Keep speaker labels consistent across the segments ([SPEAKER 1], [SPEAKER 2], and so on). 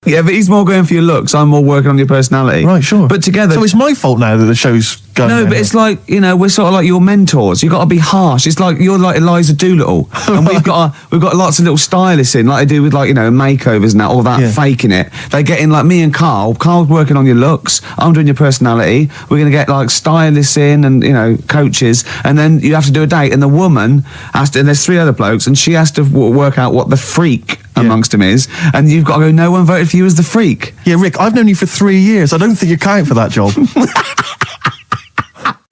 [SPEAKER 1] Yeah, but he's more going for your looks. I'm more working on your personality.
[SPEAKER 2] Right, sure.
[SPEAKER 1] But together...
[SPEAKER 2] So it's my fault now that the show's going...
[SPEAKER 1] No, but it's like, you know, we're sort of like your mentors. You've got to be harsh. It's like, you're like Eliza Doolittle. And we've got lots of little stylists in, like they do with, like, you know, makeovers and that, all that, faking it. They get in, like, me and Carl's working on your looks. I'm doing your personality. We're going to get, like, stylists in and, you know, coaches. And then you have to do a date. And the woman has to... And there's 3 other blokes. And she has to work out what the freak amongst them is. And you've got to go, no one voted for you as the freak.
[SPEAKER 2] Yeah, Rick, I've known you for 3 years. I don't think you're counting for that job.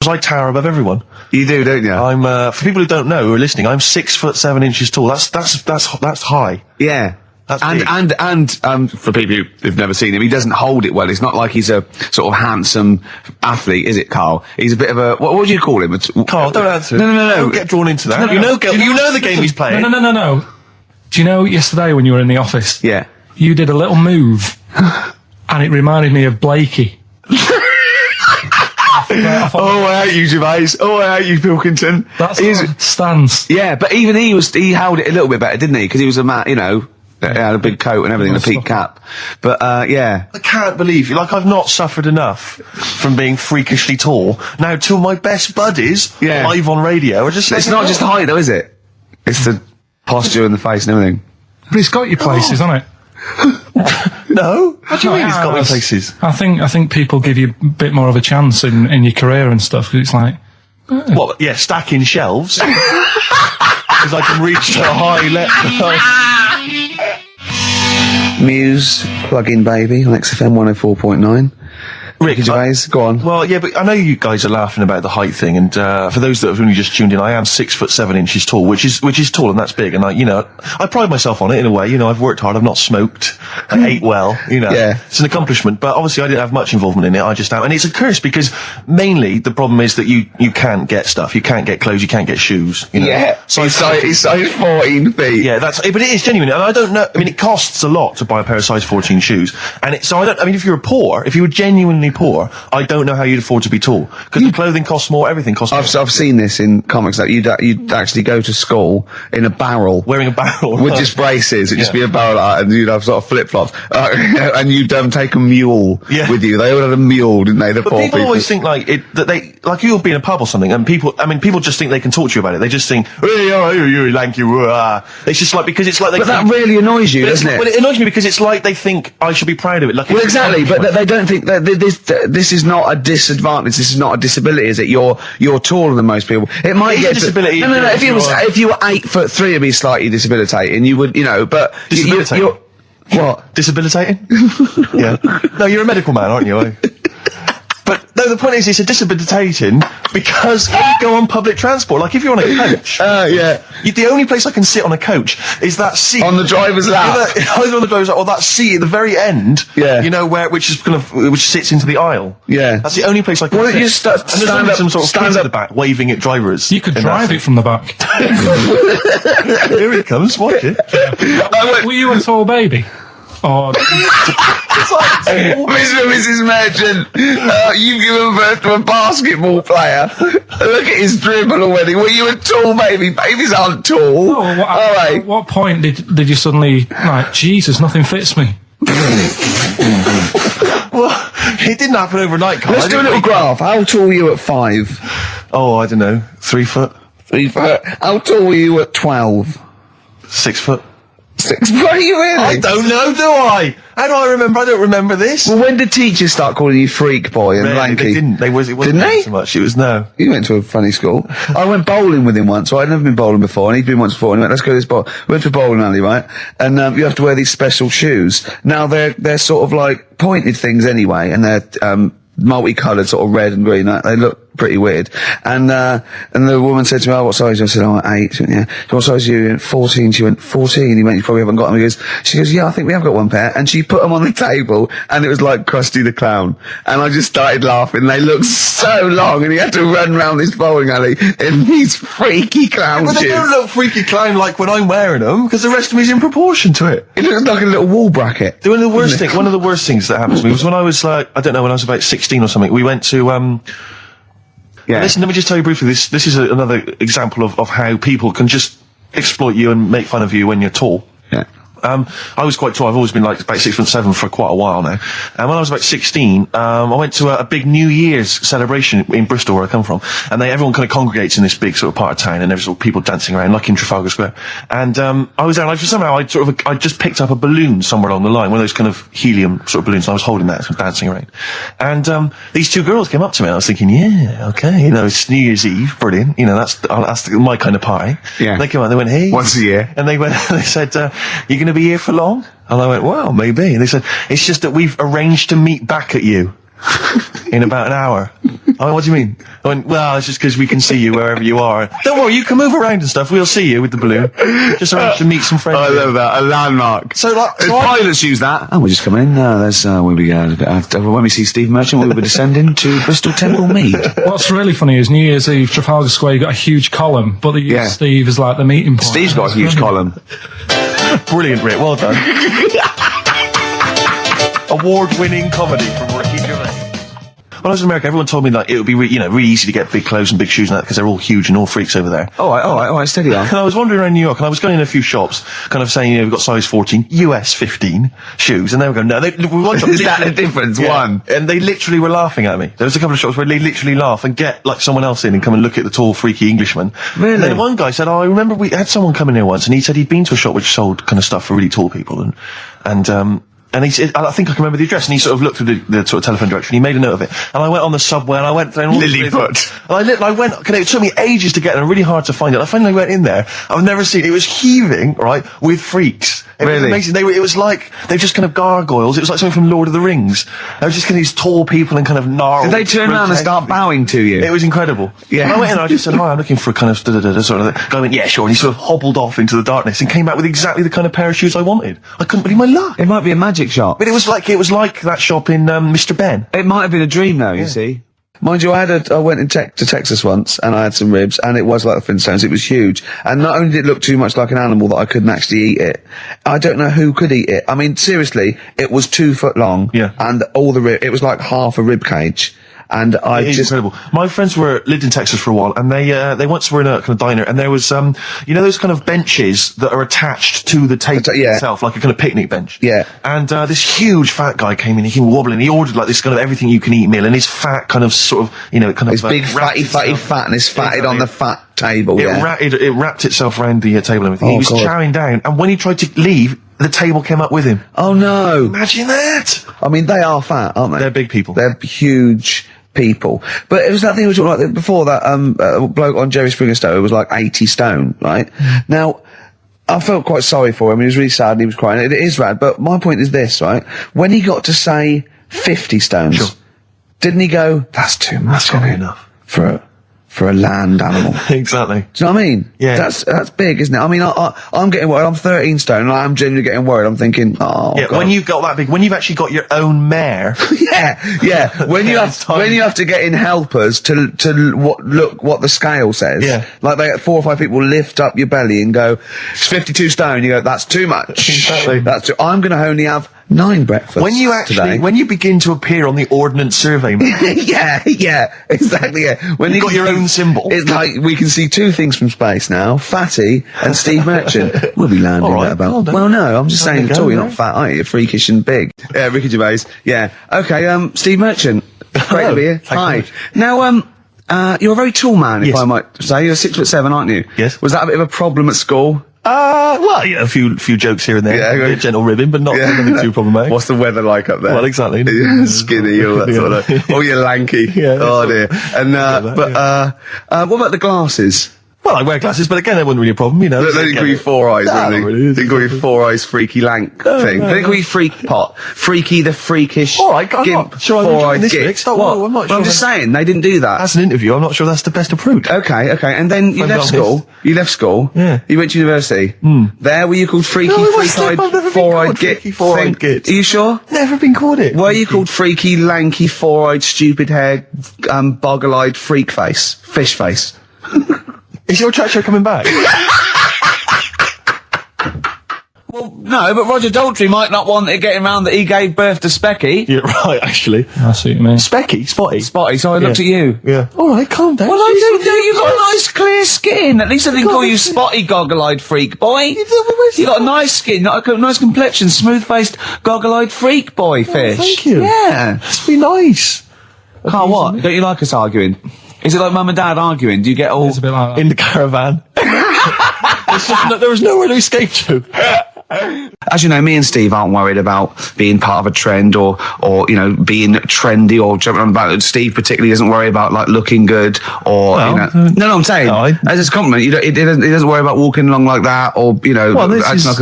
[SPEAKER 2] I tower above everyone.
[SPEAKER 1] You do, don't you?
[SPEAKER 2] I'm for people who don't know, who are listening, I'm 6'7" tall. That's high.
[SPEAKER 1] Yeah.
[SPEAKER 2] That's
[SPEAKER 1] and for people who've never seen him, he doesn't hold it well. It's not like he's a sort of handsome athlete, is it, Carl? He's a bit of a what would you call him?
[SPEAKER 2] Carl, don't answer.
[SPEAKER 1] No.
[SPEAKER 2] Don't get drawn into that. You know the game he's playing.
[SPEAKER 3] No. Do you know yesterday when you were in the office?
[SPEAKER 1] Yeah.
[SPEAKER 3] You did a little move, and it reminded me of Blakey.
[SPEAKER 1] Oh, I hate you, Gervais. Oh, I hate you, Pilkington.
[SPEAKER 3] That's his stance.
[SPEAKER 1] Yeah, but even he held it a little bit better, didn't he? Because he was a man, you know, he had a big coat and everything, and a peak cap. But, yeah.
[SPEAKER 2] I can't believe you. Like, I've not suffered enough from being freakishly tall. Now, two of my best buddies live on radio are just...
[SPEAKER 1] It's not just height, though, is it? It's the posture and the face and everything.
[SPEAKER 3] But it's got you places, hasn't it?
[SPEAKER 2] No? What do you mean it's got me places?
[SPEAKER 3] I think people give you a bit more of a chance in your career and stuff, 'cause it's like...
[SPEAKER 2] What, yeah, stacking shelves? Because I can reach to a high level.
[SPEAKER 1] Muse, plug-in baby, on XFM 104.9.
[SPEAKER 2] Rick,
[SPEAKER 1] Gervais, go on.
[SPEAKER 2] Well, yeah, but I know you guys are laughing about the height thing, and for those that have only just tuned in, I am 6'7" tall, which is tall, and that's big. And I pride myself on it in a way. You know, I've worked hard, I've not smoked, I ate well. You know, it's an accomplishment. But obviously, I didn't have much involvement in it. I just am, and it's a curse because mainly the problem is that you can't get stuff, you can't get clothes, you can't get shoes. You know?
[SPEAKER 1] Yeah, so he's size 14 feet.
[SPEAKER 2] Yeah, but it is genuine, and I don't know. I mean, it costs a lot to buy a pair of size 14 shoes, and so I don't. I mean, if you were genuinely poor, I don't know how you'd afford to be tall, because the clothing costs more, everything costs more.
[SPEAKER 1] I've seen this in comics that you'd actually go to school in a barrel,
[SPEAKER 2] wearing a barrel
[SPEAKER 1] with just braces. It'd just be a barrel, and you'd have sort of flip flops, and you'd take a mule with you. They all had a mule, didn't they?
[SPEAKER 2] But people always think that you'll be in a pub or something, and people just think they can talk to you about it. They just think, hey, you lanky, it's just like, because it's like they.
[SPEAKER 1] But that really annoys you, doesn't it?
[SPEAKER 2] Well, it annoys me because it's like they think I should be proud of it. Like,
[SPEAKER 1] well, exactly, but they don't think that this is not a disadvantage. This is not a disability, is it? You're taller than most people. It might get
[SPEAKER 2] disability.
[SPEAKER 1] No. If you were 8'3", it'd be slightly debilitating. You would, you know, but
[SPEAKER 2] debilitating.
[SPEAKER 1] What?
[SPEAKER 2] Debilitating? Yeah. No, you're a medical man, aren't you? But no, the point is, it's a debilitating because when you go on public transport, like if you're on a coach, the only place I can sit on a coach is that seat
[SPEAKER 1] on the driver's lap,
[SPEAKER 2] either on the driver's lap or that seat at the very end. Yeah, you know, which sits into the the Yeah, that's the only place I can.
[SPEAKER 1] Why don't you stand up?
[SPEAKER 2] Stand at the back, waving at drivers.
[SPEAKER 3] You could drive it from the back.
[SPEAKER 2] Here it comes. Watch it.
[SPEAKER 3] Were you a tall baby? Oh,
[SPEAKER 1] Mrs. Merchant, you've given birth to a basketball player. Look at his dribble already. Were you a tall baby? Babies aren't tall.
[SPEAKER 3] Oh, at what point did you suddenly, like, Jesus, nothing fits me?
[SPEAKER 2] Well, it didn't happen overnight, Carl.
[SPEAKER 1] Let's do a little graph. How tall were you at 5?
[SPEAKER 2] Oh, I don't know. 3 foot.
[SPEAKER 1] 3 foot. How tall were you at 12?
[SPEAKER 2] 6 foot.
[SPEAKER 1] 6. What are you really?
[SPEAKER 2] I don't know, do I? How do I remember? I don't remember this.
[SPEAKER 1] Well, when did teachers start calling you freak boy and lanky?
[SPEAKER 2] They didn't. It wasn't so much. It was no.
[SPEAKER 1] You went to a funny school. I went bowling with him once, so I'd never been bowling before, and he'd been once before, and he went, let's go to this bowl. We went to a bowling alley, right? And you have to wear these special shoes. Now, they're sort of like pointed things anyway, and they're multicoloured, sort of red and green. They look pretty weird. And the woman said to me, oh, what size? I said, oh, 8. She went, yeah. So what size are you? He went, 14. She went, 14. He went, you probably haven't got them. She goes, yeah, I think we have got one pair. And she put them on the table, and it was like Krusty the Clown. And I just started laughing. They looked so long, and he had to run round this bowling alley in these freaky clown shoes.
[SPEAKER 2] But they don't look freaky clown like when I'm wearing them, because the rest of me is in proportion to it.
[SPEAKER 1] It looks like a little wall bracket.
[SPEAKER 2] One of the worst things that happened to me was when I was like, I don't know, when I was about 16 or something, we went to, listen, let me just tell you briefly, this is another example of how people can just exploit you and make fun of you when you're tall.
[SPEAKER 1] Yeah.
[SPEAKER 2] I was quite tall. I've always been like about 6'7" for quite a while now. And when I was about 16, I went to a big New Year's celebration in Bristol, where I come from, and everyone kind of congregates in this big sort of part of town, and there's all people dancing around, like in Trafalgar Square. And I was there, and somehow I just picked up a balloon somewhere along the line, one of those kind of helium sort of balloons, and I was holding that, sort of dancing around. And these two girls came up to me, and I was thinking, yeah, okay, you know, it's New Year's Eve, brilliant, you know, that's my kind of party.
[SPEAKER 1] Yeah.
[SPEAKER 2] And they came out, they went, hey.
[SPEAKER 1] Once a year.
[SPEAKER 2] And they said, you going to be here for long? And I went, well, maybe. And they said, it's just that we've arranged to meet back at you in about an hour. I went, what do you mean? I went, well, it's just because we can see you wherever you are. Don't worry, you can move around and stuff. We'll see you with the balloon. Just arrange to meet some friends.
[SPEAKER 1] I love that. A landmark.
[SPEAKER 2] So, like,
[SPEAKER 1] pilots use that. Oh, we're just coming in. No, there's, when we see Steve Merchant, we'll be descending to Bristol Temple Mead.
[SPEAKER 3] What's really funny is New Year's Eve, Trafalgar Square, you got a huge column, but they use Steve as like the meeting point.
[SPEAKER 1] Steve's got a huge column.
[SPEAKER 2] Brilliant, Rick. Well done. Award-winning comedy from Ricky Gervais. When I was in America, everyone told me like it would be really easy to get big clothes and big shoes and that because they're all huge and all freaks over there.
[SPEAKER 1] All right, steady on.
[SPEAKER 2] And I was wandering around New York, and I was going in a few shops, kind of saying, we've got size 14, US 15 shoes, and they were going, no, we want
[SPEAKER 1] Is that the difference?
[SPEAKER 2] Yeah.
[SPEAKER 1] One.
[SPEAKER 2] And they literally were laughing at me. There was a couple of shops where they literally laugh and get like someone else in and come and look at the tall, freaky Englishman.
[SPEAKER 1] Really?
[SPEAKER 2] And then one guy said, I remember we had someone come in here once, and he said he'd been to a shop which sold kind of stuff for really tall people, and he said, I think I can remember the address, and he sort of looked through the sort of telephone directory, and he made a note of it. And I went on the subway, and I went through all
[SPEAKER 1] Lilliput.
[SPEAKER 2] And I went, it took me ages to get there, and really hard to find it. I finally went in there. I've never seen it. It was heaving, right, with freaks. It was amazing. It was like, they were just kind of gargoyles. It was like something from Lord of the Rings. They were just kind of these tall people and kind of gnarled.
[SPEAKER 1] Did they turn around and start bowing to you?
[SPEAKER 2] It was incredible. Yeah. And I went in and I just said, hi, I'm looking for a kind of sort of guy went, yeah, sure. And he sort of hobbled off into the darkness and came back with exactly the kind of pair of shoes I wanted. I couldn't believe my luck.
[SPEAKER 1] It might be a magic shop.
[SPEAKER 2] But it was like that shop in Mr. Ben.
[SPEAKER 1] It might have been a dream though, you see. Mind you, I went to Texas once, and I had some ribs, and it was like the Flintstones. It was huge. And not only did it look too much like an animal that I couldn't actually eat it, I don't know who could eat it. I mean, seriously, it was 2 foot long.
[SPEAKER 2] Yeah.
[SPEAKER 1] And all the it was like half a rib cage. And
[SPEAKER 2] It's incredible. My friends lived in Texas for a while, and they once were in a kind of diner, and there was, those kind of benches that are attached to the table itself, like a kind of picnic bench.
[SPEAKER 1] Yeah.
[SPEAKER 2] And, this huge fat guy came in, he came wobbling, he ordered like this kind of everything you can eat meal, and his fat kind of sort of, kind of.
[SPEAKER 1] It's big fatty fat, and it's fatted on the fat table,
[SPEAKER 2] It wrapped itself around the table and everything. He was chowing down, and when he tried to leave, the table came up with him.
[SPEAKER 1] Oh no.
[SPEAKER 2] Imagine that!
[SPEAKER 1] I mean, they are fat, aren't they?
[SPEAKER 2] They're big people.
[SPEAKER 1] They're huge people. But it was that thing we were talking about before, that bloke on Jerry Springer Show who was like 80 stone, right? Now, I felt quite sorry for him. He was really sad and he was crying. It is rad, but my point is this, right? When he got to say 50 stones, didn't he go, that's too much.
[SPEAKER 2] That's not enough.
[SPEAKER 1] For a land animal.
[SPEAKER 2] Exactly.
[SPEAKER 1] Do you know what I mean?
[SPEAKER 2] Yeah.
[SPEAKER 1] That's big, isn't it? I mean, I'm getting worried. I'm 13 stone and I'm genuinely getting worried. I'm thinking, oh,
[SPEAKER 2] yeah,
[SPEAKER 1] God.
[SPEAKER 2] when you've got that big, when you've actually got your own mare.
[SPEAKER 1] yeah. When you have to get in helpers to look what the scale says.
[SPEAKER 2] Yeah.
[SPEAKER 1] Like 4 or 5 people lift up your belly and go, it's 52 stone. You go, that's too much.
[SPEAKER 2] Exactly.
[SPEAKER 1] I'm going to only have 9 breakfasts
[SPEAKER 2] When you begin to appear on the Ordnance Survey map.
[SPEAKER 1] yeah, exactly, yeah. When
[SPEAKER 2] you've got your own symbol.
[SPEAKER 1] It's like, we can see 2 things from space now, Fatty and Steve Merchant. We'll be landing
[SPEAKER 2] All right,
[SPEAKER 1] at about...
[SPEAKER 2] well
[SPEAKER 1] no, I'm just saying, you're not
[SPEAKER 2] right?
[SPEAKER 1] fat, are you? You're freakish and big. Yeah, Ricky Gervais. Yeah. Okay, Steve Merchant. Great to be here. Hi. Now, you're a very tall man, if I might say. You're 6'7", aren't you?
[SPEAKER 2] Yes.
[SPEAKER 1] Was that a bit of a problem at school?
[SPEAKER 2] Well, yeah, a few jokes here and there.
[SPEAKER 1] Yeah,
[SPEAKER 2] a bit gentle ribbing, but nothing too problematic.
[SPEAKER 1] What's the weather like up there?
[SPEAKER 2] Well, exactly.
[SPEAKER 1] Skinny, all that sort of... Oh, you're lanky.
[SPEAKER 2] Yeah,
[SPEAKER 1] oh, dear. And, what about the glasses?
[SPEAKER 2] Well, I wear glasses, but again, that wasn't really a problem,
[SPEAKER 1] They didn't call you 4 eyes, really. They didn't call you 4 eyes freaky lank thing. They didn't call you freak pot. Freaky the freakish.
[SPEAKER 2] All right, I'm not sure I'm enjoying this, Rick. Stop,
[SPEAKER 1] What?
[SPEAKER 2] I'm not
[SPEAKER 1] Well, I'm just saying, they didn't do that.
[SPEAKER 2] That's an interview. I'm not sure that's the best approach.
[SPEAKER 1] Okay. And then you left school.
[SPEAKER 2] Yeah.
[SPEAKER 1] You went to university. There, were you called freaky, freak-eyed, four-eyed git?
[SPEAKER 2] Freaky, four-eyed git.
[SPEAKER 1] Are you sure?
[SPEAKER 2] Never been called it.
[SPEAKER 1] Were you called freaky, lanky, four-eyed, stupid hair, boggle-eyed freak face? Fish face?
[SPEAKER 2] Is your chat show coming back?
[SPEAKER 1] Well, No, but Roger Daltrey might not want it getting round that he gave birth to Specky.
[SPEAKER 2] Yeah, right, actually.
[SPEAKER 3] I see what you mean.
[SPEAKER 2] Spotty.
[SPEAKER 1] Spotty, so I looked at you.
[SPEAKER 2] Yeah. Alright, calm down.
[SPEAKER 1] Well, I do. You've got a nice clear skin. At least I didn't call you spotty, goggle-eyed freak boy. You got a nice skin, not a nice complexion, smooth-faced, goggle-eyed freak boy fish.
[SPEAKER 2] Thank you.
[SPEAKER 1] Yeah.
[SPEAKER 2] Must be nice.
[SPEAKER 1] Carl, what? Don't you like us arguing? Is it like mum and dad arguing? Do you get all...
[SPEAKER 3] It's a bit like that.
[SPEAKER 2] In the caravan. There was nowhere to escape to.
[SPEAKER 1] As you know, me and Steve aren't worried about being part of a trend or you know, being trendy or jumping on about it. Steve particularly doesn't worry about, like, looking good or,
[SPEAKER 2] Well,
[SPEAKER 1] you know... No, I'm saying, as a compliment, he doesn't worry about walking along like that or, you know...
[SPEAKER 2] Well,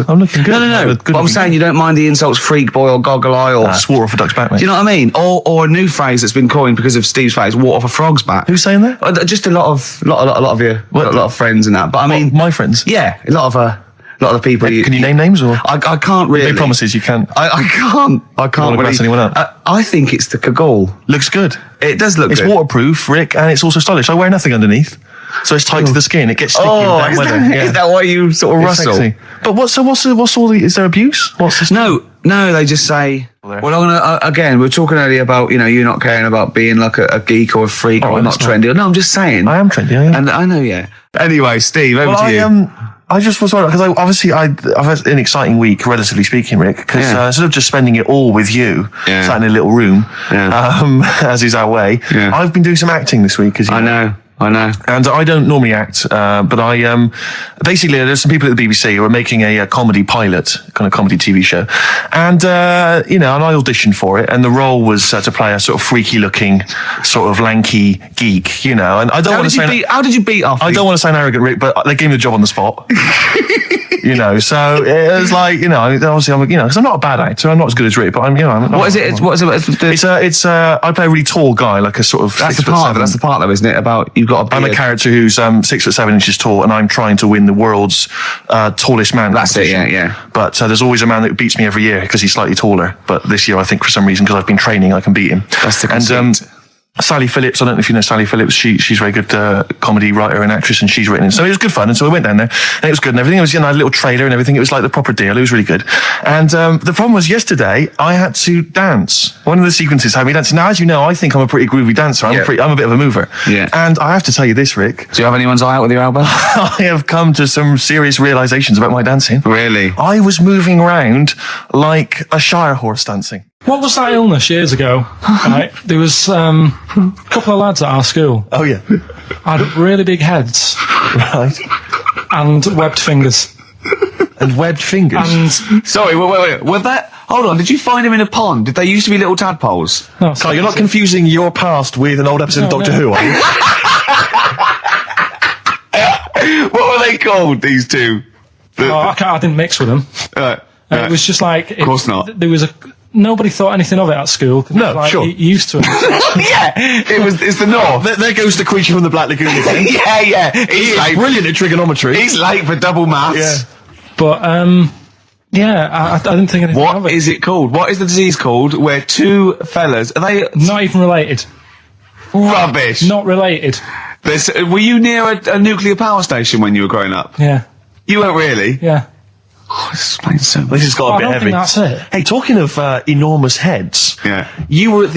[SPEAKER 2] I'm looking good.
[SPEAKER 1] No. But I'm saying you don't mind the insults freak boy or goggle eye or...
[SPEAKER 2] Swore off a duck's back, mate.
[SPEAKER 1] Do you know what I mean? Or a new phrase that's been coined because of Steve's face, water off a frog's back.
[SPEAKER 2] Who's saying that?
[SPEAKER 1] Just a lot of you, a lot of friends and that. But I mean...
[SPEAKER 2] My friends?
[SPEAKER 1] Yeah, a lot of the people.
[SPEAKER 2] Can you name names or?
[SPEAKER 1] I can't really.
[SPEAKER 2] Big promises you can't.
[SPEAKER 1] I can't
[SPEAKER 2] really. Anyone up?
[SPEAKER 1] I think it's the Kaggle.
[SPEAKER 2] Looks good.
[SPEAKER 1] It does look good.
[SPEAKER 2] It's waterproof, Rick, and it's also stylish. I wear nothing underneath, so it's tight to the skin. It gets sticky in damp weather.
[SPEAKER 1] Is that why you sort of rustle?
[SPEAKER 2] Sexy. But what's all the? Is there abuse? What's this?
[SPEAKER 1] No, they just say. Well, I'm gonna again. We were talking earlier about you not caring about being like a geek or a freak or not trendy. No, I'm just saying.
[SPEAKER 2] I am trendy. I am.
[SPEAKER 1] And I know, yeah. Anyway, Steve, over to you.
[SPEAKER 2] I just was wondering, because I've had an exciting week, relatively speaking, Rick, because instead of just spending it all with you, sat in a little room, as is our way, I've been doing some acting this week, as you know.
[SPEAKER 1] I know.
[SPEAKER 2] And I don't normally act, but I, basically, there's some people at the BBC who are making a comedy pilot, kind of comedy TV show. And, and I auditioned for it, and the role was to play a sort of freaky looking, sort of lanky geek, and I don't want to say...
[SPEAKER 1] How did you beat off?
[SPEAKER 2] I don't want to sound arrogant, Rick, but they gave me the job on the spot. So it was like, obviously I'm, because I'm not a bad actor, I'm not as good as Rick, but I'm,
[SPEAKER 1] What is it?
[SPEAKER 2] I play a really tall guy, like a sort of...
[SPEAKER 1] That's the part though, isn't it? About, you've got a beard.
[SPEAKER 2] I'm a character who's 6'7" tall, and I'm trying to win the world's tallest man.
[SPEAKER 1] That's it, yeah.
[SPEAKER 2] But there's always a man that beats me every year because he's slightly taller. But this year, I think for some reason, because I've been training, I can beat him.
[SPEAKER 1] That's the conceit.
[SPEAKER 2] And Sally Phillips, I don't know if you know Sally Phillips, she's a very good comedy writer and actress, and she's written it. So it was good fun, and so we went down there, and it was good and everything. It was, a little trailer and everything. It was like the proper deal. It was really good. And the problem was yesterday, I had to dance. One of the sequences had me dancing. Now, as you know, I think I'm a pretty groovy dancer. I'm a bit of a mover.
[SPEAKER 1] Yeah.
[SPEAKER 2] And I have to tell you this, Rick.
[SPEAKER 1] Do you have anyone's eye out with your elbow?
[SPEAKER 2] I have come to some serious realizations about my dancing.
[SPEAKER 1] Really?
[SPEAKER 2] I was moving around like a Shire horse dancing.
[SPEAKER 3] What was that illness years ago? Right, there was a couple of lads at our school.
[SPEAKER 2] Oh yeah,
[SPEAKER 3] had really big heads,
[SPEAKER 2] right,
[SPEAKER 3] and webbed fingers.
[SPEAKER 2] And webbed fingers.
[SPEAKER 1] And sorry, wait. Was that? Hold on. Did you find him in a pond? Did they used to be little tadpoles?
[SPEAKER 3] No,
[SPEAKER 2] Carl, you're not confusing your past with an old episode of Doctor Who, are you?
[SPEAKER 1] What were they called? These two?
[SPEAKER 3] I didn't mix with them. It was just like,
[SPEAKER 1] of course not.
[SPEAKER 3] There was nobody thought anything of it at school.
[SPEAKER 2] No,
[SPEAKER 3] like,
[SPEAKER 2] sure.
[SPEAKER 3] Used to it.
[SPEAKER 1] Yeah, it's the North.
[SPEAKER 2] There goes the creature from the Black Lagoon again.
[SPEAKER 1] yeah. He's late.
[SPEAKER 2] Brilliant at trigonometry.
[SPEAKER 1] He's late for double maths.
[SPEAKER 3] Yeah. But, I didn't think anything of it.
[SPEAKER 1] What is it called? What is the disease called where two fellas, are they...
[SPEAKER 3] Not even related.
[SPEAKER 1] Rubbish.
[SPEAKER 3] Not related.
[SPEAKER 1] Were you near a nuclear power station when you were growing up?
[SPEAKER 3] Yeah.
[SPEAKER 1] You weren't really?
[SPEAKER 3] Yeah.
[SPEAKER 1] Oh, this explains so much.
[SPEAKER 2] This has got a bit heavy.
[SPEAKER 3] I don't think that's it.
[SPEAKER 2] Hey, talking of enormous heads, you were at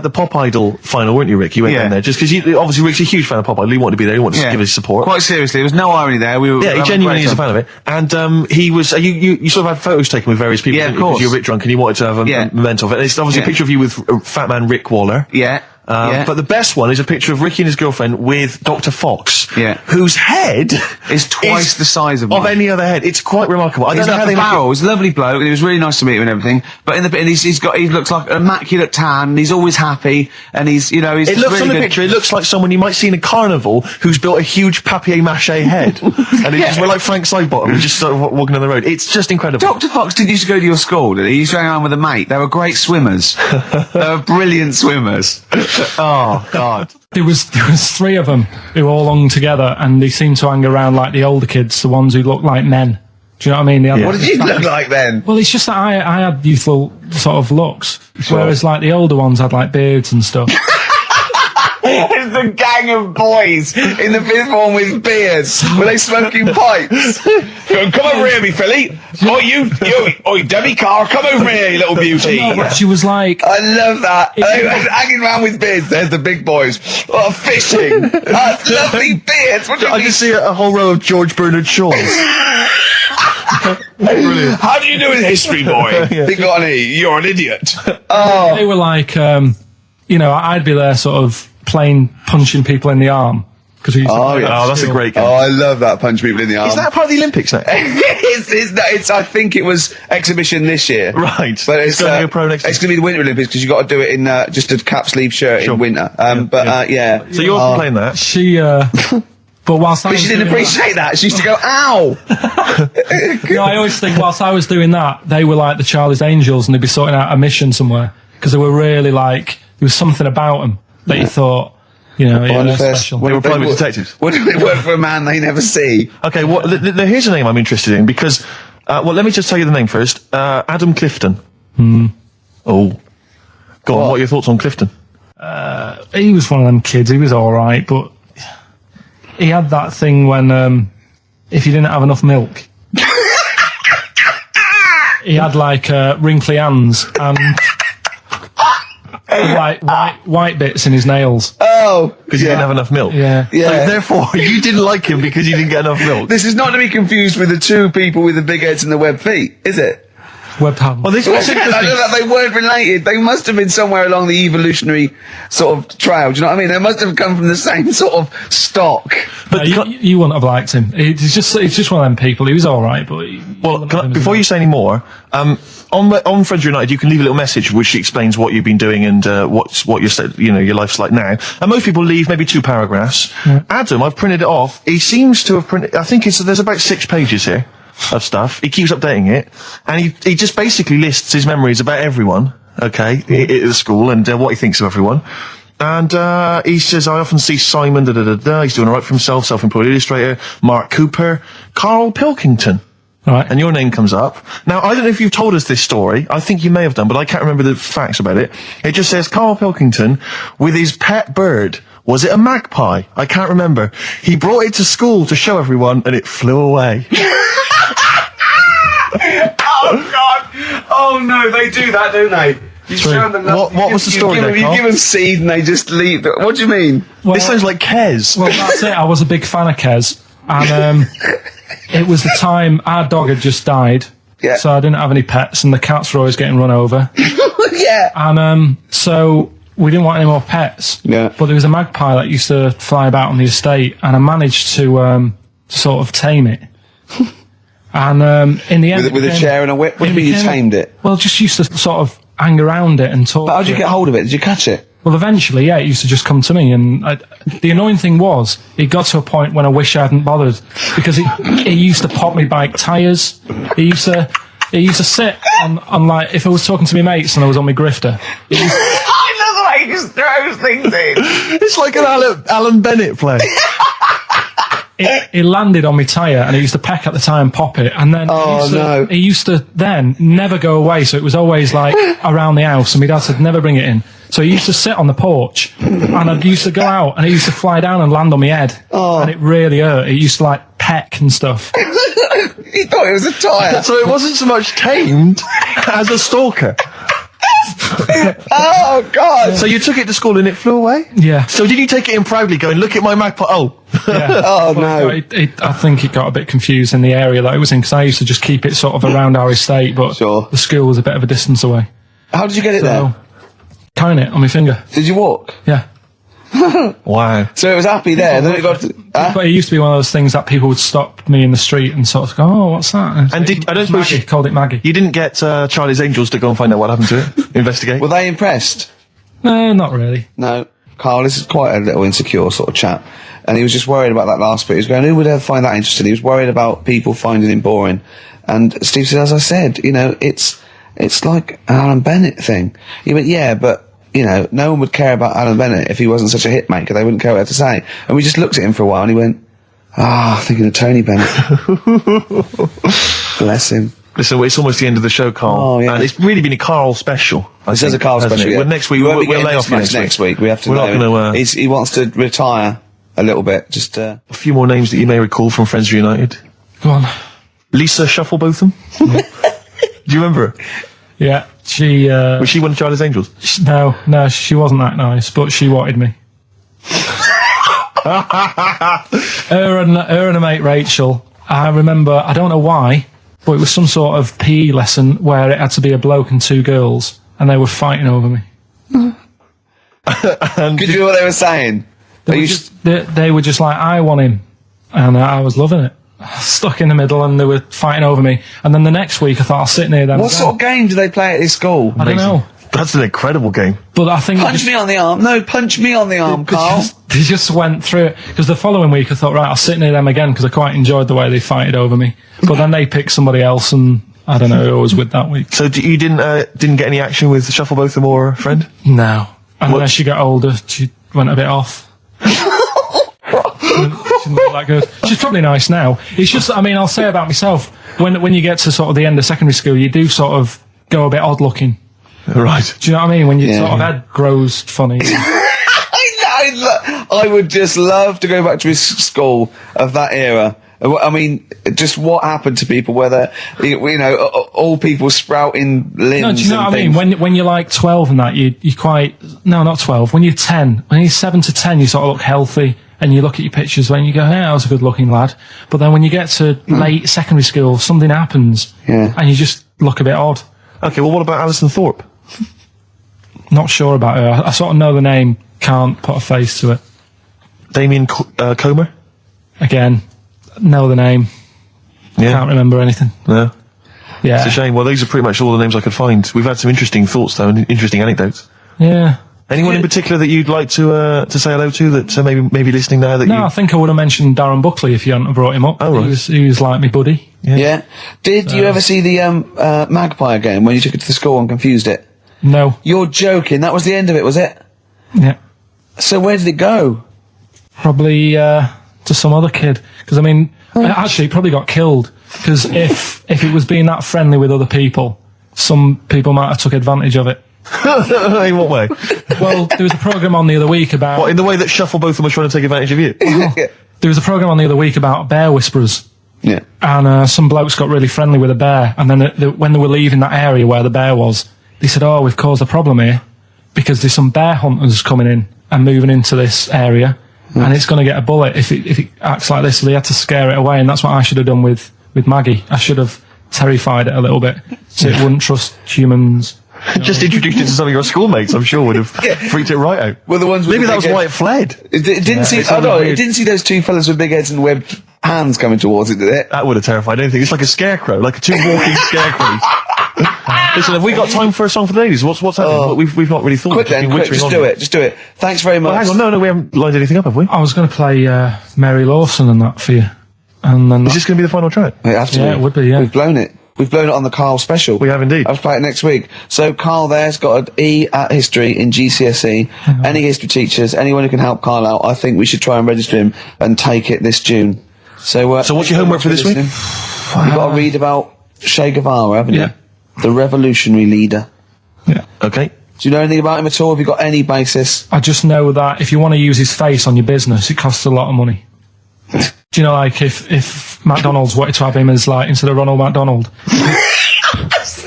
[SPEAKER 2] the Pop Idol final, weren't you, Rick? You went down there just because obviously Rick's a huge fan of Pop Idol. He wanted to be there. He wanted to give his support.
[SPEAKER 1] Quite seriously, there was no irony there.
[SPEAKER 2] He genuinely is a fan of it. And he was. You sort of had photos taken with various people.
[SPEAKER 1] Yeah, of course.
[SPEAKER 2] Because you were a bit drunk and you wanted to have a memento of it. And it's obviously a picture of you with Fat Man Rick Waller.
[SPEAKER 1] Yeah.
[SPEAKER 2] But the best one is a picture of Ricky and his girlfriend with Dr. Fox, whose head
[SPEAKER 1] is twice the size of
[SPEAKER 2] any other head. It's quite remarkable. I don't know how they
[SPEAKER 1] barrel. He's a lovely bloke, and it was really nice to meet him and everything. But he looks like an immaculate tan, and he's always happy, and he's
[SPEAKER 2] It looks
[SPEAKER 1] really
[SPEAKER 2] on the picture. It looks like someone you might see in a carnival who's built a huge papier-mâché head, and he's like Frank Sidebottom, just sort of walking on the road. It's just incredible.
[SPEAKER 1] Dr. Fox didn't used to go to your school, did he? He used to hang around with a mate. They were great swimmers. They were brilliant swimmers. Oh God!
[SPEAKER 3] There was three of them who all hung together, and they seemed to hang around like the older kids, the ones who looked like men. Do you know what I mean?
[SPEAKER 1] What did you look like then?
[SPEAKER 3] Well, it's just that I had youthful sort of looks, whereas like the older ones had like beards and stuff.
[SPEAKER 1] It's the gang of boys in the fifth form with beards. Were they smoking pipes? Come over here, me filly. Oh, you Debbie Carr, come over here, you little beauty.
[SPEAKER 3] No, but she was like,
[SPEAKER 1] I love that. They were hanging around with beards. There's the big boys. Oh, fishing. That's lovely beards. What do you
[SPEAKER 2] I
[SPEAKER 1] mean?
[SPEAKER 2] just see a whole row of George Bernard Shaws. Brilliant.
[SPEAKER 1] How do you do in history, boy? Think on any? You're an idiot. Oh,
[SPEAKER 3] they were like, I'd be there sort of punching people in the arm. Because we used to play that at
[SPEAKER 2] that's a
[SPEAKER 3] school.
[SPEAKER 2] great game.
[SPEAKER 1] oh, I love that. Punch people in the arm.
[SPEAKER 2] Is that part of the Olympics now?
[SPEAKER 1] it's I think it was exhibition this year.
[SPEAKER 2] Right.
[SPEAKER 1] But it's
[SPEAKER 2] gonna be a pro next
[SPEAKER 1] it's going to be the Winter Olympics because you got to do it in just a cap sleeve shirt
[SPEAKER 2] Sure.
[SPEAKER 1] in winter. Yeah.
[SPEAKER 2] So you're playing that?
[SPEAKER 3] She, but whilst I
[SPEAKER 1] But
[SPEAKER 3] was
[SPEAKER 1] she didn't
[SPEAKER 3] doing
[SPEAKER 1] appreciate that. She used to go, ow!
[SPEAKER 3] I always think whilst I was doing that, they were like the Charlie's Angels and they'd be sorting out a mission somewhere. Because they were really like, there was something about them that you thought, they're special.
[SPEAKER 2] They were private detectives.
[SPEAKER 1] What do they work for a man they never see?
[SPEAKER 2] Okay, here's a name I'm interested in because, let me just tell you the name first. Adam Clifton. Oh. Go on, what are your thoughts on Clifton?
[SPEAKER 3] He was one of them kids, he was alright, but he had that thing when, if you didn't have enough milk, he had like, wrinkly hands and like white bits in his nails.
[SPEAKER 1] Oh,
[SPEAKER 2] Because you didn't have enough milk.
[SPEAKER 3] Yeah.
[SPEAKER 1] Yeah.
[SPEAKER 2] So therefore, you didn't like him because you didn't get enough milk.
[SPEAKER 1] This is not to be confused with the two people with the big heads and the web feet, is it?
[SPEAKER 3] Webbed hands.
[SPEAKER 2] Well, this was
[SPEAKER 1] I know
[SPEAKER 2] interesting.
[SPEAKER 1] that they weren't related. They must have been somewhere along the evolutionary sort of trail. Do you know what I mean? They must have come from the same sort of stock.
[SPEAKER 2] But
[SPEAKER 3] you wouldn't have liked him. He's just one of them people. He was alright, but
[SPEAKER 2] before you say any more, on Friends United, you can leave a little message which explains what you've been doing and what your life's like now. And most people leave maybe 2 paragraphs.
[SPEAKER 3] Yeah.
[SPEAKER 2] Adam, I've printed it off. He seems to have printed. I think there's about 6 pages here of stuff. He keeps updating it, and he just basically lists his memories about everyone. Okay, at the school and what he thinks of everyone. And he says, I often see Simon, he's doing all right for himself, self-employed illustrator, Mark Cooper, Karl Pilkington.
[SPEAKER 3] Right.
[SPEAKER 2] And your name comes up. Now, I don't know if you've told us this story. I think you may have done, but I can't remember the facts about it. It just says Karl Pilkington with his pet bird. Was it a magpie? I can't remember. He brought it to school to show everyone and it flew away.
[SPEAKER 1] Oh God! Oh no, they do that, don't they? You show them
[SPEAKER 2] What was the story then,
[SPEAKER 1] You
[SPEAKER 2] Carl?
[SPEAKER 1] give them seed and they just leave. What do you mean?
[SPEAKER 3] Well,
[SPEAKER 2] This sounds like Kes.
[SPEAKER 3] well, that's it. I was a big fan of Kes, and it was the time our dog had just died.
[SPEAKER 1] Yeah.
[SPEAKER 3] So I didn't have any pets, and the cats were always getting run over.
[SPEAKER 1] Yeah.
[SPEAKER 3] And so we didn't want any more pets.
[SPEAKER 1] Yeah.
[SPEAKER 3] But there was a magpie that used to fly about on the estate, and I managed to sort of tame it. And in the end,
[SPEAKER 1] With a chair and a whip. What do you mean you tamed it?
[SPEAKER 3] Well, just used to sort of hang around it and talk.
[SPEAKER 1] But how did you
[SPEAKER 3] to
[SPEAKER 1] get
[SPEAKER 3] it.
[SPEAKER 1] hold of it? Did you catch it?
[SPEAKER 3] Well, eventually, yeah, it used to just come to me, and the annoying thing was, it got to a point when I wish I hadn't bothered, because it used to pop me bike tyres. It used to sit on like, if I was talking to my mates and I was on my grifter.
[SPEAKER 1] I love the way he just throws things in.
[SPEAKER 2] It's like an Alan Bennett play.
[SPEAKER 3] It landed on my tyre, and it used to peck at the tyre and pop it, and then it used to then never go away, so it was always like around the house, and my dad said never bring it in. So he used to sit on the porch, and I used to go out, and it used to fly down and land on my head, and it really hurt. It used to like peck and stuff.
[SPEAKER 1] He thought it was a tyre.
[SPEAKER 2] So it wasn't so much tamed as a stalker.
[SPEAKER 1] Oh God!
[SPEAKER 2] So you took it to school and it flew away?
[SPEAKER 3] Yeah.
[SPEAKER 2] So did you take it in proudly going, look at my magpie? Oh.
[SPEAKER 3] Yeah.
[SPEAKER 1] Oh
[SPEAKER 3] Well,
[SPEAKER 1] no!
[SPEAKER 3] I think it got a bit confused in the area that it was in, because I used to just keep it sort of around our estate, but
[SPEAKER 1] Sure.
[SPEAKER 3] the school was a bit of a distance away.
[SPEAKER 1] How did you get it
[SPEAKER 3] So,
[SPEAKER 1] there?
[SPEAKER 3] tying it on my finger.
[SPEAKER 1] Did you walk?
[SPEAKER 3] Yeah.
[SPEAKER 2] Wow.
[SPEAKER 1] So it was happy there. Then it got.
[SPEAKER 3] But it used to be one of those things that people would stop me in the street and sort of go, oh, what's that?
[SPEAKER 2] And I don't suppose
[SPEAKER 3] Maggie, called it Maggie.
[SPEAKER 2] you didn't get Charlie's Angels to go and find out what happened to it? Investigate?
[SPEAKER 1] Were they impressed?
[SPEAKER 3] No, not really.
[SPEAKER 1] No. Carl, this is quite a little insecure sort of chap. And he was just worried about that last bit. He was going, who would ever find that interesting? He was worried about people finding him boring. And Steve said, as I said, it's like an Alan Bennett thing. He went, yeah, but, no one would care about Alan Bennett if he wasn't such a hit maker. They wouldn't care what he had to say. And we just looked at him for a while and he went, thinking of Tony Bennett. Bless him.
[SPEAKER 2] Listen, it's almost the end of the show, Carl.
[SPEAKER 1] Oh, yeah.
[SPEAKER 2] And it's really been a Carl special.
[SPEAKER 1] This is a Carl special. Yeah.
[SPEAKER 2] Well, next week, we'll lay off next week.
[SPEAKER 1] We have to
[SPEAKER 2] We're not going to...
[SPEAKER 1] he wants to retire a little bit. Just
[SPEAKER 2] a few more names that you may recall from Friends Reunited.
[SPEAKER 3] Go on.
[SPEAKER 2] Lisa Shufflebotham. Do you remember her?
[SPEAKER 3] Yeah, she...
[SPEAKER 2] Was she one of Charlie's Angels?
[SPEAKER 3] No, she wasn't that nice, but she wanted me. her and her mate Rachel, I remember, I don't know why, but it was some sort of PE lesson where it had to be a bloke and two girls, and they were fighting over me.
[SPEAKER 1] Could you hear what they were saying?
[SPEAKER 3] They were just like, I want him, and I was loving it. Stuck in the middle, and they were fighting over me. And then the next week, I thought I'll sit near them.
[SPEAKER 1] What sort of game do they play at this school?
[SPEAKER 3] I don't know.
[SPEAKER 2] That's an incredible game.
[SPEAKER 3] But I think
[SPEAKER 1] punch me on the arm. No, punch me on the arm, Carl.
[SPEAKER 3] They just went through it. Because the following week, I thought, right, I'll sit near them again because I quite enjoyed the way they fighted over me. But then they picked somebody else, and I don't know who I was with that week.
[SPEAKER 2] So you didn't get any action with Shufflebotham or a friend?
[SPEAKER 3] No. And as she got older, she went a bit off. She's not that good. She's probably nice now. It's just, I mean, I'll say about myself, when you get to sort of the end of secondary school, you do sort of go a bit odd looking.
[SPEAKER 2] Right.
[SPEAKER 3] Do you know what I mean? When your sort of head grows funny.
[SPEAKER 1] I would just love to go back to his school of that era. I mean, just what happened to people, whether, you know, all people sprouting limbs.
[SPEAKER 3] No, do you know what I mean? When you're like 12 and that, you quite, no, not 12, when you're 10, when you're 7 to 10, you sort of look healthy. And you look at your pictures when you go, yeah, I was a good-looking lad. But then when you get to late secondary school, something happens, and you just look a bit odd.
[SPEAKER 2] Okay, well, what about Alison Thorpe?
[SPEAKER 3] Not sure about her. I sort of know the name, can't put a face to it.
[SPEAKER 2] Damien Comer?
[SPEAKER 3] Again, know the name.
[SPEAKER 2] Yeah.
[SPEAKER 3] Can't remember anything.
[SPEAKER 2] No.
[SPEAKER 3] Yeah.
[SPEAKER 2] It's a shame. Well, these are pretty much all the names I could find. We've had some interesting thoughts, though, and interesting anecdotes.
[SPEAKER 3] Yeah.
[SPEAKER 2] Anyone in particular that you'd like to say hello to that maybe listening now?
[SPEAKER 3] I think I would have mentioned Darren Buckley if you hadn't brought him up.
[SPEAKER 2] Oh, right.
[SPEAKER 3] He was like my buddy.
[SPEAKER 1] Yeah. Did you ever see the Magpie game when you took it to the school and confused it?
[SPEAKER 3] No.
[SPEAKER 1] You're joking. That was the end of it, was it?
[SPEAKER 3] Yeah.
[SPEAKER 1] So where did it go?
[SPEAKER 3] Probably to some other kid. Because, I mean, actually, it probably got killed. Because if it was being that friendly with other people, some people might have took advantage of it.
[SPEAKER 2] In what way?
[SPEAKER 3] Well, there was a programme on the other week about...
[SPEAKER 2] What, in the way that Shufflebotham was trying to take advantage of you?
[SPEAKER 3] There was a programme on the other week about bear whisperers.
[SPEAKER 1] Yeah.
[SPEAKER 3] And some blokes got really friendly with a bear. And then when they were leaving that area where the bear was, they said, oh, we've caused a problem here because there's some bear hunters coming in and moving into this area. And it's going to get a bullet if it acts like this. So they had to scare it away. And that's what I should have done with Maggie. I should have terrified it a little bit so it wouldn't trust humans.
[SPEAKER 2] Just introduced it to some of your schoolmates, I'm sure, would have freaked it right out.
[SPEAKER 1] Well, the ones with
[SPEAKER 2] maybe that was why it fled.
[SPEAKER 1] It didn't see those two fellas with big heads and webbed hands coming towards it, did it?
[SPEAKER 2] That would have terrified anything. It's like a scarecrow, like two walking scarecrows. Listen, have we got time for a song for the ladies? What's happening? We've not really thought.
[SPEAKER 1] Quick, just do it. Thanks very much.
[SPEAKER 2] Well, hang on, no, we haven't lined anything up, have we?
[SPEAKER 3] I was going to play Mary Lawson and that for you. And then
[SPEAKER 2] is this going to be the final track?
[SPEAKER 3] It would be, yeah.
[SPEAKER 1] We've blown it. We've blown it on the Carl special.
[SPEAKER 2] We have indeed.
[SPEAKER 1] I'll play it next week. So Carl there's got an E at history in GCSE. Any history teachers, anyone who can help Carl out, I think we should try and register him and take it this June. So what's your homework for this week? You've got to read about Che Guevara, haven't you? The revolutionary leader.
[SPEAKER 3] Yeah.
[SPEAKER 2] Okay.
[SPEAKER 1] Do you know anything about him at all? Have you got any basis?
[SPEAKER 3] I just know that if you want to use his face on your business, it costs a lot of money. Do you know, like, if McDonald's wanted to have him as, like, instead of Ronald McDonald?
[SPEAKER 1] How does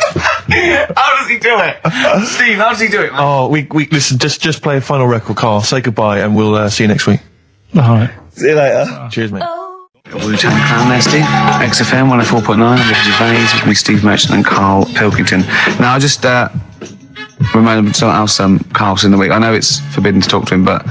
[SPEAKER 1] he do it? Steve, how does he do it, man?
[SPEAKER 2] Oh, we listen, just play a final record, Carl. Say goodbye, and we'll see you next week.
[SPEAKER 3] All right.
[SPEAKER 1] See you later.
[SPEAKER 2] Cheers, mate.
[SPEAKER 1] Wu-Tang Clan there, Steve. XFM 104.9 with Gervais, with me, Steve Merchant, and Karl Pilkington. Now, I just reminded me of something else Carl's in the week. I know it's forbidden to talk to him, but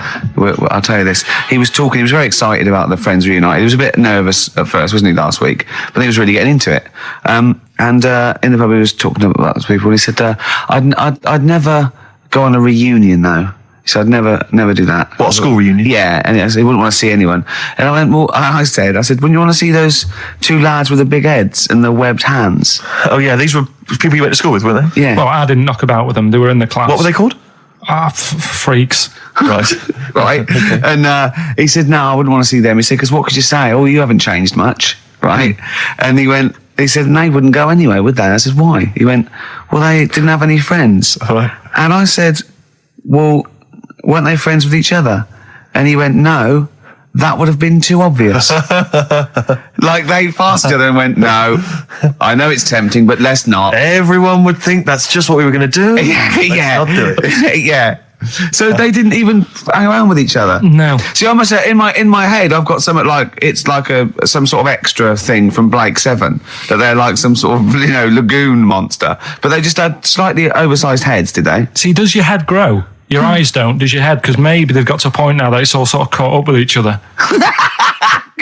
[SPEAKER 1] I'll tell you this. He was very excited about the Friends Reunited. He was a bit nervous at first, wasn't he, last week? But he was really getting into it. And in the pub, he was talking about those people, and he said, I'd never go on a reunion, though. He said, I'd never do that.
[SPEAKER 2] What, a school reunion?
[SPEAKER 1] Yeah, and he wouldn't want to see anyone. And I went, well, I said, wouldn't you want to see those two lads with the big heads and the webbed hands?
[SPEAKER 2] Oh, yeah, these were people you went to school with, weren't they?
[SPEAKER 1] Yeah.
[SPEAKER 3] Well, I didn't knock about with them. They were in the class.
[SPEAKER 2] What were they called?
[SPEAKER 3] Freaks.
[SPEAKER 2] Right.
[SPEAKER 1] Right. Okay. And he said, no, I wouldn't want to see them. He said, because what could you say? Oh, you haven't changed much. Right. And he went, he said, they wouldn't go anyway, would they? I said, why? He went, well, they didn't have any friends.
[SPEAKER 2] Right.
[SPEAKER 1] And I said, well, weren't they friends with each other? And he went, no, that would have been too obvious. Like they passed each other and went, no, I know it's tempting, but let's not.
[SPEAKER 2] Everyone would think that's just what we were going to do. Let's not do it.
[SPEAKER 1] Yeah. So they didn't even hang around with each other.
[SPEAKER 3] No.
[SPEAKER 1] See, I must say, in my head, I've got something like it's like some sort of extra thing from Blake 7 that they're like some sort of lagoon monster, but they just had slightly oversized heads, did they?
[SPEAKER 3] See, does your head grow? Your eyes don't. Does your head? Because maybe they've got to a point now that it's all sort of caught up with each other.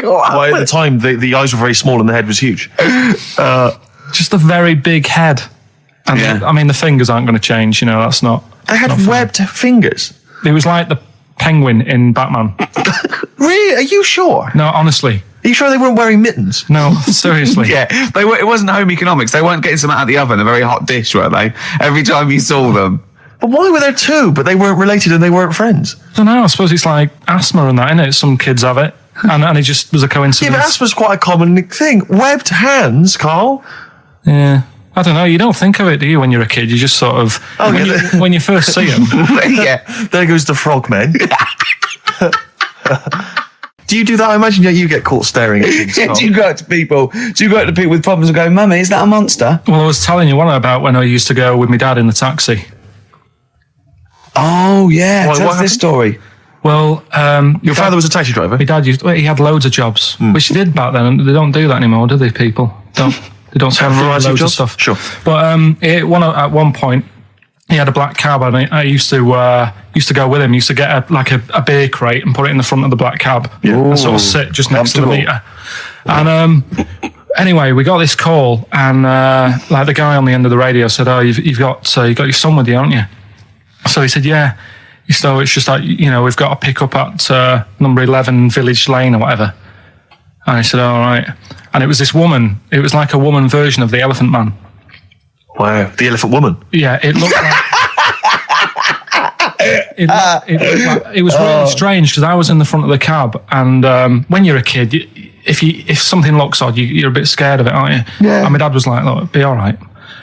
[SPEAKER 2] Well, at the time, the eyes were very small and the head was huge.
[SPEAKER 3] Just a very big head. And I mean, the fingers aren't going to change. That's not.
[SPEAKER 2] They had webbed fingers.
[SPEAKER 3] It was like the penguin in Batman.
[SPEAKER 2] Really? Are you sure?
[SPEAKER 3] No, honestly.
[SPEAKER 2] Are you sure they weren't wearing mittens?
[SPEAKER 3] No, seriously.
[SPEAKER 1] Yeah, they were. It wasn't home economics. They weren't getting something out of the oven, a very hot dish, were they? Every time you saw them.
[SPEAKER 2] But why were there two, but they weren't related and they weren't friends?
[SPEAKER 3] I don't know. I suppose it's like asthma and that, innit? Some kids have it. And it just was a coincidence.
[SPEAKER 2] Yeah, but asthma's quite a common thing. Webbed hands, Carl.
[SPEAKER 3] Yeah. I don't know. You don't think of it, do you, when you're a kid? You just sort of... when you first see them.
[SPEAKER 1] Yeah.
[SPEAKER 2] There goes the frogmen. Do you do that? I imagine you get caught staring at things.
[SPEAKER 1] Yeah, do you go up to people with problems and go, Mummy, is that a monster?
[SPEAKER 3] Well, I was telling you one about when I used to go with my dad in the taxi.
[SPEAKER 1] Oh, yeah.
[SPEAKER 2] What
[SPEAKER 1] Tell us this story.
[SPEAKER 3] Well,
[SPEAKER 2] your father was a taxi driver?
[SPEAKER 3] My dad he had loads of jobs, which he did back then, and they don't do that anymore, do they, people? They don't have loads of stuff.
[SPEAKER 2] Sure.
[SPEAKER 3] But at one point, he had a black cab, and I used to go with him. He used to get a beer crate and put it in the front of the black cab and sort of sit just next to the meter. And anyway, we got this call, and the guy on the end of the radio said, "Oh, you've got your son with you, haven't you?" So he said, "Yeah." So it's just like, we've got to pick up at number 11 Village Lane or whatever. And I said, all right. And it was this woman. It was like a woman version of the Elephant Man.
[SPEAKER 2] Wow. The Elephant Woman?
[SPEAKER 3] Yeah, it looked like... it was really strange because I was in the front of the cab, and when you're a kid, if something looks odd, you're a bit scared of it, aren't you? Yeah. And my dad was like, look, be all right.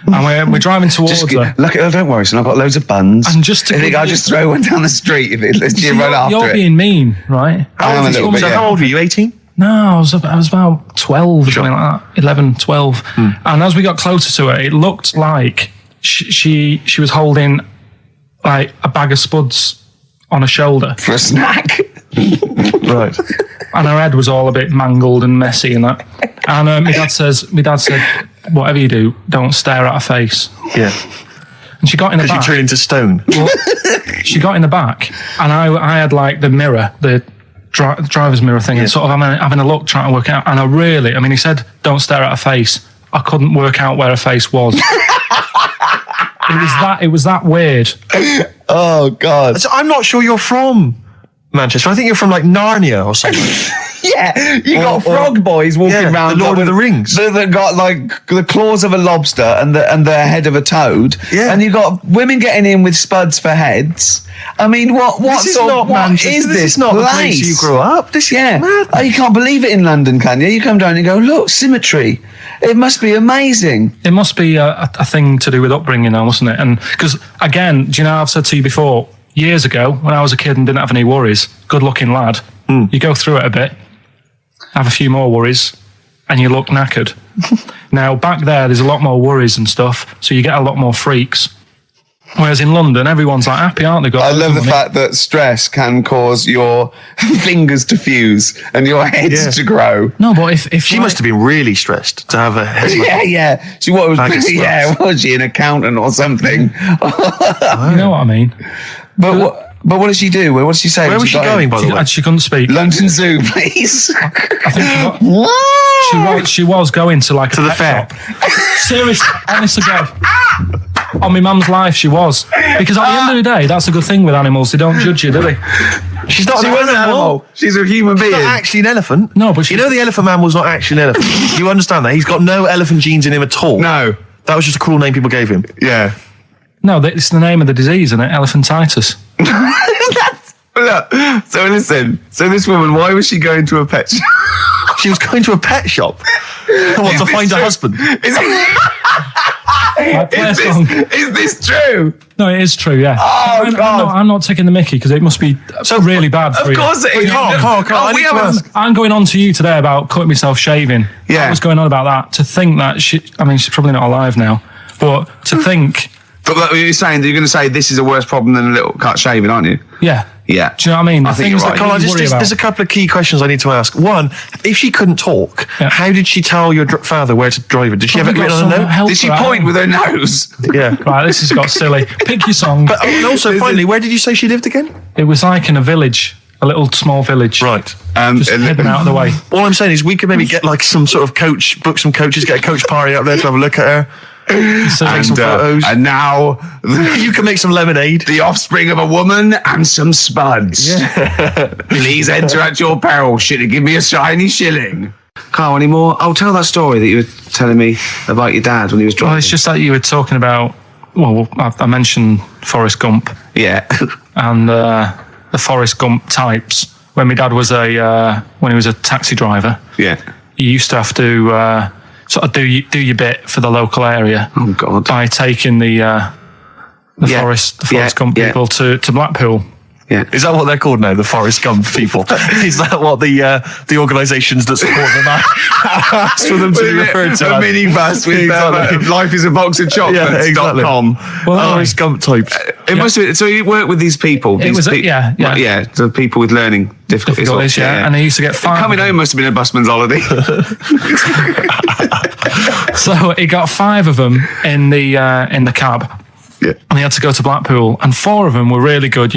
[SPEAKER 3] And we're driving towards her.
[SPEAKER 1] Look, don't worry, son, I've got loads of buns.
[SPEAKER 3] And just to
[SPEAKER 1] I'll just throw one down the street if you run after it.
[SPEAKER 3] You're being mean, right?
[SPEAKER 1] I am a little bit,
[SPEAKER 2] How old were you, 18?
[SPEAKER 3] No, I was about 12 or something like that, 11, 12. And as we got closer to her, it looked like she was holding like a bag of spuds on her shoulder.
[SPEAKER 1] For a snack.
[SPEAKER 2] Right.
[SPEAKER 3] And her head was all a bit mangled and messy and that. And my dad said, whatever you do, don't stare at her face.
[SPEAKER 2] Yeah.
[SPEAKER 3] And she got in the back.
[SPEAKER 2] She turned into stone.
[SPEAKER 3] Well, she got in the back, and I had like the mirror, the driver's mirror thing, and sort of having a look, trying to work out. And he said, don't stare at her face. I couldn't work out where her face was. It was that weird.
[SPEAKER 1] Oh, God.
[SPEAKER 2] So I'm not sure you're from Manchester. I think you're from like Narnia or something.
[SPEAKER 1] Yeah, you got frog boys walking around.
[SPEAKER 2] The Lord of the Rings.
[SPEAKER 1] That got like the claws of a lobster and the head of a toad. Yeah. And you got women getting in with spuds for heads. I mean, what
[SPEAKER 2] is not Manchester.
[SPEAKER 1] Is this?
[SPEAKER 2] This is not the place you grew up. This is mad.
[SPEAKER 1] Oh, you can't believe it in London, can you? You come down and go, look, symmetry. It must be amazing.
[SPEAKER 3] It must be a thing to do with upbringing now, mustn't it? And because, again, do you know, I've said to you before, years ago, when I was a kid and didn't have any worries, good-looking lad, you go through it a bit, have a few more worries, and you look knackered. Now, back there's a lot more worries and stuff, so you get a lot more freaks. Whereas in London, everyone's like happy, aren't they?
[SPEAKER 1] I love the fact that stress can cause your fingers to fuse and your heads to grow.
[SPEAKER 3] No, but if
[SPEAKER 2] she must have been really stressed to have a head.
[SPEAKER 1] Yeah. She was she an accountant or something?
[SPEAKER 3] You know what I mean?
[SPEAKER 1] But what did she do? What did she say?
[SPEAKER 2] Where was she going, by the way?
[SPEAKER 3] She couldn't speak.
[SPEAKER 1] London Zoo, please.
[SPEAKER 3] I think she was going to like
[SPEAKER 2] to the fair.
[SPEAKER 3] Seriously, honest to God. On my mum's life, she was. Because at the end of the day, that's a good thing with animals. They don't judge you, do they?
[SPEAKER 2] She's not
[SPEAKER 1] an animal. She's a human being.
[SPEAKER 2] She's not actually an elephant.
[SPEAKER 3] No, but
[SPEAKER 2] you know the Elephant Man was not actually an elephant. You understand that? He's got no elephant genes in him at all.
[SPEAKER 1] No.
[SPEAKER 2] That was just a cool name people gave him.
[SPEAKER 1] Yeah.
[SPEAKER 3] No, it's the name of the disease, isn't it? Elephantitis.
[SPEAKER 1] Look, so listen. So this woman, why was she going to a pet shop?
[SPEAKER 2] She was going to a pet shop. What, to find a husband?
[SPEAKER 1] Is this true?
[SPEAKER 3] No, it is true, yeah.
[SPEAKER 1] Oh, God.
[SPEAKER 3] I'm not taking the mickey because it must be really bad for you.
[SPEAKER 1] Of course it is.
[SPEAKER 2] Carl,
[SPEAKER 3] I'm going on to you today about cutting myself shaving.
[SPEAKER 1] Yeah.
[SPEAKER 3] I was going on about that to think that she's probably not alive now, but to think.
[SPEAKER 1] But like, you're saying that you're going to say this is a worse problem than a little cut shaving, aren't you?
[SPEAKER 3] Yeah.
[SPEAKER 1] Yeah.
[SPEAKER 3] Do you know what I mean?
[SPEAKER 1] I think you're right.
[SPEAKER 2] Carl, there's a couple of key questions I need to ask. One, if she couldn't talk, how did she tell your father where to drive her? Did she have it written on a note?
[SPEAKER 1] Did she point with her nose?
[SPEAKER 2] Yeah.
[SPEAKER 3] Right, this has got silly. Pick your song.
[SPEAKER 2] But also, finally, where did you say she lived again?
[SPEAKER 3] It was like in a village, a little small village.
[SPEAKER 2] Right.
[SPEAKER 3] Just hidden out of the way.
[SPEAKER 2] All I'm saying is we could maybe get like some sort of coach, book some coaches, get a coach party up there to have a look at her. Take some photos.
[SPEAKER 1] And now
[SPEAKER 2] you can make some lemonade.
[SPEAKER 1] The offspring of a woman and some spuds. Yeah. Please enter at your peril. Should it give me a shiny shilling? Carl, any more? I'll tell that story that you were telling me about your dad when he was driving.
[SPEAKER 3] Well, it's just that you were talking about. Well, I mentioned Forrest Gump.
[SPEAKER 1] Yeah.
[SPEAKER 3] And the Forrest Gump types. When my dad was when he was a taxi driver.
[SPEAKER 1] Yeah.
[SPEAKER 3] You used to have to sort of do your bit for the local area.
[SPEAKER 1] Oh God!
[SPEAKER 3] By taking the Forrest Gump people to Blackpool.
[SPEAKER 1] Yeah.
[SPEAKER 2] Is that what they're called now? The Forrest Gump people? Is that what the organisations that support them ask for them to be referred to?
[SPEAKER 1] A minibus with life is a box of chocolates.com.
[SPEAKER 3] Well,
[SPEAKER 2] Forrest Gump types.
[SPEAKER 1] It must be. So you work with these people. The people with learning difficulties.
[SPEAKER 3] And they used to get 5.
[SPEAKER 1] Coming home must have been a busman's holiday.
[SPEAKER 3] So he got 5 of them in the cab.
[SPEAKER 1] Yeah.
[SPEAKER 3] And they had to go to Blackpool, and 4 of them were really good,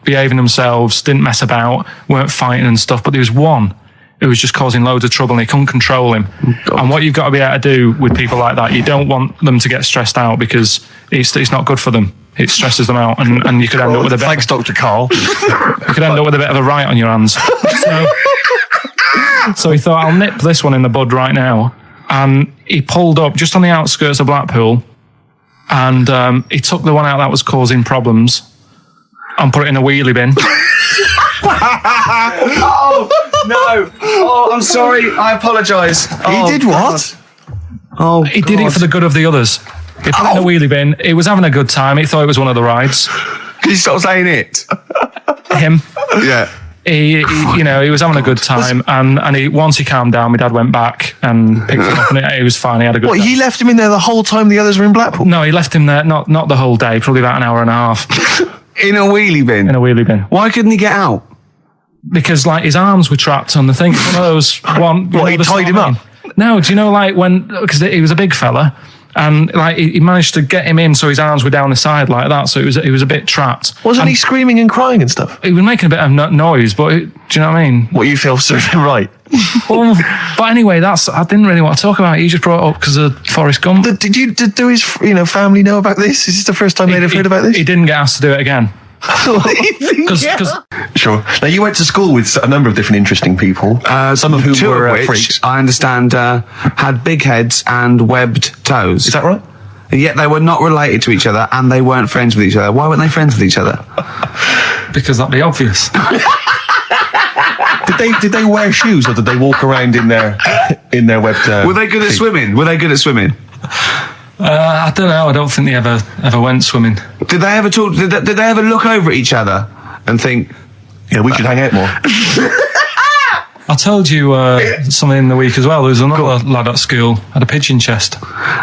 [SPEAKER 3] behaving themselves, didn't mess about, weren't fighting and stuff. But there was one who was just causing loads of trouble, and they couldn't control him. Oh, and what you've got to be able to do with people like that, you don't want them to get stressed out because it's not good for them. It stresses them out, and you could end up with a bit.
[SPEAKER 2] Thanks, Dr. Carl.
[SPEAKER 3] You could end up with a bit of a riot on your hands. So he thought, I'll nip this one in the bud right now, and he pulled up just on the outskirts of Blackpool. And he took the one out that was causing problems and put it in a wheelie bin.
[SPEAKER 1] Oh, no. Oh, I'm sorry. I apologise.
[SPEAKER 2] He did what?
[SPEAKER 1] Oh,
[SPEAKER 3] he did it for the good of the others. He put it in a wheelie bin. He was having a good time. He thought it was one of the rides.
[SPEAKER 1] Can you stop saying it?
[SPEAKER 3] Him.
[SPEAKER 1] Yeah.
[SPEAKER 3] He was having a good time, and once he calmed down, my dad went back and picked him up, and he was fine. He had a good time.
[SPEAKER 2] He left him in there the whole time the others were in Blackpool?
[SPEAKER 3] No, he left him there, not the whole day, probably about an hour and a half.
[SPEAKER 1] In a wheelie bin?
[SPEAKER 3] In a wheelie bin.
[SPEAKER 1] Why couldn't he get out?
[SPEAKER 3] Because, his arms were trapped on the thing. One of those...
[SPEAKER 2] He tied him up?
[SPEAKER 3] No, do you know, because he was a big fella, and he managed to get him in so his arms were down the side like that, so he was a bit trapped.
[SPEAKER 2] Wasn't he screaming and crying and stuff?
[SPEAKER 3] He was making a bit of noise, but do you know what I mean?
[SPEAKER 2] What you feel served him right?
[SPEAKER 3] Well, but anyway, I didn't really want to talk about it. You just brought it up because of Forrest Gump.
[SPEAKER 2] Did his family know about this? Is this the first time they'd have heard about this?
[SPEAKER 3] He didn't get asked to do it again.
[SPEAKER 2] Sure. Now, you went to school with a number of different interesting people, some of whom were freaks.
[SPEAKER 1] I understand had big heads and webbed toes.
[SPEAKER 2] Is that right?
[SPEAKER 1] And yet they were not related to each other, and they weren't friends with each other. Why weren't they friends with each other?
[SPEAKER 3] Because that'd be obvious.
[SPEAKER 2] Did they wear shoes, or did they walk around in their webbed?
[SPEAKER 1] Were they good at swimming?
[SPEAKER 3] I don't know. I don't think they ever went swimming.
[SPEAKER 1] Did they ever talk? Did they ever look over at each other and think,
[SPEAKER 2] "Yeah, we should hang out more"?
[SPEAKER 3] I told you something in the week as well. There was another lad at school had a pigeon chest.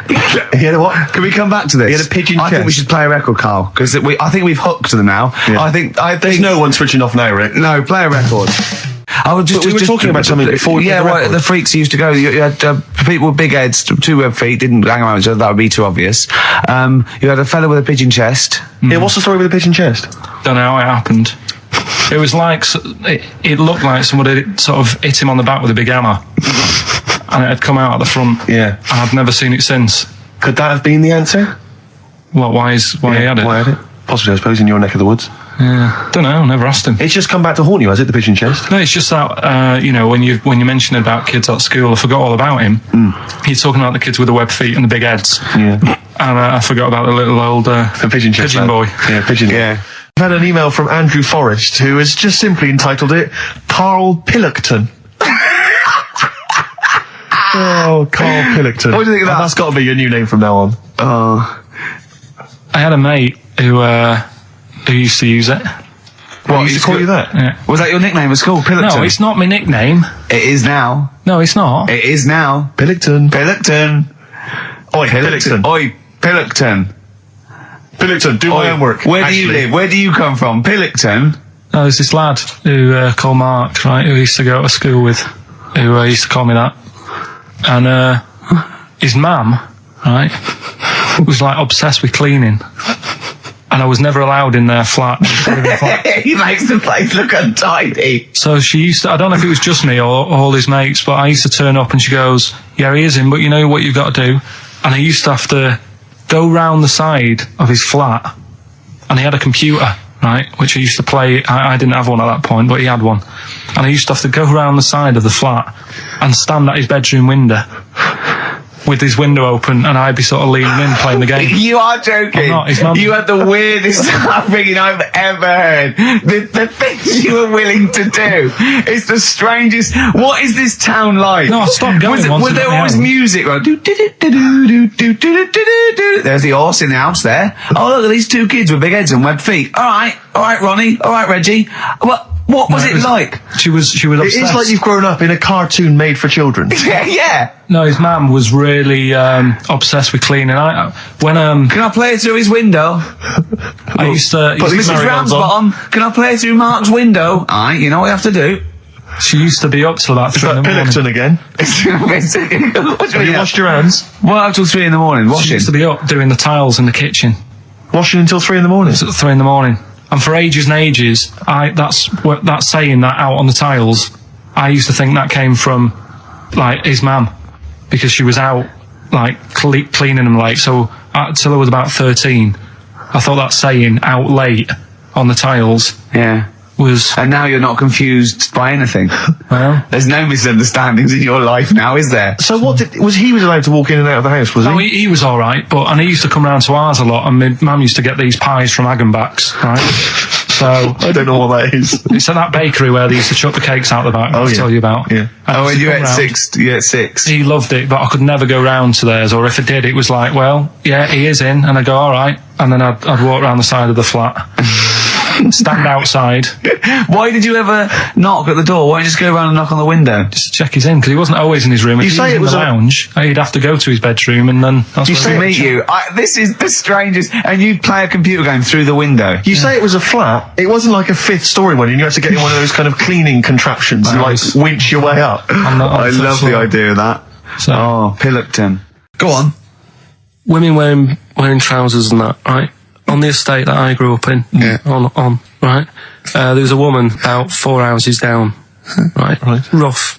[SPEAKER 2] He had a what?
[SPEAKER 1] Can we come back to this?
[SPEAKER 2] He had a pigeon chest.
[SPEAKER 1] I think we should play a record, Carl, because I think we've hooked them now.
[SPEAKER 2] Yeah.
[SPEAKER 1] I think
[SPEAKER 2] there's no one switching off now, Rick.
[SPEAKER 1] No, play a record.
[SPEAKER 2] We were talking about something before.
[SPEAKER 1] The freaks used to go. You had people with big heads, 2 web feet, didn't hang around each other. That would be too obvious. You had a fella with a pigeon chest.
[SPEAKER 2] Yeah, what's the story with the pigeon chest?
[SPEAKER 3] Don't know how it happened. It was it looked like somebody sort of hit him on the back with a big hammer, and it had come out at the front.
[SPEAKER 2] Yeah,
[SPEAKER 3] and I've never seen it since.
[SPEAKER 2] Could that have been the answer?
[SPEAKER 3] What? Why he had it?
[SPEAKER 2] Why had it? Possibly, I suppose, in your neck of the woods.
[SPEAKER 3] Yeah, don't know. Never asked him.
[SPEAKER 2] It's just come back to haunt you, has it? The pigeon chest?
[SPEAKER 3] No, it's just that when you mentioned about kids at school, I forgot all about him. He's talking about the kids with the web feet and the big heads.
[SPEAKER 2] Yeah,
[SPEAKER 3] and I forgot about the little old
[SPEAKER 2] the pigeon chest
[SPEAKER 3] boy.
[SPEAKER 2] Yeah, pigeon.
[SPEAKER 1] Yeah.
[SPEAKER 2] I've had an email from Andrew Forrest, who has just simply entitled it Karl Pilkington. Oh, Karl Pilkington.
[SPEAKER 1] What do you think of that?
[SPEAKER 2] That's got to be your new name from now on.
[SPEAKER 1] Oh.
[SPEAKER 3] I had a mate who used to use it.
[SPEAKER 2] What, he used to call you that?
[SPEAKER 3] Yeah.
[SPEAKER 1] Was that your nickname at school, Pilkington?
[SPEAKER 3] No, it's not my nickname.
[SPEAKER 1] It is now.
[SPEAKER 3] No, it's not.
[SPEAKER 1] It is now.
[SPEAKER 2] Pilkington.
[SPEAKER 1] Pilkington.
[SPEAKER 2] Oi, Pilkington.
[SPEAKER 1] Oi, Pilkington.
[SPEAKER 2] Pilkington, do my homework.
[SPEAKER 1] Where do you live? Where do you come from? Pilkington?
[SPEAKER 3] No, there's this lad who called Mark, right, who used to go to school with, who used to call me that. And his mum, right, was like obsessed with cleaning. And I was never allowed in their flat.
[SPEAKER 1] He makes the place look untidy.
[SPEAKER 3] So she used to, I don't know if it was just me or all his mates, but I used to turn up and she goes, yeah, he is in, but you know what you've got to do? And I used to have to go round the side of his flat, and he had a computer, right, which I used to play. I didn't have one at that point, but he had one. And I used to have to go round the side of the flat and stand at his bedroom window with his window open, and I'd be sort of leaning in playing the game.
[SPEAKER 1] You are joking.
[SPEAKER 3] I'm not, his mum.
[SPEAKER 1] You had the weirdest upbringing I've ever heard. The things you were willing to do. It's the strangest. What is this town like?
[SPEAKER 3] No, I stopped going once.
[SPEAKER 1] Was there
[SPEAKER 3] it
[SPEAKER 1] always
[SPEAKER 3] home.
[SPEAKER 1] music? Right? There's the horse in the house there. Oh, look at these two kids with big heads and webbed feet. All right, Ronnie. All right, Reggie. What was it like?
[SPEAKER 3] She was obsessed.
[SPEAKER 2] It's like you've grown up in a cartoon made for children.
[SPEAKER 1] Yeah.
[SPEAKER 3] No, his mum was really obsessed with cleaning. Can
[SPEAKER 1] I play through his window?
[SPEAKER 3] I used to.
[SPEAKER 1] Mrs. Ramsbottom, can I play through Mark's window? Aye, you know what you have to do.
[SPEAKER 3] She used to be up till about 3 in the morning.
[SPEAKER 2] Pilkington again.
[SPEAKER 1] Have
[SPEAKER 2] you washed your hands?
[SPEAKER 1] What, up till 3 in the morning?
[SPEAKER 3] She
[SPEAKER 1] Washing?
[SPEAKER 3] used to be up doing the tiles in the kitchen.
[SPEAKER 2] Washing until 3 in the morning?
[SPEAKER 3] It's at 3 in the morning. And for ages and ages, that saying that out on the tiles, I used to think that came from, like, his mum. Because she was out, like, cleaning them late. So, till I was about 13, I thought that saying, out late on the tiles,
[SPEAKER 1] Yeah.
[SPEAKER 3] was...
[SPEAKER 1] And now you're not confused by anything.
[SPEAKER 3] Well...
[SPEAKER 1] There's no misunderstandings in your life now, is there?
[SPEAKER 2] So he was allowed to walk in and out of the house, was he?
[SPEAKER 3] No, he was alright, and he used to come round to ours a lot, and my mum used to get these pies from Hagenbach's, right? So...
[SPEAKER 2] I don't know what that is.
[SPEAKER 3] It's at that bakery where they used to chuck the cakes out the back, I'll tell you about.
[SPEAKER 2] Yeah.
[SPEAKER 1] Oh, and you ate six.
[SPEAKER 3] He loved it, but I could never go round to theirs, or if I did, it was like, well, yeah, he is in, and I'd go, alright, and then I'd walk round the side of the flat. Stand outside.
[SPEAKER 1] Why did you ever knock at the door? Why don't you just go around and knock on the window?
[SPEAKER 3] Just to check he's in, because he wasn't always in his room. If he was in the lounge, he'd have to go to his bedroom, and then that's
[SPEAKER 1] to meet you. This is the strangest. And you'd play a computer game through the window.
[SPEAKER 2] You say it was a flat. It wasn't like a 5th story one, and you had to get in one of those kind of cleaning contraptions and like winch your way up.
[SPEAKER 1] I love the idea of that.
[SPEAKER 3] So,
[SPEAKER 1] oh, Pilkington. Go on.
[SPEAKER 3] Women wearing trousers and that, right? On the estate that I grew up in, on, right? There was a woman about 4 houses down, right? Rough.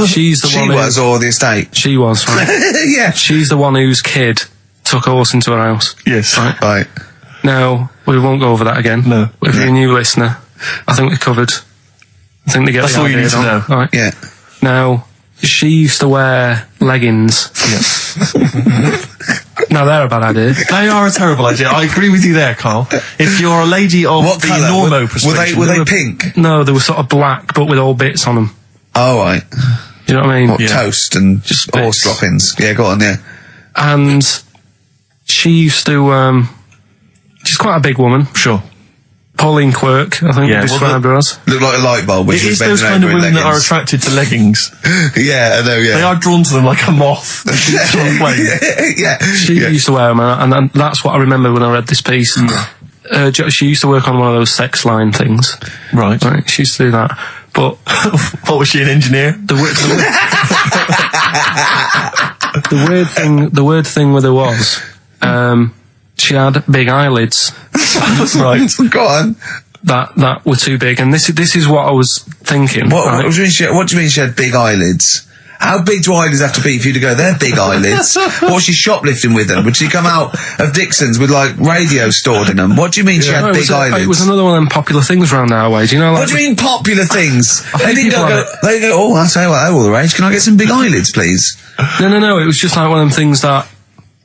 [SPEAKER 3] She's the one.
[SPEAKER 1] She was, or the estate?
[SPEAKER 3] She was, right?
[SPEAKER 1] Yeah.
[SPEAKER 3] She's the one whose kid took a horse into her house.
[SPEAKER 2] Yes.
[SPEAKER 1] Right.
[SPEAKER 3] Now, we won't go over that again.
[SPEAKER 2] No.
[SPEAKER 3] If you're a new listener, I think we covered. I think they get
[SPEAKER 2] That's
[SPEAKER 3] the
[SPEAKER 2] all you
[SPEAKER 3] idea,
[SPEAKER 2] need to know.
[SPEAKER 3] Right.
[SPEAKER 1] Yeah.
[SPEAKER 3] Now, she used to wear leggings.
[SPEAKER 2] Yeah.
[SPEAKER 3] No, they're a bad idea.
[SPEAKER 2] They are a terrible idea. I agree with you there, Carl. If you're a lady of
[SPEAKER 1] What
[SPEAKER 2] the
[SPEAKER 1] colour?
[SPEAKER 2] normo persuasion...
[SPEAKER 1] Were they pink?
[SPEAKER 3] No, they were sort of black, but with all bits on them.
[SPEAKER 1] Oh, right.
[SPEAKER 3] You know what I mean?
[SPEAKER 1] What, toast and just horse droppings. Yeah, go on, yeah.
[SPEAKER 3] And she used to, she's quite a big woman.
[SPEAKER 2] Sure.
[SPEAKER 3] Pauline Quirk, I think you described her as.
[SPEAKER 1] Looked like a light bulb when
[SPEAKER 2] It
[SPEAKER 1] she was
[SPEAKER 2] is those
[SPEAKER 1] bending
[SPEAKER 2] kind of
[SPEAKER 1] over in
[SPEAKER 2] women that are
[SPEAKER 1] leggings.
[SPEAKER 2] attracted to leggings.
[SPEAKER 1] Yeah, I know, yeah.
[SPEAKER 2] They are drawn to them like a moth.
[SPEAKER 1] Yeah.
[SPEAKER 3] She used to wear them, and that's what I remember when I read this piece. She used to work on one of those sex line things.
[SPEAKER 2] Right.
[SPEAKER 3] She used to do that. But
[SPEAKER 2] what, was she an engineer?
[SPEAKER 3] The weird thing with her was, she had big eyelids.
[SPEAKER 2] Right.
[SPEAKER 1] Go on.
[SPEAKER 3] That were too big, and this is what I was thinking.
[SPEAKER 1] What do you mean she had big eyelids? How big do eyelids have to be for you to go, they're big eyelids? What was she shoplifting with them? Would she come out of Dixon's with, like, radio stored in them? What do you mean she had big eyelids?
[SPEAKER 3] It was another one of them popular things around our way. Do you know, like...
[SPEAKER 1] What do you mean popular things? They didn't
[SPEAKER 3] people
[SPEAKER 1] go, oh, I'll tell you what, they're all the rage. Can I get some big eyelids, please?
[SPEAKER 3] No. It was just like one of them things that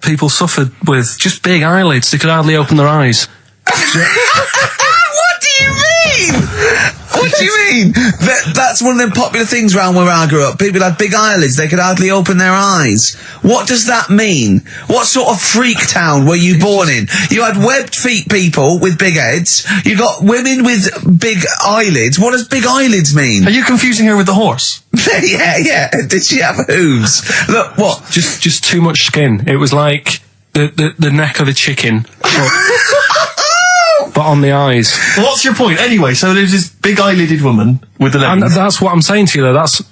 [SPEAKER 3] people suffered with. Just big eyelids. They could hardly open their eyes.
[SPEAKER 1] What do you mean? What do you mean? That's one of them popular things around where I grew up. People had big eyelids. They could hardly open their eyes. What does that mean? What sort of freak town were you born in? You had webbed feet people with big heads. You got women with big eyelids. What does big eyelids mean?
[SPEAKER 2] Are you confusing her with the horse?
[SPEAKER 1] Yeah. Did she have hooves? Look, what?
[SPEAKER 3] Just too much skin. It was like the neck of a chicken. But on the eyes.
[SPEAKER 2] What's your point? Anyway, so there's this big eyelided woman with the legs.
[SPEAKER 3] And that's what I'm saying to you, though. That's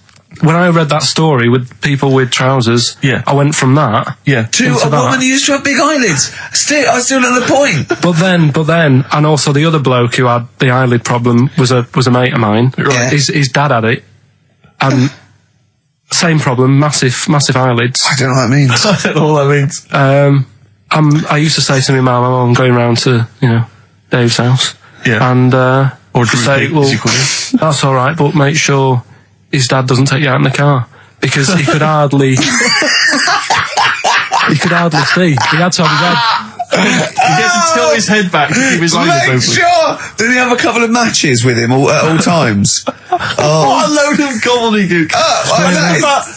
[SPEAKER 3] when I read that story with people with trousers.
[SPEAKER 2] Yeah.
[SPEAKER 3] I went from that
[SPEAKER 1] to a woman who used to have big eyelids. I still know the point.
[SPEAKER 3] But then, and also the other bloke who had the eyelid problem was a mate of mine.
[SPEAKER 1] Right.
[SPEAKER 3] His dad had it, and same problem, massive eyelids.
[SPEAKER 1] I don't know what that means.
[SPEAKER 2] I don't know what that means.
[SPEAKER 3] I used to say to my mum, I'm going round to Dave's house.
[SPEAKER 2] Yeah.
[SPEAKER 3] And
[SPEAKER 2] or
[SPEAKER 3] to say, well, that's all right, but make sure his dad doesn't take you out in the car, because he could hardly see. He had to have his head.
[SPEAKER 2] He gets to tilt his head back to keep his eyes open.
[SPEAKER 1] Make sure! Did he have a couple of matches with him at all times?
[SPEAKER 2] What a load of gobbledygook.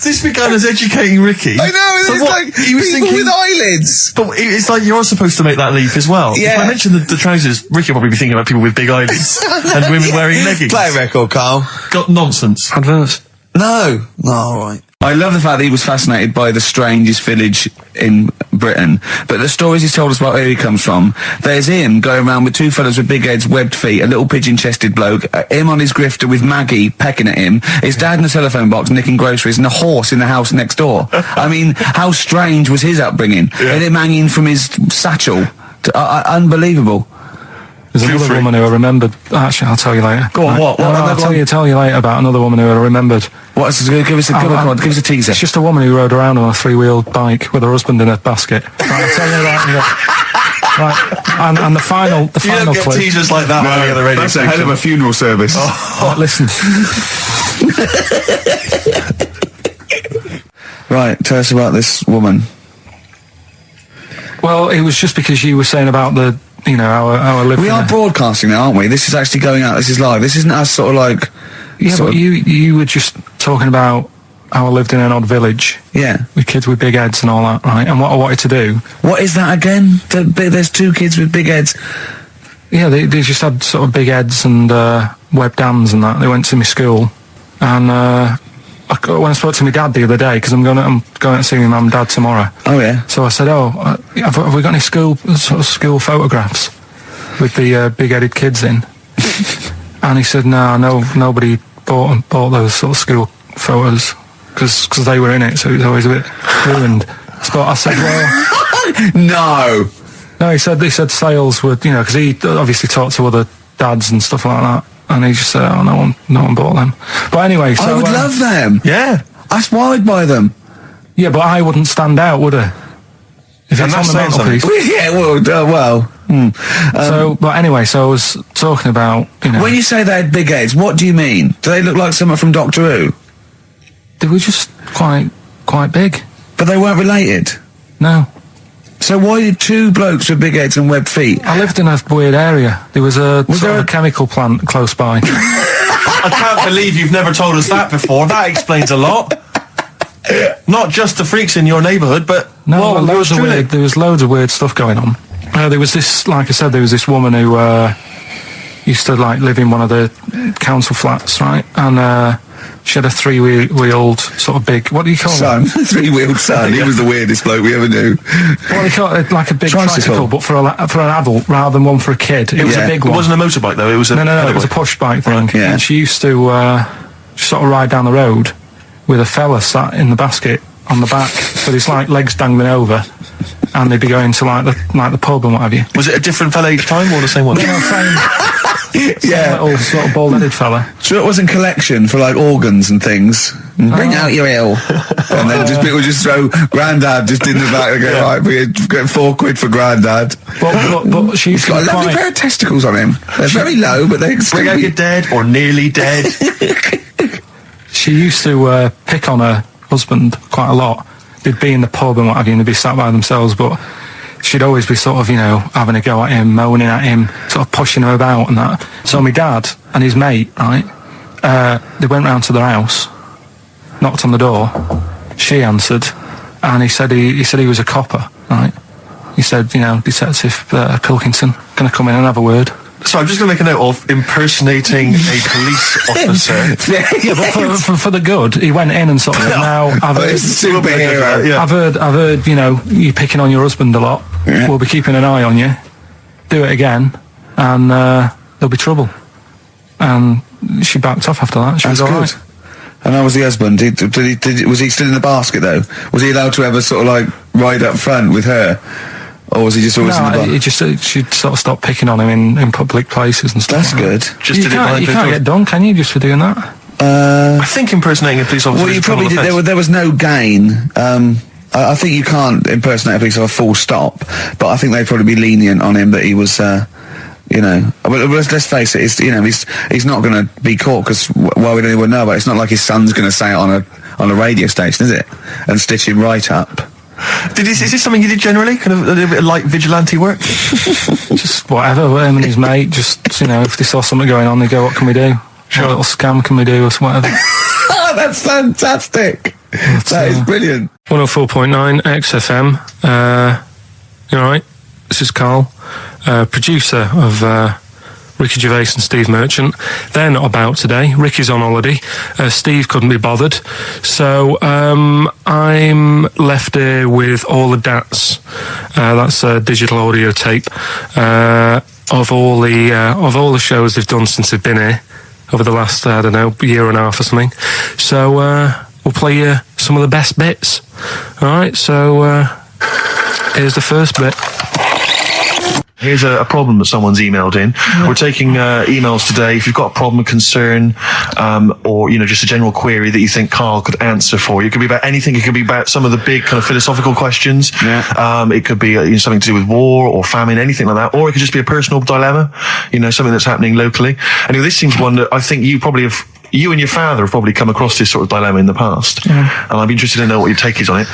[SPEAKER 2] This began as educating Ricky.
[SPEAKER 1] I know,
[SPEAKER 2] So
[SPEAKER 1] it's
[SPEAKER 2] what,
[SPEAKER 1] like
[SPEAKER 2] he was
[SPEAKER 1] people
[SPEAKER 2] thinking,
[SPEAKER 1] with eyelids.
[SPEAKER 2] But it's like you're supposed to make that leap as well.
[SPEAKER 1] Yeah.
[SPEAKER 2] If I mentioned the trousers, Ricky will probably be thinking about people with big eyelids and women wearing leggings.
[SPEAKER 1] Play a record, Carl.
[SPEAKER 2] Got nonsense.
[SPEAKER 3] Adverts.
[SPEAKER 1] No. All right. I love the fact that he was fascinated by the strangest village in Britain, but the stories he's told us about where he comes from, there's him going around with two fellas with big heads, webbed feet, a little pigeon-chested bloke, him on his grifter with Maggie pecking at him, his dad in a telephone box nicking groceries, and a horse in the house next door. I mean, how strange was his upbringing? And him hanging from his satchel. Unbelievable.
[SPEAKER 3] There's another woman who I remembered. Actually, I'll tell you later.
[SPEAKER 2] Go on, what?
[SPEAKER 3] I'll tell you later about another woman who I remembered.
[SPEAKER 1] What's give us a teaser.
[SPEAKER 3] It's just a woman who rode around on a three-wheeled bike with her husband in a basket. Right, I'll tell you that. Right, and the final
[SPEAKER 2] You don't get
[SPEAKER 3] clip.
[SPEAKER 2] teasers like that on the other radio
[SPEAKER 1] That's a hell of a funeral service.
[SPEAKER 3] Right, listen.
[SPEAKER 1] Right, tell us about this woman.
[SPEAKER 3] Well, it was just because you were saying about the, our living.
[SPEAKER 1] We are broadcasting now, aren't we? This is actually going out. This is live. This isn't us sort of like...
[SPEAKER 3] Yeah, but you were just talking about how I lived in an odd village.
[SPEAKER 1] Yeah.
[SPEAKER 3] With kids with big heads and all that, right? And what I wanted to do...
[SPEAKER 1] What is that again? There's two kids with big heads.
[SPEAKER 3] Yeah, they just had sort of big heads and webbed hands and that. They went to my school. And when I spoke to my dad the other day, because I'm going to see my mum and dad tomorrow.
[SPEAKER 1] Oh, yeah.
[SPEAKER 3] So I said, have we got any school photographs with the big-headed kids in? And he said, no, nobody bought those sort of school photos because they were in it, so it was always a bit ruined. So I said, well... No, he said sales were, because he obviously talked to other dads and stuff like that, and he just said, no one bought them. But anyway, so...
[SPEAKER 1] I would love them.
[SPEAKER 2] Yeah.
[SPEAKER 1] I'd buy them.
[SPEAKER 3] Yeah, but I wouldn't stand out, would I? If it's on the mantelpiece.
[SPEAKER 1] Yeah, well.
[SPEAKER 3] But anyway, so I was talking about,
[SPEAKER 1] When you say they had big heads, what do you mean? Do they look like someone from Doctor Who?
[SPEAKER 3] They were just quite big.
[SPEAKER 1] But they weren't related?
[SPEAKER 3] No.
[SPEAKER 1] So why did two blokes with big heads and webbed feet?
[SPEAKER 3] I lived in a weird area. There was a chemical plant close by.
[SPEAKER 2] I can't believe you've never told us that before. That explains a lot. Not just the freaks in your neighbourhood, but...
[SPEAKER 3] No, there was loads of weird stuff going on. There was this, like I said, there was this woman who used to live in one of the council flats, right? And she had a three-wheeled sort of big, what do you call it?
[SPEAKER 1] Three-wheeled son. He was the weirdest bloke we ever knew.
[SPEAKER 3] What do you call it? Like a big tricycle, but for an adult rather than one for a kid. It was a big one.
[SPEAKER 2] It wasn't a motorbike though. It was
[SPEAKER 3] no. It was a push bike thing.
[SPEAKER 1] Right, yeah.
[SPEAKER 3] And she used to sort of ride down the road with a fella sat in the basket on the back, with his legs dangling over, and they'd be going to the pub and what have you.
[SPEAKER 2] Was it a different fella each time, or the same one?
[SPEAKER 3] No, same little sort of bald-headed fella.
[SPEAKER 1] So it wasn't collection for organs and things. Bring out your ill, and then people just throw Grandad just in the back and go, right, we're getting £4 for Grandad.
[SPEAKER 3] But she's
[SPEAKER 1] got a lovely pair of testicles on him. They're very low, but they
[SPEAKER 2] bring out your dead or nearly dead.
[SPEAKER 3] She used to pick on her husband quite a lot. They'd be in the pub and what have you, and they'd be sat by themselves, but she'd always be sort of, having a go at him, moaning at him, sort of pushing him about and that. So my dad and his mate, right, they went round to their house, knocked on the door, she answered, and he said he was a copper, right? He said, Detective Pilkington, can I come in and have a word?
[SPEAKER 2] So I'm just going to make a note of impersonating a police officer.
[SPEAKER 3] Yeah, but for the good, he went in and sort of, now I've heard, I've heard, you picking on your husband a lot. Yeah. We'll be keeping an eye on you. Do it again, and there'll be trouble. And she backed off after that. She was all right.
[SPEAKER 1] And how was the husband? Was he still in the basket though? Was he allowed to ever sort of like ride up front with her? Or was he just always in the basket?
[SPEAKER 3] She'd sort of stop picking on him in public places and stuff.
[SPEAKER 1] That's good.
[SPEAKER 3] You can't get done, can you, just for doing that?
[SPEAKER 2] I think impersonating a police officer.
[SPEAKER 1] Well, you probably did. There was no gain. I think you can't impersonate a police officer full stop, but I think they'd probably be lenient on him that he was, But let's face it, he's not going to be caught because why would anyone know about it? It's not like his son's going to say it on a radio station, is it? And stitch him right up.
[SPEAKER 2] Is this something you did generally? Kind of a little bit of light vigilante work?
[SPEAKER 3] Just whatever, him and his mate, just, if they saw something going on, they go, what can we do?
[SPEAKER 2] Sure.
[SPEAKER 3] What little scam can we do, or whatever.
[SPEAKER 1] That's fantastic. That is brilliant.
[SPEAKER 3] 104.9 XFM. You alright? This is Karl, producer of Ricky Gervais and Steve Merchant. They're not about today. Ricky's on holiday. Steve couldn't be bothered. So I'm left here with all the DATs. That's a digital audio tape of all the shows they've done since they've been here over the last, year and a half or something. So we'll play you some of the best bits. All right, so here's the first bit.
[SPEAKER 2] Here's a problem that someone's emailed in. We're taking emails today. If you've got a problem, concern, or just a general query that you think Karl could answer for you, it could be about anything. It could be about some of the big kind of philosophical questions. Yeah. It could be something to do with war or famine, anything like that, or it could just be a personal dilemma. Something that's happening locally. Anyway, this seems one that I think you and your father have probably come across this sort of dilemma in the past. Yeah. And I'd be interested to know what your take is on it.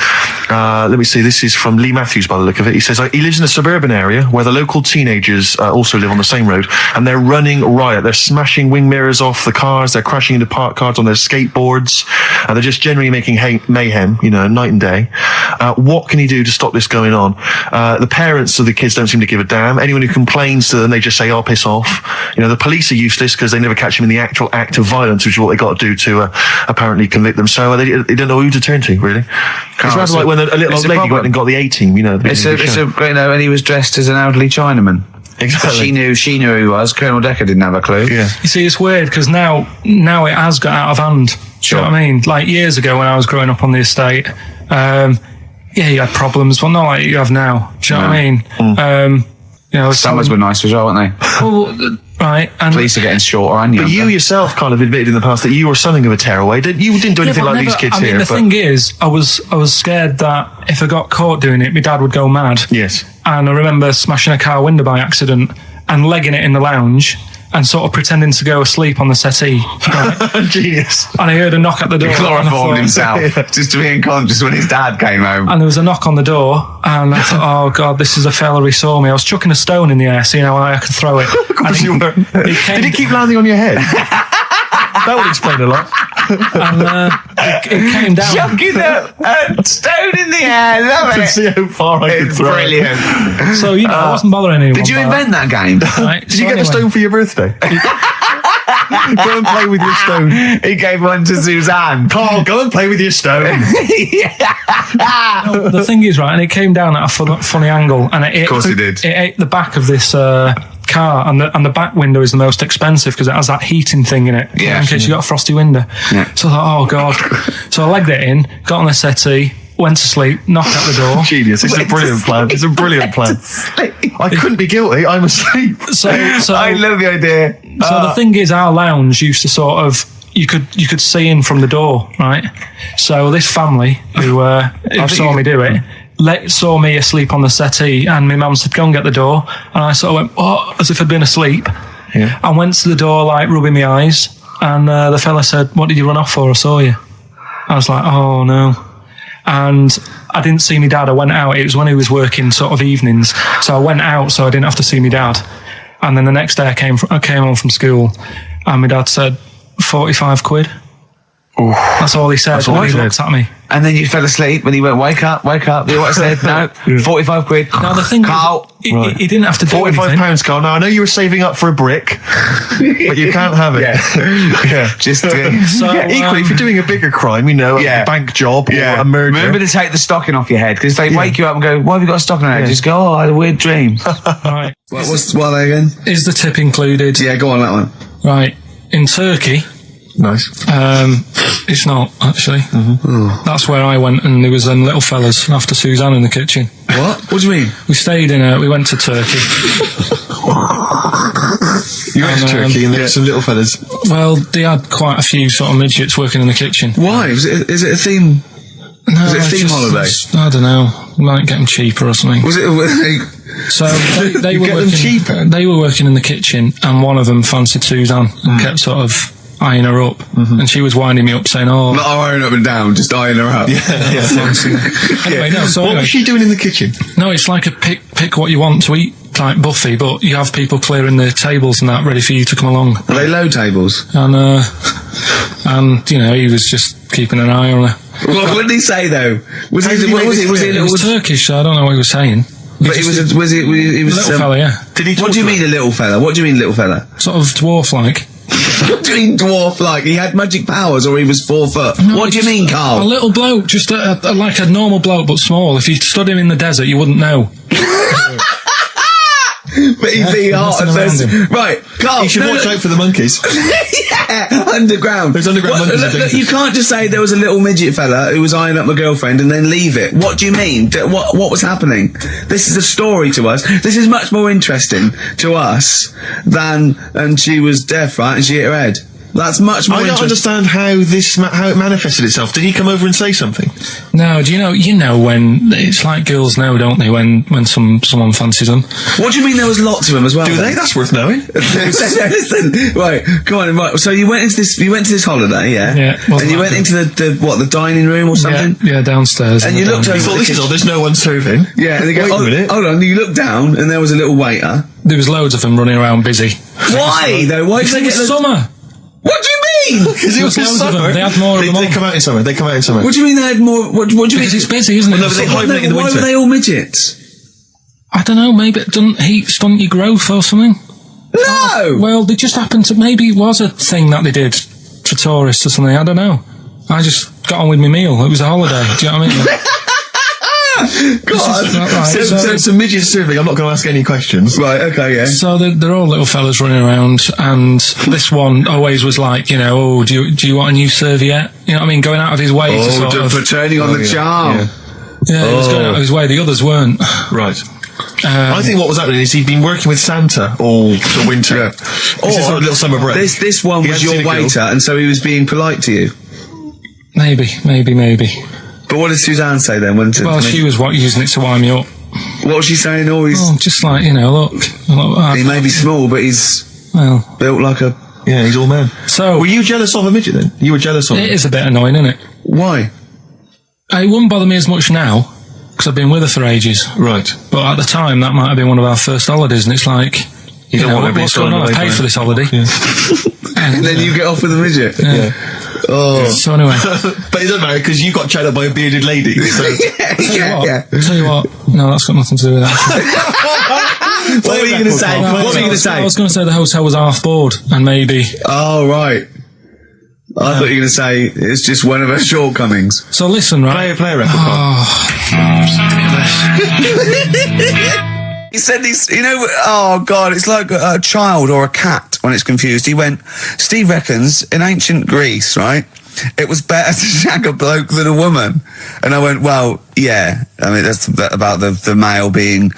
[SPEAKER 2] Let me see. This is from Lee Matthews by the look of it. He says, he lives in a suburban area where the local teenagers also live on the same road, and they're running riot. They're smashing wing mirrors off the cars. They're crashing into parked cars on their skateboards. And they're just generally making mayhem, night and day. What can he do to stop this going on? The parents of the kids don't seem to give a damn. Anyone who complains to them, they just say, oh, piss off. The police are useless because they never catch them in the actual act of violence, which is what they got to do to apparently convict them. So they don't know who to turn to, really. It's rather like when a little old lady went and got the A-team,
[SPEAKER 1] and he was dressed as an elderly Chinaman. Exactly. She knew who he was. Colonel Decker didn't have a clue. Yeah.
[SPEAKER 3] You see, it's weird because now it has got out of hand.
[SPEAKER 1] Sure.
[SPEAKER 3] Do you know what I mean? Like years ago when I was growing up on the estate, you had problems, but not like you have now. Do you know what I mean?
[SPEAKER 1] Summers were nice as well, weren't they?
[SPEAKER 3] Well, right. And
[SPEAKER 1] police are getting shorter and younger.
[SPEAKER 2] But you yourself kind of admitted in the past that you were something of a tearaway. You didn't do anything like these kids here.
[SPEAKER 3] The thing is, I was scared that if I got caught doing it, my dad would go mad.
[SPEAKER 2] Yes.
[SPEAKER 3] And I remember smashing a car window by accident and legging it in the lounge and sort of pretending to go asleep on the settee. Right?
[SPEAKER 2] Genius.
[SPEAKER 3] And I heard a knock at the door.
[SPEAKER 1] He chloroformed himself just to be unconscious when his dad came home.
[SPEAKER 3] And there was a knock on the door, and I thought, oh God, this is a fella he saw me. I was chucking a stone in the air, seeing how I could throw it.
[SPEAKER 2] Did it keep landing on your head? That would explain a lot.
[SPEAKER 3] And it came down.
[SPEAKER 1] Chucking a stone in the air, love it.
[SPEAKER 2] To see how far I could throw it.
[SPEAKER 1] Brilliant.
[SPEAKER 3] So, I wasn't bothering anyone.
[SPEAKER 1] Did you invent that game?
[SPEAKER 3] Right,
[SPEAKER 2] Did you get the stone for your birthday? Go and play with your stone.
[SPEAKER 1] He gave one to Suzanne.
[SPEAKER 2] Karl, go and play with your stone.
[SPEAKER 3] No, the thing is, right, and it came down at a funny angle, and
[SPEAKER 1] of course it did.
[SPEAKER 3] It ate the back of this car, and the back window is the most expensive because it has that heating thing in it.
[SPEAKER 1] Yeah.
[SPEAKER 3] In case you got a frosty window.
[SPEAKER 1] Yeah.
[SPEAKER 3] So I thought, oh God. So I legged it in, got on the settee, went to sleep, knocked at the door.
[SPEAKER 2] Genius. It's a brilliant plan. It's a brilliant plan. I couldn't be guilty. I'm asleep.
[SPEAKER 3] So
[SPEAKER 1] I love the idea.
[SPEAKER 3] So the thing is, our lounge used to sort of, you could see in from the door, right? So this family who saw me do it, saw me asleep on the settee, and my mum said, go and get the door. And I sort of went, what? As if I'd been asleep. Yeah. I went to the door, like, rubbing my eyes. And the fella said, what did you run off for? I saw you. I was like, oh no. And I didn't see my dad. I went out. It was when he was working sort of evenings. So I went out so I didn't have to see my dad. And then the next day I came home from school and my dad said, 45 quid.
[SPEAKER 1] Ooh.
[SPEAKER 3] That's all he said. He looked at me.
[SPEAKER 1] And then you fell asleep when he went, wake up. You know what I said? No, 45 quid.
[SPEAKER 3] Now the thing
[SPEAKER 1] Carl.
[SPEAKER 3] He didn't have to do
[SPEAKER 2] £45, Carl. Now I know you were saving up for a brick, but you can't have it.
[SPEAKER 1] Yeah. Just
[SPEAKER 2] equally, if you're doing a bigger crime, a bank job or a murder.
[SPEAKER 1] Remember to take the stocking off your head, because if they wake you up and go, why have you got a stocking on your head? Just go, I had a weird dream.
[SPEAKER 3] Right.
[SPEAKER 1] What are they again?
[SPEAKER 3] Is the tip included?
[SPEAKER 1] Yeah, go on that one.
[SPEAKER 3] Right. In Turkey.
[SPEAKER 2] Nice.
[SPEAKER 3] It's not, actually.
[SPEAKER 1] Mm-hmm.
[SPEAKER 3] That's where I went, and there was them little fellas after Suzanne in the kitchen.
[SPEAKER 1] What? What do you mean?
[SPEAKER 3] We went to Turkey.
[SPEAKER 2] You went to Turkey and there were some little fellas.
[SPEAKER 3] Well, they had quite a few sort of midgets working in the kitchen.
[SPEAKER 1] Why? Is it a theme?
[SPEAKER 3] No,
[SPEAKER 1] was it a theme holiday?
[SPEAKER 3] I don't know. Might get them cheaper or something.
[SPEAKER 1] Was it?
[SPEAKER 3] So they were working
[SPEAKER 2] cheaper.
[SPEAKER 3] They were working in the kitchen, and one of them fancied Suzanne and kept sort of eyeing her up, and she was winding me up, saying, "Oh,
[SPEAKER 1] not eyeing up and down, just eyeing her up."
[SPEAKER 3] Anyway, no. So
[SPEAKER 2] what was she doing in the kitchen?
[SPEAKER 3] No, it's like a pick what you want to eat type buffet, but you have people clearing the tables and that ready for you to come along.
[SPEAKER 1] Are they low tables?
[SPEAKER 3] And he was just keeping an eye on her.
[SPEAKER 1] What did he say though? Was he
[SPEAKER 3] Turkish, so I don't know what he was saying.
[SPEAKER 1] But he was a
[SPEAKER 3] little fella, yeah.
[SPEAKER 1] Did he? What do you mean a little fella? What do you mean little fella?
[SPEAKER 3] Sort of dwarf-like.
[SPEAKER 1] What do you mean dwarf-like? He had magic powers, or he was 4 foot?
[SPEAKER 3] No,
[SPEAKER 1] what do you mean, Carl?
[SPEAKER 3] A little bloke, just like a normal bloke, but small. If you stood him in the desert, you wouldn't know.
[SPEAKER 1] But he'd be hot and thirsty. Right, Carl.
[SPEAKER 2] You should watch out for the monkeys.
[SPEAKER 1] Underground.
[SPEAKER 2] There's underground monkeys.
[SPEAKER 1] Look, you can't just say there was a little midget fella who was eyeing up my girlfriend and then leave it. What do you mean? What was happening? This is a story to us. This is much more interesting to us than, and she was deaf, right, and she hit her head. That's much more.
[SPEAKER 2] I don't understand how it manifested itself. Did he come over and say something?
[SPEAKER 3] No, do you know when it's like girls know, don't they? When someone fancies them.
[SPEAKER 1] What do you mean there was lots of them as well?
[SPEAKER 2] Do they? That's worth knowing.
[SPEAKER 1] Listen, right, come on. Right, so you went to this holiday, yeah?
[SPEAKER 3] Yeah.
[SPEAKER 1] And you went into the dining room or something?
[SPEAKER 3] Yeah, downstairs.
[SPEAKER 1] And you looked over.
[SPEAKER 2] You thought, this is all. There's no one serving.
[SPEAKER 1] Yeah. And they go,
[SPEAKER 2] wait a minute.
[SPEAKER 1] Hold on. You looked down and there was a little waiter.
[SPEAKER 3] There was loads of them running around busy.
[SPEAKER 1] Why though? Why did they get
[SPEAKER 3] summer?
[SPEAKER 1] What do you mean?
[SPEAKER 2] Because it was summer.
[SPEAKER 3] They had more of them.
[SPEAKER 2] They come out in summer.
[SPEAKER 1] What do you mean they had more? What do you mean?
[SPEAKER 3] Because it's busy, isn't it?
[SPEAKER 2] No, but they hibernate in the winter.
[SPEAKER 1] Why were they all midgets?
[SPEAKER 3] I don't know. Maybe it doesn't heat stunt your growth or something.
[SPEAKER 1] No.
[SPEAKER 3] Well, they just happened to. Maybe it was a thing that they did for tourists or something. I don't know. I just got on with my meal. It was a holiday. Do you know what I mean?
[SPEAKER 1] God.
[SPEAKER 2] So some midgets serving. I'm not going to ask any questions.
[SPEAKER 1] Right, okay, yeah.
[SPEAKER 3] So they're all little fellas running around, and this one always was like, do you want a new serviette? You know what I mean? Going out of his way to sort of...
[SPEAKER 1] for turning on the charm.
[SPEAKER 3] Yeah, he was going out of his way. The others weren't.
[SPEAKER 2] Right. I think what was happening is he'd been working with Santa all the winter. Yeah. This is sort of little summer break.
[SPEAKER 1] This one was your waiter, and so he was being polite to you.
[SPEAKER 3] Maybe.
[SPEAKER 1] But what did Suzanne say then?
[SPEAKER 3] She was using it to wind me up.
[SPEAKER 1] What was she saying?
[SPEAKER 3] Just like, look.
[SPEAKER 1] He may be small, but he's built like a...
[SPEAKER 2] Yeah, he's all man.
[SPEAKER 3] So...
[SPEAKER 2] Were you jealous of a midget then? You were jealous of him?
[SPEAKER 3] It is a bit annoying, isn't it?
[SPEAKER 1] Why?
[SPEAKER 3] It wouldn't bother me as much now, because I've been with her for ages.
[SPEAKER 2] Right.
[SPEAKER 3] But at the time, that might have been one of our first holidays, and it's like...
[SPEAKER 2] You don't want to be
[SPEAKER 3] what's going on? I paid for this holiday.
[SPEAKER 2] Yeah.
[SPEAKER 1] And then you get off with a midget.
[SPEAKER 3] Yeah.
[SPEAKER 1] Oh.
[SPEAKER 3] So anyway.
[SPEAKER 2] But it doesn't matter, because you got chatted by a bearded lady. So.
[SPEAKER 3] Tell you what. No, that's got nothing to do with that.
[SPEAKER 1] What were you going to say? What were you going to say?
[SPEAKER 3] I was going to say the hotel was half board, and maybe...
[SPEAKER 1] Oh, right. I thought you were going to say it's just one of her shortcomings.
[SPEAKER 3] So listen, right?
[SPEAKER 2] Play a record.
[SPEAKER 1] He said oh God, it's like a child or a cat when it's confused. He went, Steve reckons in ancient Greece, right, it was better to shag a bloke than a woman. And I went, well, yeah. I mean, that's about the male being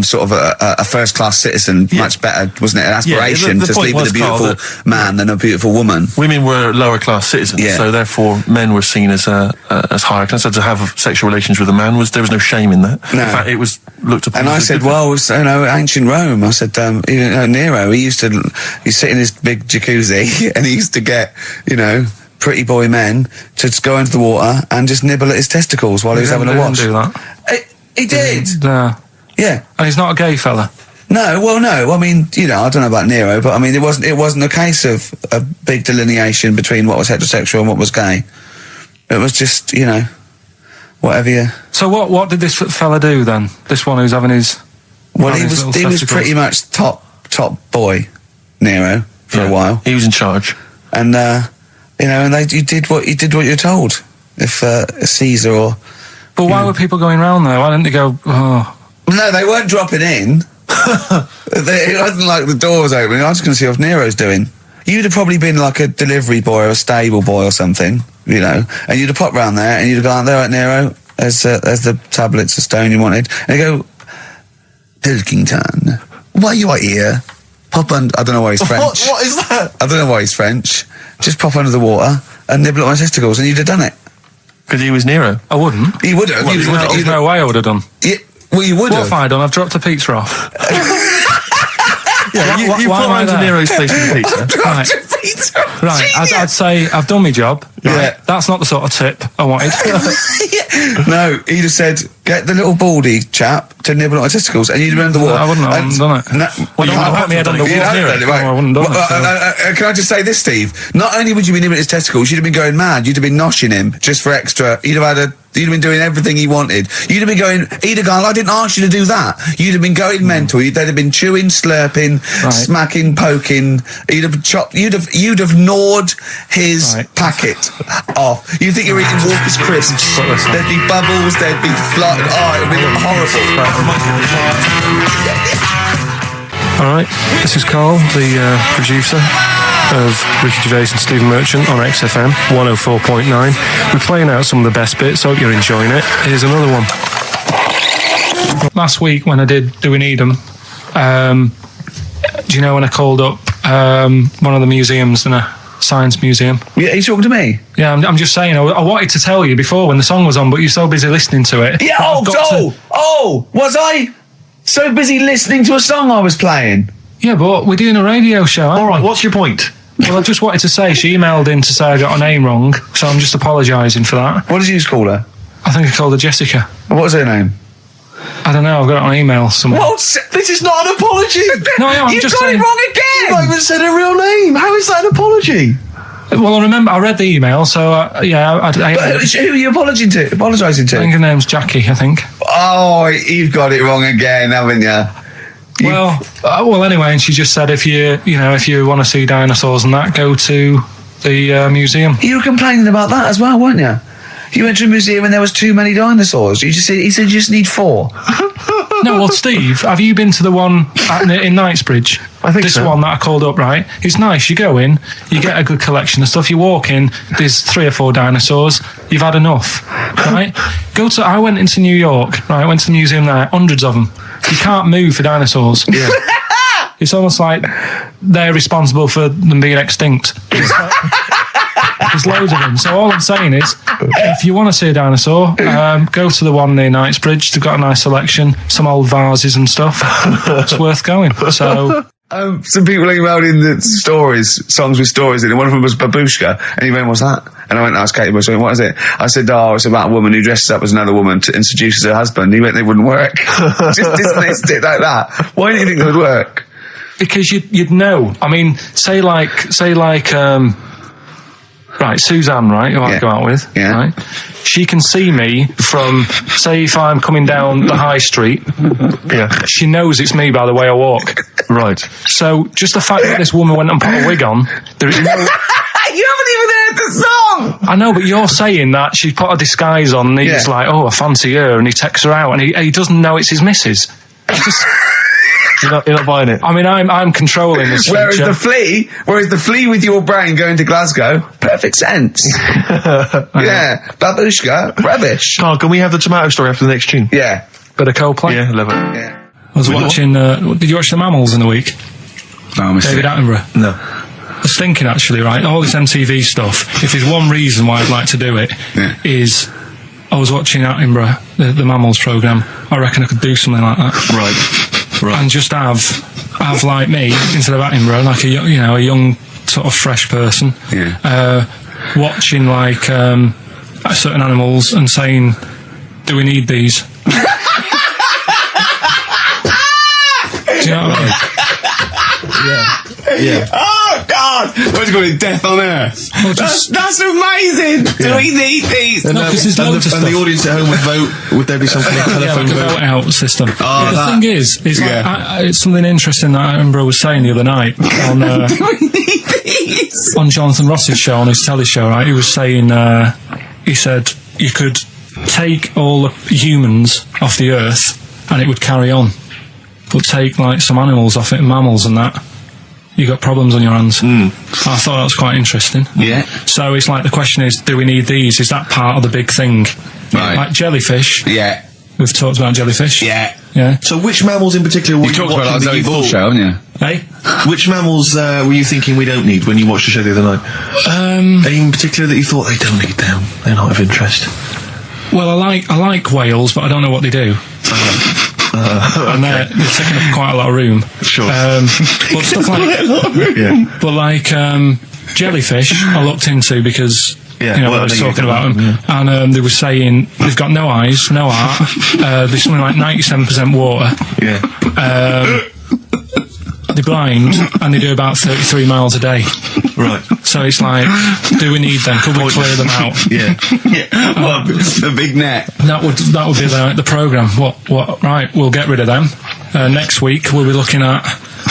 [SPEAKER 1] sort of a first-class citizen. Yeah. Much better, wasn't it? An aspiration to sleep with a beautiful man than a beautiful woman.
[SPEAKER 2] Women were lower-class citizens, so therefore men were seen as higher class. So to have sexual relations with a man, there was no shame in that. No. In fact, it was looked upon.
[SPEAKER 1] And I said, well, ancient Rome. I said, Nero, he used to sit in his big jacuzzi and he used to get, pretty boy men to just go into the water and just nibble at his testicles while he was having a wash.
[SPEAKER 3] He didn't do that.
[SPEAKER 1] He did.
[SPEAKER 3] No.
[SPEAKER 1] Yeah.
[SPEAKER 3] And he's not a gay fella.
[SPEAKER 1] No, well, no. I mean, you know, I don't know about Nero, but I mean, it wasn't a case of a big delineation between what was heterosexual and what was gay. It was just, you know, whatever you...
[SPEAKER 3] So what did this fella do then? This one who's having his...
[SPEAKER 1] Well, he was pretty much top boy, Nero, for a while.
[SPEAKER 2] He was in charge.
[SPEAKER 1] And, you know, and you did what you're told. If Caesar or...
[SPEAKER 3] But why were people going round there? Why didn't they go, oh...
[SPEAKER 1] No, they weren't dropping in. It wasn't like the door was opening. I was going to see what Nero's doing. You'd have probably been like a delivery boy or a stable boy or something, you know, and you'd have popped round there and you'd have gone, there, right, Nero, there's the tablets of stone you wanted. And you go, Pilkington, why are you here? Pop under, I don't know why he's French.
[SPEAKER 2] What is that?
[SPEAKER 1] I don't know why he's French. Just pop under the water and nibble at my testicles and you'd have done it.
[SPEAKER 2] Because he was Nero.
[SPEAKER 3] I wouldn't.
[SPEAKER 1] You would have.
[SPEAKER 3] Well, there's no way I would have done.
[SPEAKER 1] Yeah, well, you would have.
[SPEAKER 3] What have I done? I've dropped a pizza off.
[SPEAKER 2] Yeah, you put around to Nero's place with pizza.
[SPEAKER 3] Right, I'd say I've done my job.
[SPEAKER 1] Yeah.
[SPEAKER 3] Right? That's not the sort of tip I wanted.
[SPEAKER 1] No, he'd have said, get the little baldy chap to nibble at my testicles, and you'd have been in the water.
[SPEAKER 3] I wouldn't have done it.
[SPEAKER 1] No,
[SPEAKER 3] Well, you
[SPEAKER 1] can't
[SPEAKER 3] put me head under water.
[SPEAKER 1] Right.
[SPEAKER 3] I wouldn't have done it.
[SPEAKER 1] Can I just say this, Steve? Not only would you be nibbling at his testicles, you'd have been going mad. You'd have been noshing him just for extra. You'd have been doing everything he wanted. You'd have been going, he'd have gone, I didn't ask you to do that. You'd have been going mental. They'd have been chewing, slurping, smacking, poking. You'd have chopped, you'd have gnawed his packet off. You'd think you were eating Walker's crisps. There'd be bubbles, there'd be flood. Oh, it would be horrible.
[SPEAKER 3] Alright, this is Karl, the producer of Ricky Gervais and Stephen Merchant on XFM 104.9. We're playing out some of the best bits. Hope you're enjoying it. Here's another one. Last week when I did Do We Need 'Em, do you know when I called up one of the museums in a science museum?
[SPEAKER 1] Yeah, you talking to me?
[SPEAKER 3] Yeah, I'm just saying, I wanted to tell you before when the song was on, but you're so busy listening to it.
[SPEAKER 1] Yeah, was I so busy listening to a song I was playing?
[SPEAKER 3] Yeah, but we're doing a radio show, aren't we?
[SPEAKER 2] All right, what's your point?
[SPEAKER 3] Well, I just wanted to say, she emailed in to say I got her name wrong, so I'm just apologising for that.
[SPEAKER 1] What did you call her?
[SPEAKER 3] I think I called her Jessica.
[SPEAKER 1] What was her name?
[SPEAKER 3] I don't know, I've got it on email somewhere.
[SPEAKER 2] This is not an apology.
[SPEAKER 3] No, I'm
[SPEAKER 1] you
[SPEAKER 3] just
[SPEAKER 1] got
[SPEAKER 3] saying.
[SPEAKER 1] it wrong again!
[SPEAKER 2] You not even said her real name. How is that an apology?
[SPEAKER 3] Well, I remember I read the email, so yeah.
[SPEAKER 1] Who are you apologising to?
[SPEAKER 3] I think her name's Jackie, I think.
[SPEAKER 1] Oh, you've got it wrong again, haven't you?
[SPEAKER 3] Well, anyway, and she just said if you want to see dinosaurs and that, go to the museum.
[SPEAKER 1] You were complaining about that as well, weren't you? You went to a museum and there was too many dinosaurs. He said you just need 4.
[SPEAKER 3] No, well, Steve, have you been to the one in Knightsbridge?
[SPEAKER 2] I think
[SPEAKER 3] this
[SPEAKER 2] so.
[SPEAKER 3] one that I called up, right? It's nice. You go in, you get a good collection of stuff. You walk in, there's 3 or 4 dinosaurs. You've had enough, right? I went into New York, right? I went to the museum there, hundreds of them. You can't move for dinosaurs. Yeah. It's almost like they're responsible for them being extinct. There's loads of them. So all I'm saying is, if you want to see a dinosaur, go to the one near Knightsbridge. They've got a nice selection, some old vases and stuff. It's worth going. So.
[SPEAKER 1] Some people emailed in the songs with stories in it. One of them was Babushka, and he went, what's that? And I went, that's Katie Bush. I went, what is it? I said, it's about a woman who dresses up as another woman and seduces her husband. He went, they wouldn't work. Just dismissed it like that. Why do you think it would work?
[SPEAKER 3] Because you'd know. I mean, say like right, Suzanne, right, who I go out with, right? She can see me from, say, if I'm coming down the high street, she knows it's me by the way I walk.
[SPEAKER 2] Right.
[SPEAKER 3] So, just the fact that this woman went and put a wig on, there is no...
[SPEAKER 1] You haven't even heard the song!
[SPEAKER 3] I know, but you're saying that she put a disguise on, and he's like, oh, I fancy her, and he texts her out, and he doesn't know it's his missus.
[SPEAKER 2] You're not buying it.
[SPEAKER 3] I mean, I'm controlling this.
[SPEAKER 1] Whereas the flea with your brain going to Glasgow, perfect sense. Yeah, Babushka, rubbish.
[SPEAKER 2] Carl, can we have the tomato story after the next tune?
[SPEAKER 1] Yeah.
[SPEAKER 3] Bit of Coldplay.
[SPEAKER 2] Yeah, love it.
[SPEAKER 1] Yeah.
[SPEAKER 3] I was watching. Did you watch The Mammals in the week?
[SPEAKER 1] No,
[SPEAKER 3] David Attenborough.
[SPEAKER 2] No.
[SPEAKER 3] I was thinking actually, right, all this MTV stuff. If there's one reason why I'd like to do it, is I was watching Attenborough, the Mammals programme. I reckon I could do something like that.
[SPEAKER 2] Right.
[SPEAKER 3] And just have like me instead of Attenborough, like a young sort of fresh person.
[SPEAKER 1] Yeah.
[SPEAKER 3] watching like certain animals and saying, "Do we need these?" Do you know what I mean?
[SPEAKER 2] Yeah.
[SPEAKER 1] Oh God! What's it called? Death on Earth.
[SPEAKER 3] Well,
[SPEAKER 1] That's amazing. Do we need these?
[SPEAKER 3] No, 'cause there's loads of
[SPEAKER 2] and the
[SPEAKER 3] stuff.
[SPEAKER 2] audience at home would vote. Would there be some kind of
[SPEAKER 3] Yeah,
[SPEAKER 2] telephone
[SPEAKER 3] like a
[SPEAKER 2] vote?
[SPEAKER 3] vote out system.
[SPEAKER 1] Oh,
[SPEAKER 3] the
[SPEAKER 1] that-
[SPEAKER 3] thing is like, it's something interesting that I remember I was saying the other night on
[SPEAKER 1] Do we need these?
[SPEAKER 3] on Jonathan Ross's show, on his telly show, right? He was saying, he said you could take all the humans off the earth and it would carry on, but take like some animals off it, mammals and that, you got problems on your hands. I thought that was quite interesting.
[SPEAKER 1] Yeah.
[SPEAKER 3] So it's like the question is, do we need these? Is that part of the big thing?
[SPEAKER 1] Right.
[SPEAKER 3] Like jellyfish.
[SPEAKER 1] Yeah.
[SPEAKER 3] We've talked about jellyfish.
[SPEAKER 1] Yeah.
[SPEAKER 3] Yeah.
[SPEAKER 2] So which mammals in particular were
[SPEAKER 1] You talked about
[SPEAKER 2] watching
[SPEAKER 1] that
[SPEAKER 2] that you
[SPEAKER 1] Zoe Ball
[SPEAKER 2] thought-
[SPEAKER 1] show, haven't you?
[SPEAKER 3] Hey?
[SPEAKER 2] Which mammals were you thinking we don't need when you watched the show the other night? Any in particular that you thought they don't need them? They're not of interest.
[SPEAKER 3] Well, I like whales, but I don't know what they do. And they're taking up quite a lot of room.
[SPEAKER 2] Sure.
[SPEAKER 3] But stuff like,
[SPEAKER 2] Yeah.
[SPEAKER 3] but like jellyfish, I looked into because
[SPEAKER 2] Yeah,
[SPEAKER 3] you know,
[SPEAKER 2] well,
[SPEAKER 3] I was
[SPEAKER 2] I know you
[SPEAKER 3] talking
[SPEAKER 2] got
[SPEAKER 3] about them, and they were saying they've got no eyes, no heart. There's something like 97% water.
[SPEAKER 2] Yeah.
[SPEAKER 3] They're blind, and they do about 33 miles a day.
[SPEAKER 2] Right.
[SPEAKER 3] So it's like, do we need them? Could we clear them out?
[SPEAKER 2] Yeah.
[SPEAKER 1] Well, the big net.
[SPEAKER 3] That would be the programme. What? Right, we'll get rid of them. Next week we'll be looking at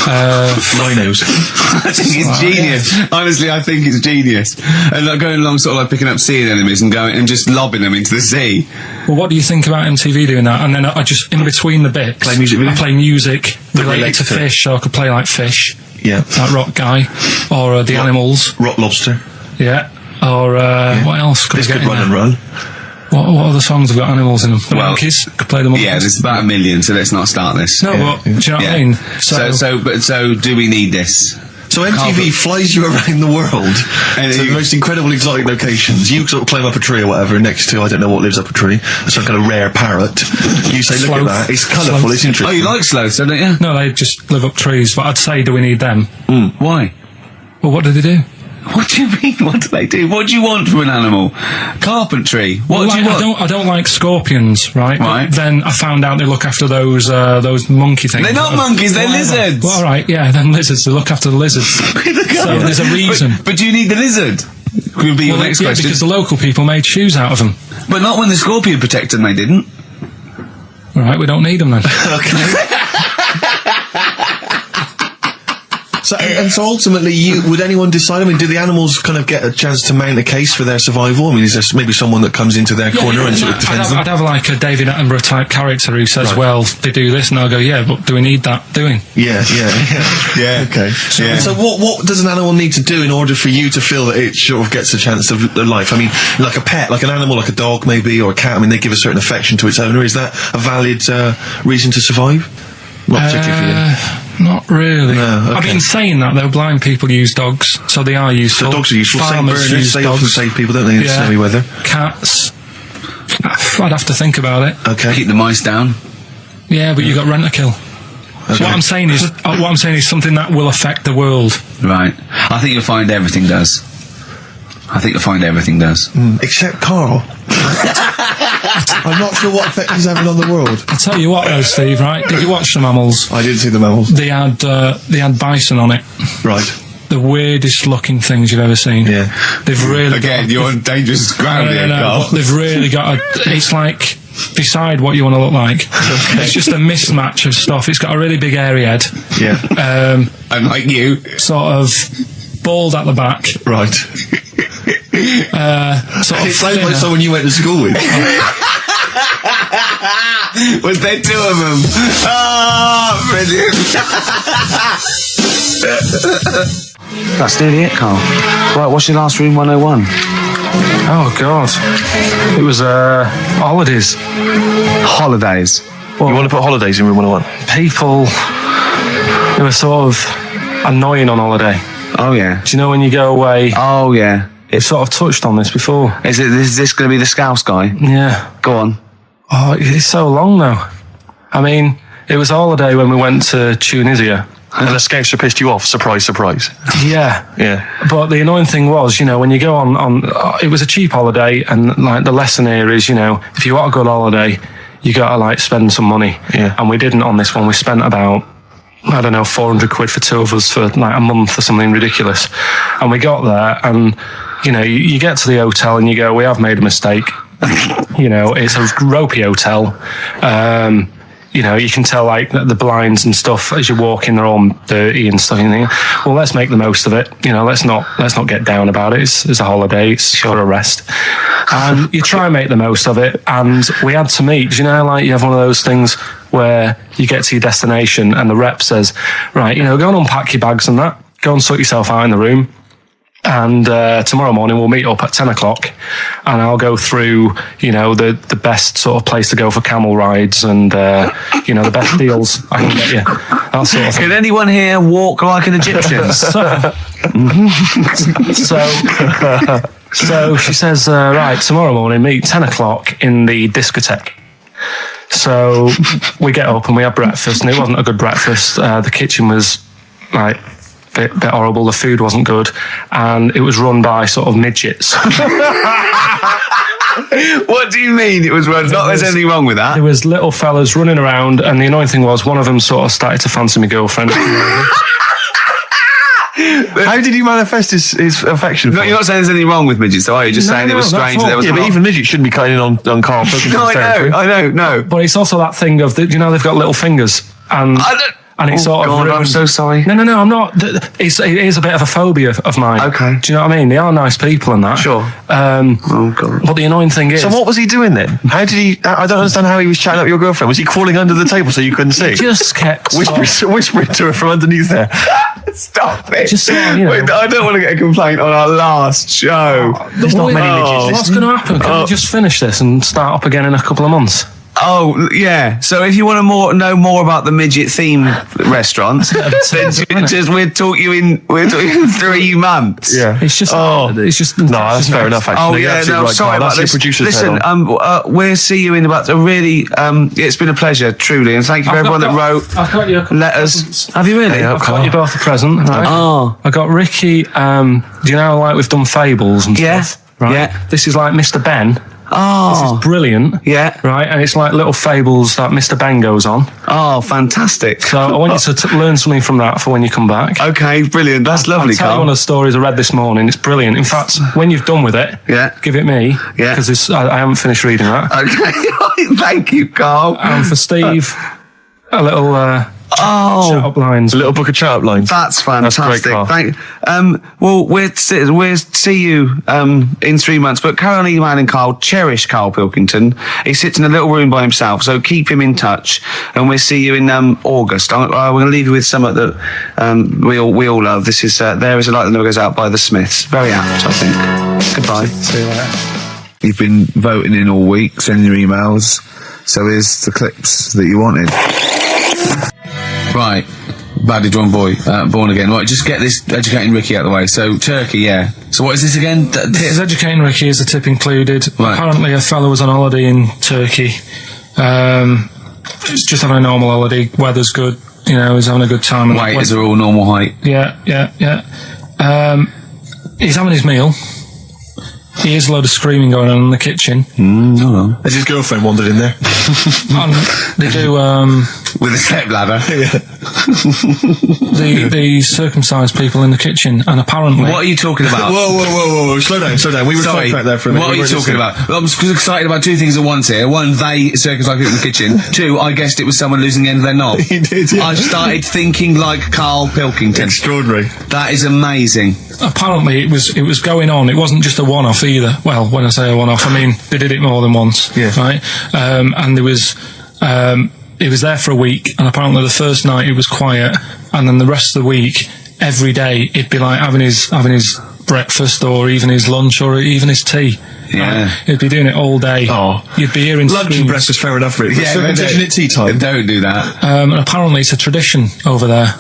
[SPEAKER 2] Rhinos.
[SPEAKER 1] I think it's genius. Honestly, I think it's genius. And like going along, sort of like picking up sea anemones and going and just lobbing them into the sea.
[SPEAKER 3] well, what do you think about MTV doing that? And then I just in between the bits,
[SPEAKER 2] Play music
[SPEAKER 3] I play music related
[SPEAKER 2] relates
[SPEAKER 3] to
[SPEAKER 2] to it.
[SPEAKER 3] fish, so I could play like fish,
[SPEAKER 2] Yeah.
[SPEAKER 3] like Rock Guy, or the animals,
[SPEAKER 2] Rock lobster.
[SPEAKER 3] yeah, or what else could
[SPEAKER 2] This
[SPEAKER 3] I get
[SPEAKER 2] could
[SPEAKER 3] in
[SPEAKER 2] run and
[SPEAKER 3] there?
[SPEAKER 2] run.
[SPEAKER 3] What other songs have got animals in them? The
[SPEAKER 1] Well,
[SPEAKER 3] monkeys, could play the monkeys.
[SPEAKER 1] Yeah, there's about 1 million, so let's not start this.
[SPEAKER 3] no, but do you know what I mean?
[SPEAKER 1] So do we need this?
[SPEAKER 2] So MTV flies you around the world
[SPEAKER 1] And
[SPEAKER 2] to the most incredible exotic locations. You sort of climb up a tree or whatever next to, I don't know what lives up a tree, some kind of rare parrot. You say, look
[SPEAKER 3] Sloth.
[SPEAKER 2] at that, it's colourful,
[SPEAKER 3] Sloth.
[SPEAKER 2] it's interesting.
[SPEAKER 1] Oh, you like sloths, don't you?
[SPEAKER 3] No, they just live up trees. But I'd say, do we need them?
[SPEAKER 1] Why?
[SPEAKER 3] Well, what do they do?
[SPEAKER 1] What do you mean? What do they do? What do you want from an animal? Carpentry. What
[SPEAKER 3] Well,
[SPEAKER 1] do you want?
[SPEAKER 3] I don't like scorpions, right?
[SPEAKER 1] Right.
[SPEAKER 3] But then I found out they look after those monkey things.
[SPEAKER 1] They're not monkeys, they're
[SPEAKER 3] Whatever.
[SPEAKER 1] lizards.
[SPEAKER 3] Well, all right, yeah, then lizards. They look after the lizards. So there's a reason.
[SPEAKER 1] But do you need the lizard? Could be your
[SPEAKER 3] Well,
[SPEAKER 1] next
[SPEAKER 3] yeah,
[SPEAKER 1] question.
[SPEAKER 3] because the local people made shoes out of them.
[SPEAKER 1] But not when the scorpion protected them, they didn't.
[SPEAKER 3] All right, we don't need them then.
[SPEAKER 2] So ultimately, would anyone decide? I mean, do the animals kind of get a chance to mount a case for their survival? I mean, is there maybe someone that comes into their corner and sort of defends them?
[SPEAKER 3] I'd have like a David Attenborough type character who says,
[SPEAKER 2] Right.
[SPEAKER 3] well, they do this, and I'll go, yeah, but do we need that doing?
[SPEAKER 2] Yeah. Okay. So what does an animal need to do in order for you to feel that it sort of gets a chance of life? I mean, like a pet, like an animal, like a dog maybe, or a cat. I mean, they give a certain affection to its owner. Is that a valid reason to survive? Not particularly for you.
[SPEAKER 3] Not really.
[SPEAKER 2] No, okay.
[SPEAKER 3] I've been saying that though. Blind people use dogs, so they are useful.
[SPEAKER 2] So dogs are useful. Same
[SPEAKER 3] Farmers
[SPEAKER 2] burners,
[SPEAKER 3] use
[SPEAKER 2] they often
[SPEAKER 3] dogs.
[SPEAKER 2] save people, don't they, in snowy weather?
[SPEAKER 3] Cats. I'd have to think about it.
[SPEAKER 2] Okay.
[SPEAKER 1] Keep the mice down.
[SPEAKER 3] Yeah, but you got rent a kill. So
[SPEAKER 2] Okay.
[SPEAKER 3] what I'm saying is something that will affect the world.
[SPEAKER 1] Right. I think you'll find everything does.
[SPEAKER 2] Except Carl. I'm not sure what effect he's having on the world.
[SPEAKER 3] I'll tell you what though, Steve, right? Did you watch the mammals?
[SPEAKER 2] I didn't see the mammals.
[SPEAKER 3] They had bison on it.
[SPEAKER 2] Right.
[SPEAKER 3] The weirdest looking things you've ever seen.
[SPEAKER 2] Yeah.
[SPEAKER 3] They've really
[SPEAKER 1] Again, you're on dangerous ground here, Carl.
[SPEAKER 3] but they've really got it's like, decide what you want to look like. It's just a mismatch of stuff. It's got a really big hairy head.
[SPEAKER 2] Yeah.
[SPEAKER 1] And like you.
[SPEAKER 3] Sort of bald at the back.
[SPEAKER 2] Right.
[SPEAKER 3] Sort of
[SPEAKER 2] It sounds like
[SPEAKER 3] thinner.
[SPEAKER 2] someone you went to school with.
[SPEAKER 1] Was there two of them? Oh, brilliant. That's nearly it, Carl. Right, what's your last room 101?
[SPEAKER 3] Oh God! It was holidays.
[SPEAKER 1] Holidays.
[SPEAKER 2] You want to put holidays in room 101?
[SPEAKER 3] People who are sort of annoying on holiday.
[SPEAKER 1] Oh, yeah.
[SPEAKER 3] Do you know when you go away?
[SPEAKER 1] Oh, yeah.
[SPEAKER 3] It's sort of touched on this before.
[SPEAKER 1] Is this going to be the Scouse guy?
[SPEAKER 3] Yeah.
[SPEAKER 1] Go on.
[SPEAKER 3] Oh, it's so long now. I mean, it was holiday when we went to Tunisia.
[SPEAKER 2] And the scouser pissed you off. Surprise, surprise.
[SPEAKER 3] Yeah.
[SPEAKER 2] Yeah.
[SPEAKER 3] But the annoying thing was, when you go on, it was a cheap holiday, and like the lesson here is, if you want a good holiday, you gotta like spend some money.
[SPEAKER 2] Yeah.
[SPEAKER 3] And we didn't on this one. We spent about, I don't know, 400 quid for 2 of us for like a month or something ridiculous. And we got there, and you get to the hotel and you go, we have made a mistake. It's a ropey hotel. You can tell like the blinds and stuff as you walk in, they're all dirty and stuff. And you think, well, let's make the most of it. Let's not get down about it. It's a holiday. It's for a rest. And you try and make the most of it. And we had to meet. Like you have one of those things where you get to your destination and the rep says, right, go and unpack your bags and that. Go and sort yourself out in the room. And tomorrow morning we'll meet up at 10 o'clock and I'll go through, the best sort of place to go for camel rides and, the best deals I can get you. That sort of thing.
[SPEAKER 1] Can anyone here walk like an Egyptian?
[SPEAKER 3] So she says, right, tomorrow morning meet 10 o'clock in the discotheque. So we get up and we have breakfast, and it wasn't a good breakfast. The kitchen was like bit horrible. The food wasn't good, and it was run by sort of midgets.
[SPEAKER 1] What do you mean it was run? Not there's anything wrong with that.
[SPEAKER 3] There was little fellas running around, and the annoying thing was one of them sort of started to fancy my girlfriend.
[SPEAKER 2] How did he manifest his affection?
[SPEAKER 1] No, you're not saying there's anything wrong with midgets, though, are you? Just saying it was strange. There was
[SPEAKER 2] but even midgets shouldn't be cutting in on Karl Pilkington's territory.
[SPEAKER 1] I know.
[SPEAKER 3] But it's also that thing of, they've got little fingers, and it's sort of ruined.
[SPEAKER 1] I'm so sorry.
[SPEAKER 3] No, I'm not. It is a bit of a phobia of mine.
[SPEAKER 1] Okay.
[SPEAKER 3] Do you know what I mean? They are nice people and that.
[SPEAKER 1] Sure.
[SPEAKER 3] Oh, God. But the annoying thing is...
[SPEAKER 2] So what was he doing then? How did he... I don't understand how he was chatting up your girlfriend. Was he crawling under the table so you couldn't see?
[SPEAKER 3] He just kept...
[SPEAKER 2] Whispering to her from underneath there.
[SPEAKER 1] Stop it.
[SPEAKER 3] Just
[SPEAKER 1] Wait, I don't want to get a complaint on our last show.
[SPEAKER 2] There's not many midgets.
[SPEAKER 3] What's going to happen? Can we just finish this and start up again in a couple of months?
[SPEAKER 1] Oh, yeah. So if you want to know more about the midget theme restaurant, then we'll talk you in 3 months.
[SPEAKER 2] Yeah.
[SPEAKER 3] It's just...
[SPEAKER 2] that's fair enough, actually.
[SPEAKER 1] Oh, yeah, no,
[SPEAKER 2] right,
[SPEAKER 1] sorry about this. Listen, we'll see you in about a really... it's been a pleasure, truly, and thank you for everyone that wrote letters. Have you really?
[SPEAKER 3] I've got you both a present, right?
[SPEAKER 1] Oh.
[SPEAKER 3] I got Ricky, do you know, like we've done fables and stuff? Right?
[SPEAKER 1] Yeah.
[SPEAKER 3] This is like Mr. Ben.
[SPEAKER 1] Oh.
[SPEAKER 3] This is brilliant.
[SPEAKER 1] Yeah.
[SPEAKER 3] Right, and it's like little fables that Mr. Ben goes on.
[SPEAKER 1] Oh, fantastic.
[SPEAKER 3] So I want you to learn something from that for when you come back.
[SPEAKER 1] Okay, brilliant. That's lovely,
[SPEAKER 3] I'll tell you
[SPEAKER 1] Karl.
[SPEAKER 3] one of the stories I read this morning. It's brilliant. In fact, when you've done with it, give it me.
[SPEAKER 1] Yeah.
[SPEAKER 3] Because I haven't finished reading that.
[SPEAKER 1] Okay. Thank you, Karl.
[SPEAKER 3] And for Steve, a little... chat-up lines.
[SPEAKER 2] A little book of chat-up lines.
[SPEAKER 1] That's fantastic.
[SPEAKER 2] That's great,
[SPEAKER 1] Well, we'll see you in 3 months. But carry on emailing Karl. Cherish Karl Pilkington. He sits in a little room by himself, so keep him in touch. And we'll see you in August. We're going to leave you with something that we all love. This is There Is a Light That Never Goes Out by the Smiths. Very apt, I think. Goodbye.
[SPEAKER 3] See you later.
[SPEAKER 1] You've been voting in all week, sending your emails. So here's the clips that you wanted. Right, Badly Drawn Boy, Born Again. Right, just get this Educating Ricky out of the way. So, Turkey, yeah. So what is this again?
[SPEAKER 3] It's Educating Ricky is a tip included. Right. Apparently a fellow was on holiday in Turkey. Just on a normal holiday, weather's good, he's having a good time.
[SPEAKER 1] Weight is all normal height.
[SPEAKER 3] Yeah. He's having his meal. He hears a load of screaming going on in the kitchen.
[SPEAKER 1] No.
[SPEAKER 2] Has his girlfriend wandered in there?
[SPEAKER 3] And they do...
[SPEAKER 1] with a stepladder.
[SPEAKER 3] the circumcised people in the kitchen, and apparently...
[SPEAKER 1] What are you talking about?
[SPEAKER 2] Whoa. Slow down. We were talking about there for a minute.
[SPEAKER 1] What are you talking about? I'm excited about 2 things at once here. 1, they circumcised people in the kitchen. 2, I guessed it was someone losing the end of their knob.
[SPEAKER 2] He did, yeah.
[SPEAKER 1] I started thinking like Karl Pilkington.
[SPEAKER 2] Extraordinary.
[SPEAKER 1] That is amazing.
[SPEAKER 3] Apparently it was going on. It wasn't just a one-off either. Well, when I say a one-off, I mean they did it more than once.
[SPEAKER 2] Yeah.
[SPEAKER 3] Right? And there was... it was there for a week, and apparently the first night it was quiet, and then the rest of the week, every day, it'd be like having his breakfast, or even his lunch, or even his tea.
[SPEAKER 1] Yeah.
[SPEAKER 3] He'd be doing it all day.
[SPEAKER 2] Oh.
[SPEAKER 3] You'd be hearing
[SPEAKER 2] lunch and breakfast, fair enough, really.
[SPEAKER 1] Yeah,
[SPEAKER 2] circumcision at tea time.
[SPEAKER 1] Don't do that.
[SPEAKER 3] And apparently it's a tradition over there.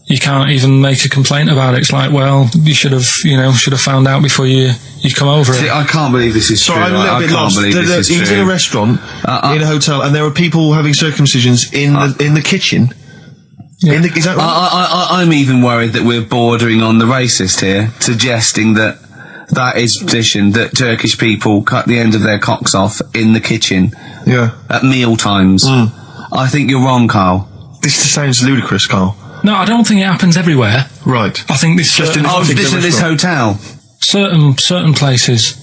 [SPEAKER 3] You can't even make a complaint about it. It's like, well, you should have found out before you come over.
[SPEAKER 1] See, I can't believe this is true.
[SPEAKER 2] Sorry, I'm a little bit lost. He's in a restaurant, in a hotel, and there are people having circumcisions in the kitchen.
[SPEAKER 3] Yeah.
[SPEAKER 2] Is that right?
[SPEAKER 4] I'm even worried that we're bordering on the racist here, suggesting that is tradition, that Turkish people cut the end of their cocks off in the kitchen.
[SPEAKER 2] Yeah.
[SPEAKER 4] At meal times. I think you're wrong, Carl.
[SPEAKER 2] This sounds ludicrous, Carl.
[SPEAKER 3] No, I don't think it happens everywhere.
[SPEAKER 2] Right.
[SPEAKER 3] I think this just
[SPEAKER 4] this hotel.
[SPEAKER 3] certain places.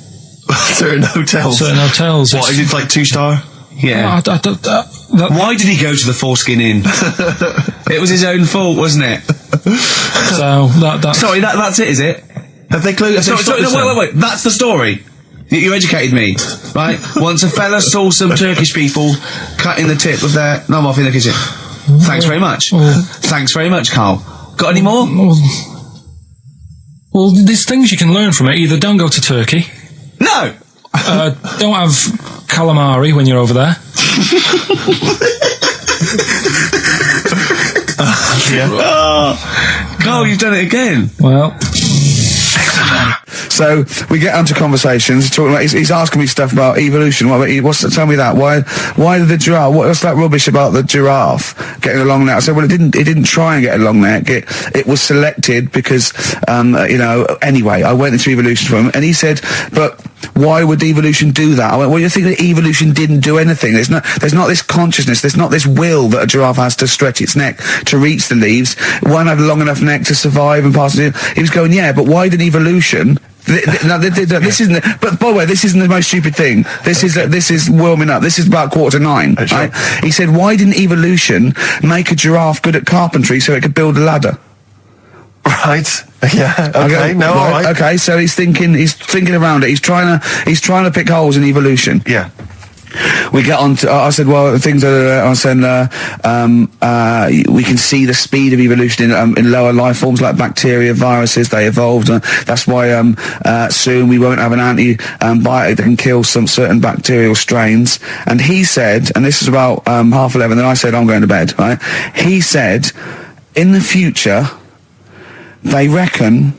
[SPEAKER 2] Certain hotels.
[SPEAKER 3] Certain hotels.
[SPEAKER 2] What, is it like 2-star?
[SPEAKER 4] Yeah. Why did he go to the Foreskin Inn? It was his own fault, wasn't it?
[SPEAKER 3] So that's
[SPEAKER 4] Sorry, that's it, is it?
[SPEAKER 2] Have they closed?
[SPEAKER 4] Wait. That's the story. You educated me, right? Once a fella saw some Turkish people cutting the tip of their knob off in the kitchen. Thanks very much. Thanks very much, Carl. Got any more?
[SPEAKER 3] Well, there's things you can learn from it. Either don't go to Turkey.
[SPEAKER 4] No!
[SPEAKER 3] Don't have calamari when you're over there.
[SPEAKER 4] Carl, you've done it again.
[SPEAKER 3] Well...
[SPEAKER 1] So we get onto conversations. Talking about, he's asking me stuff about evolution. Tell me that. Why did the giraffe? What's that rubbish about the giraffe getting a long neck? I said, well, it didn't try and get a long neck. It was selected because, Anyway, I went into evolution for him, and he said, but why would evolution do that? I went, well, you think that evolution didn't do anything? There's not this consciousness. There's not this will that a giraffe has to stretch its neck to reach the leaves. One had a long enough neck to survive and pass it. He was going, yeah, but why did evolution? This isn't. But by the way, this isn't the most stupid thing. This is warming up. This is about 8:45. Right? He said, "Why didn't evolution make a giraffe good at carpentry so it could build a ladder?"
[SPEAKER 2] Right. Yeah. Okay. No. All right.
[SPEAKER 1] Okay. So he's thinking around it. He's trying to pick holes in evolution.
[SPEAKER 2] Yeah.
[SPEAKER 1] We get on to, I said, well, things are, I said, we can see the speed of evolution in lower life forms like bacteria, viruses, they evolved. That's why, soon we won't have an antibiotic that can kill some certain bacterial strains. And he said, and this is about, 11:30, then I said, I'm going to bed, right? He said, in the future, they reckon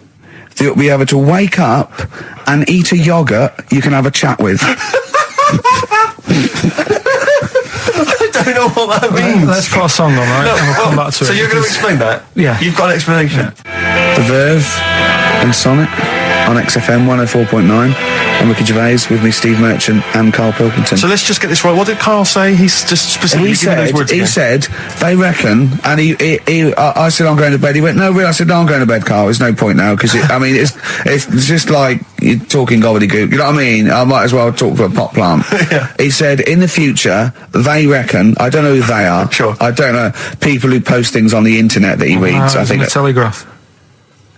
[SPEAKER 1] that you'll be able to wake up and eat a yogurt you can have a chat with.
[SPEAKER 2] I don't know what that means.
[SPEAKER 3] Let's put a song on, right? And we'll come back to it.
[SPEAKER 2] So you're going to explain that?
[SPEAKER 3] Yeah.
[SPEAKER 2] You've got an explanation?
[SPEAKER 1] The Verve and Sonic on XFM 104.9. I'm Ricky Gervais, with me Steve Merchant and Karl Pilkington.
[SPEAKER 2] So let's just get this right. What did Carl say? He's just specifically giving those words again.
[SPEAKER 1] He said, they reckon, and I said, I'm going to bed. He went, no, really? I said, no, I'm going to bed, Carl. There's no point now, because it's just like you're talking gobbledygook. You know what I mean? I might as well talk to a pot plant.
[SPEAKER 2] Yeah.
[SPEAKER 1] He said, in the future, they reckon, I don't know who they are.
[SPEAKER 2] Sure.
[SPEAKER 1] I don't know, people who post things on the internet that he reads. I think
[SPEAKER 3] the Telegraph.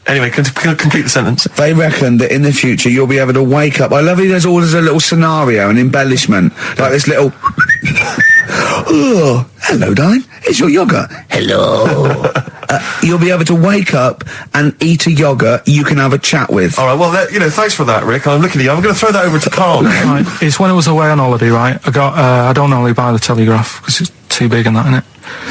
[SPEAKER 2] Anyway, complete the sentence.
[SPEAKER 1] They reckon that in the future you'll be able to wake up. I love it. There's a little scenario, an embellishment, like this little. Oh, hello, darling. It's your yogurt. Hello. You'll be able to wake up and eat a yogurt you can have a chat with.
[SPEAKER 2] All right. Well, thanks for that, Rick. I'm looking at you. I'm going to throw that over to Carl.
[SPEAKER 3] Right. It's when I was away on holiday, right? I don't normally buy the Telegraph because it's too big and that, innit?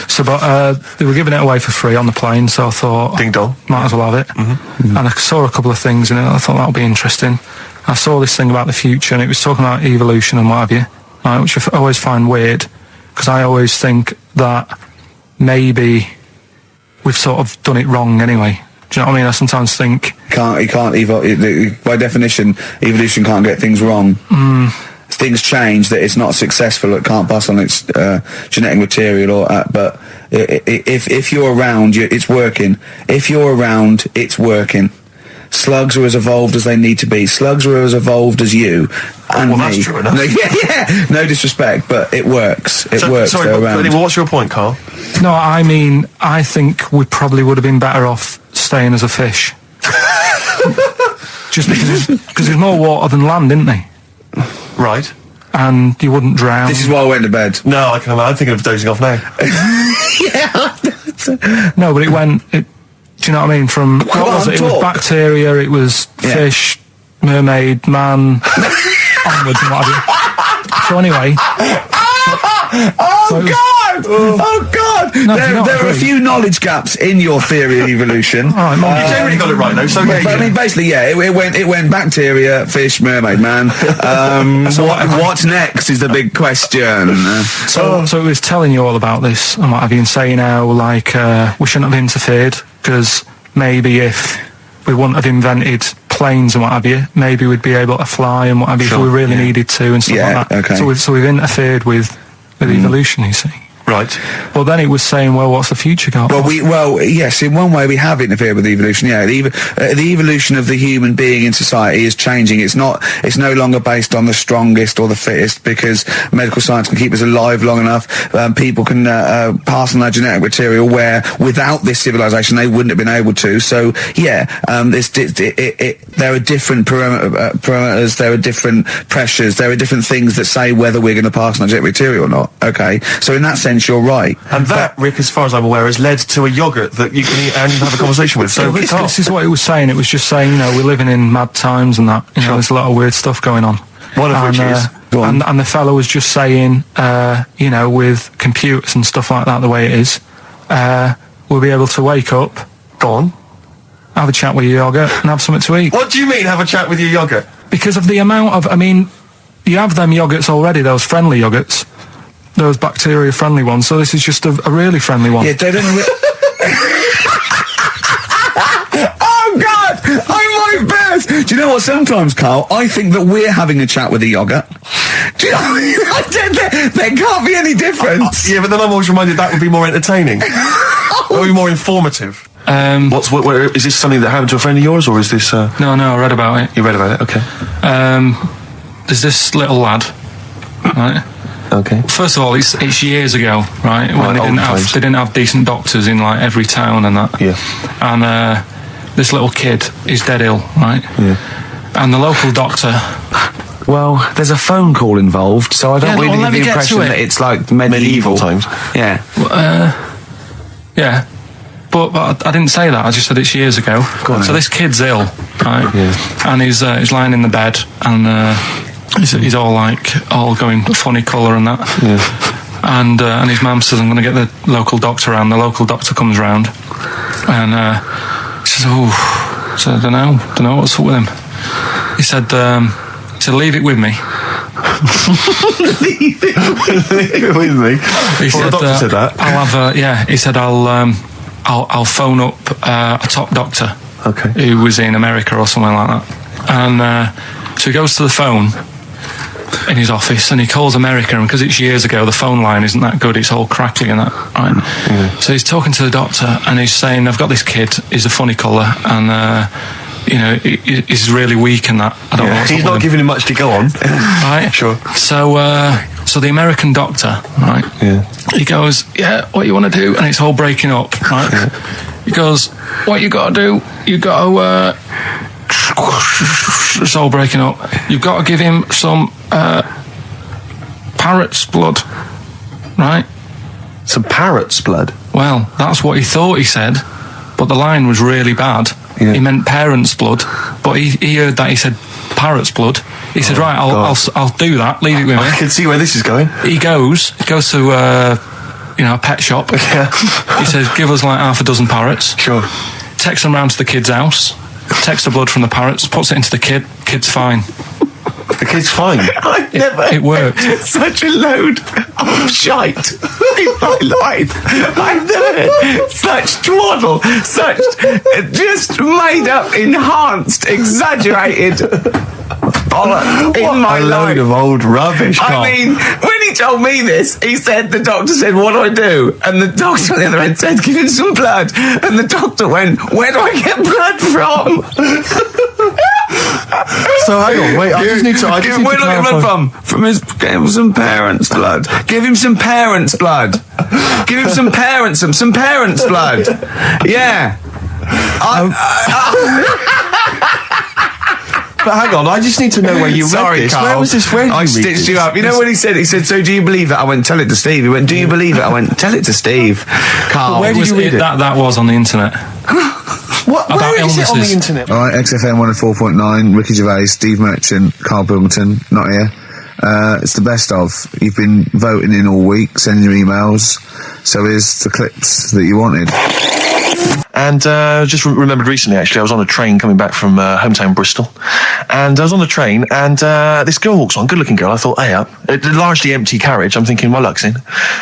[SPEAKER 3] So, but they were giving it away for free on the plane, so I thought,
[SPEAKER 2] ding dong,
[SPEAKER 3] might as well have it. Mm-hmm. And I saw a couple of things in it. I thought that would be interesting. I saw this thing about the future, and it was talking about evolution and what have you, right, which I always find weird, because I always think that maybe we've sort of done it wrong anyway. Do you know what I mean? I sometimes think
[SPEAKER 1] by definition, evolution can't get things wrong. Things change, that it's not successful, it can't pass on its genetic material, but if you're around, it's working. If you're around, it's working. Slugs are as evolved as they need to be. Slugs are as evolved as you and me.
[SPEAKER 2] That's true enough.
[SPEAKER 1] Yeah. No disrespect, but it works. It works.
[SPEAKER 2] Sorry, anyway, what's your point, Carl?
[SPEAKER 3] No, I mean, I think we probably would have been better off staying as a fish. Just because there's more water than land, isn't there?
[SPEAKER 2] Right.
[SPEAKER 3] And you wouldn't drown.
[SPEAKER 1] This is why I went to bed.
[SPEAKER 2] No, I'm thinking of dozing off now.
[SPEAKER 1] Yeah.
[SPEAKER 3] No, but do you know what I mean? From what was it? It was bacteria, it was fish, mermaid, man, onwards and what have you. So anyway.
[SPEAKER 1] God! God! There are a few knowledge gaps in your theory of evolution.
[SPEAKER 2] You generally got it right though. So
[SPEAKER 1] I mean, basically, yeah, it went bacteria, fish, mermaid man. What's next is the big question.
[SPEAKER 3] So it was telling you all about this and what have you, and saying how like we shouldn't have interfered because maybe if we wouldn't have invented planes and what have you, maybe we'd be able to fly and what have you if we really needed to and stuff like that.
[SPEAKER 1] Okay.
[SPEAKER 3] So we've interfered with evolution, you see.
[SPEAKER 2] Right.
[SPEAKER 3] Well, then it was saying, well, what's the future got?
[SPEAKER 1] Well, yes, in one way we have interfered with evolution. Yeah, the evolution of the human being in society is changing. It's no longer based on the strongest or the fittest because medical science can keep us alive long enough. People can pass on their genetic material where without this civilization they wouldn't have been able to. So yeah, there are different parameters, there are different pressures, there are different things that say whether we're going to pass on our genetic material or not. Okay, so in that sense you're right.
[SPEAKER 2] And that, Rick, as far as I'm aware, has led to a yogurt that you can eat and have a conversation with. So
[SPEAKER 3] this is what it was saying. It was just saying, you know, we're living in mad times and that. You know, there's a lot of weird stuff going on.
[SPEAKER 2] One of which is...
[SPEAKER 3] And the fellow was just saying, you know, with computers and stuff like that, the way it is, we'll be able to wake up,
[SPEAKER 2] Go on.
[SPEAKER 3] have a chat with your yogurt and have something to eat.
[SPEAKER 2] What do you mean, have a chat with your yogurt?
[SPEAKER 3] Because of the amount of, I mean, you have them yogurts already, those friendly yogurts. Those bacteria-friendly ones, so this is just a really friendly one.
[SPEAKER 1] Yeah, they don't... Oh, God! I'm like bears! Do you know what, sometimes, Carl, I think that we're having a chat with a yogurt. Do you know what I mean? There can't be any difference.
[SPEAKER 2] Yeah, but then I'm always reminded that would be more entertaining. That would be more informative. Is this something that happened to a friend of yours, or is this...
[SPEAKER 3] No, I read about it.
[SPEAKER 2] You read about it, okay.
[SPEAKER 3] There's this little lad, right?
[SPEAKER 2] Okay.
[SPEAKER 3] First of all, it's years ago, right? When they didn't have decent doctors in like every town and that.
[SPEAKER 2] Yeah.
[SPEAKER 3] And this little kid is dead ill, right?
[SPEAKER 2] Yeah.
[SPEAKER 3] And the local doctor.
[SPEAKER 4] Well, there's a phone call involved, so I don't really get the impression that it's like medieval
[SPEAKER 2] times.
[SPEAKER 4] Yeah.
[SPEAKER 3] Yeah. But I didn't say that. I just said it's years ago. So this kid's ill, right?
[SPEAKER 2] Yeah.
[SPEAKER 3] And he's lying in the bed and. He's all going funny colour and that. Yeah. And his mum says, I'm going to get the local doctor around. The local doctor comes round and he says, I don't know what's up with him. He said, leave it with me.
[SPEAKER 2] Leave it with me?
[SPEAKER 3] He said,
[SPEAKER 2] the doctor said that?
[SPEAKER 3] I'll have he said, I'll phone up a top doctor.
[SPEAKER 2] Okay.
[SPEAKER 3] Who was in America or something like that. And so he goes to the phone in his office and he calls America, and because it's years ago the phone line isn't that good, it's all crackly and that, right? Mm. So he's talking to the doctor and he's saying, I've got this kid, he's a funny colour and you know, he's really weak and that. I don't know what's
[SPEAKER 2] he's not giving him much to go on.
[SPEAKER 3] Right?
[SPEAKER 2] Sure.
[SPEAKER 3] So the American doctor, right? Yeah. He goes, yeah, what you want to do? And it's all breaking up, right? Yeah. He goes, what you got to do? You got to it's all breaking up. You've got to give him some parrot's blood, right?
[SPEAKER 2] Some parrot's blood?
[SPEAKER 3] Well, that's what he thought he said, but the line was really bad. Yeah. He meant parent's blood, but he heard that he said parrot's blood. He said, right, I'll do that. Leave it with me.
[SPEAKER 2] I can see where this is going.
[SPEAKER 3] He goes to a pet shop.
[SPEAKER 2] Yeah.
[SPEAKER 3] He says, give us like half a dozen parrots.
[SPEAKER 2] Sure.
[SPEAKER 3] Takes them round to the kid's house. Takes the blood from the parrots, puts it into the kid. Kid's fine.
[SPEAKER 2] The kid's fine.
[SPEAKER 3] It worked.
[SPEAKER 4] Such a load of shite in my life. I've never heard such twaddle, such just made up, enhanced, exaggerated bollock in my life.
[SPEAKER 2] A load of old rubbish.
[SPEAKER 4] I mean, when he told me this, he said, the doctor said, what do I do? And the doctor on the other end said, give him some blood. And the doctor went, where do I get blood from?
[SPEAKER 2] So hang on, wait, I just need to
[SPEAKER 4] where do I get blood from? Give him some parents' blood. Give him some parents' blood. Give him some parents' blood. Yeah.
[SPEAKER 2] But hang on, I just need to know where you read this.
[SPEAKER 4] Carl.
[SPEAKER 2] Where was this? Where did
[SPEAKER 4] I stitched you up. You know what he said? He said, so do you believe it? I went, tell it to Steve. He went, do you believe it? I went, tell it to Steve. Carl.
[SPEAKER 3] Where did you read it? That was on the internet.
[SPEAKER 2] What? Where is it on the internet?
[SPEAKER 1] All right, XFM 104.9, Ricky Gervais, Steve Merchant, Karl Pilkington, not here. It's the best of. You've been voting in all week, sending your emails, So here's the clips that you wanted.
[SPEAKER 2] And just remembered recently, actually, I was on a train coming back from hometown Bristol, and I was on the train, and this girl walks on, good-looking girl. I thought, hey, a largely empty carriage. I'm thinking, my luck's in,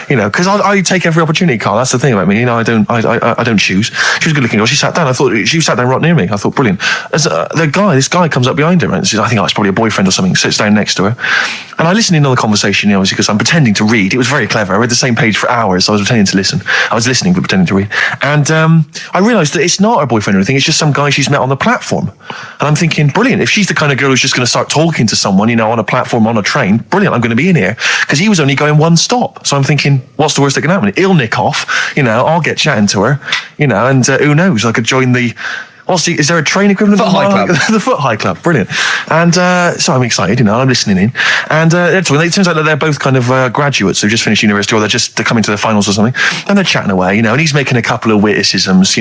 [SPEAKER 2] because I take every opportunity, Carl. That's the thing about me, I don't choose. She was a good-looking girl. She sat down. I thought she sat down right near me. I thought, brilliant. As this guy comes up behind her, and says, I think it's probably a boyfriend or something. Sits down next to her, and I listened in on the conversation, obviously, because I'm pretending to read. It was very clever. I read the same page for hours. So I was pretending to listen. I was listening but pretending to read, and I realised that it's not her boyfriend or anything, it's just some guy she's met on the platform. And I'm thinking, brilliant, if she's the kind of girl who's just going to start talking to someone, on a platform, on a train, brilliant, I'm going to be in here. Because he was only going one stop. So I'm thinking, what's the worst that can happen? He'll nick off, I'll get chatting to her, and who knows, I could join the... is there a train equivalent?
[SPEAKER 1] Foot High Club.
[SPEAKER 2] The Foot High Club, brilliant. And so I'm excited, I'm listening in. And it turns out that they're both kind of graduates who've just finished university, or they're coming to their finals or something. And they're chatting away, and he's making a couple of witticisms,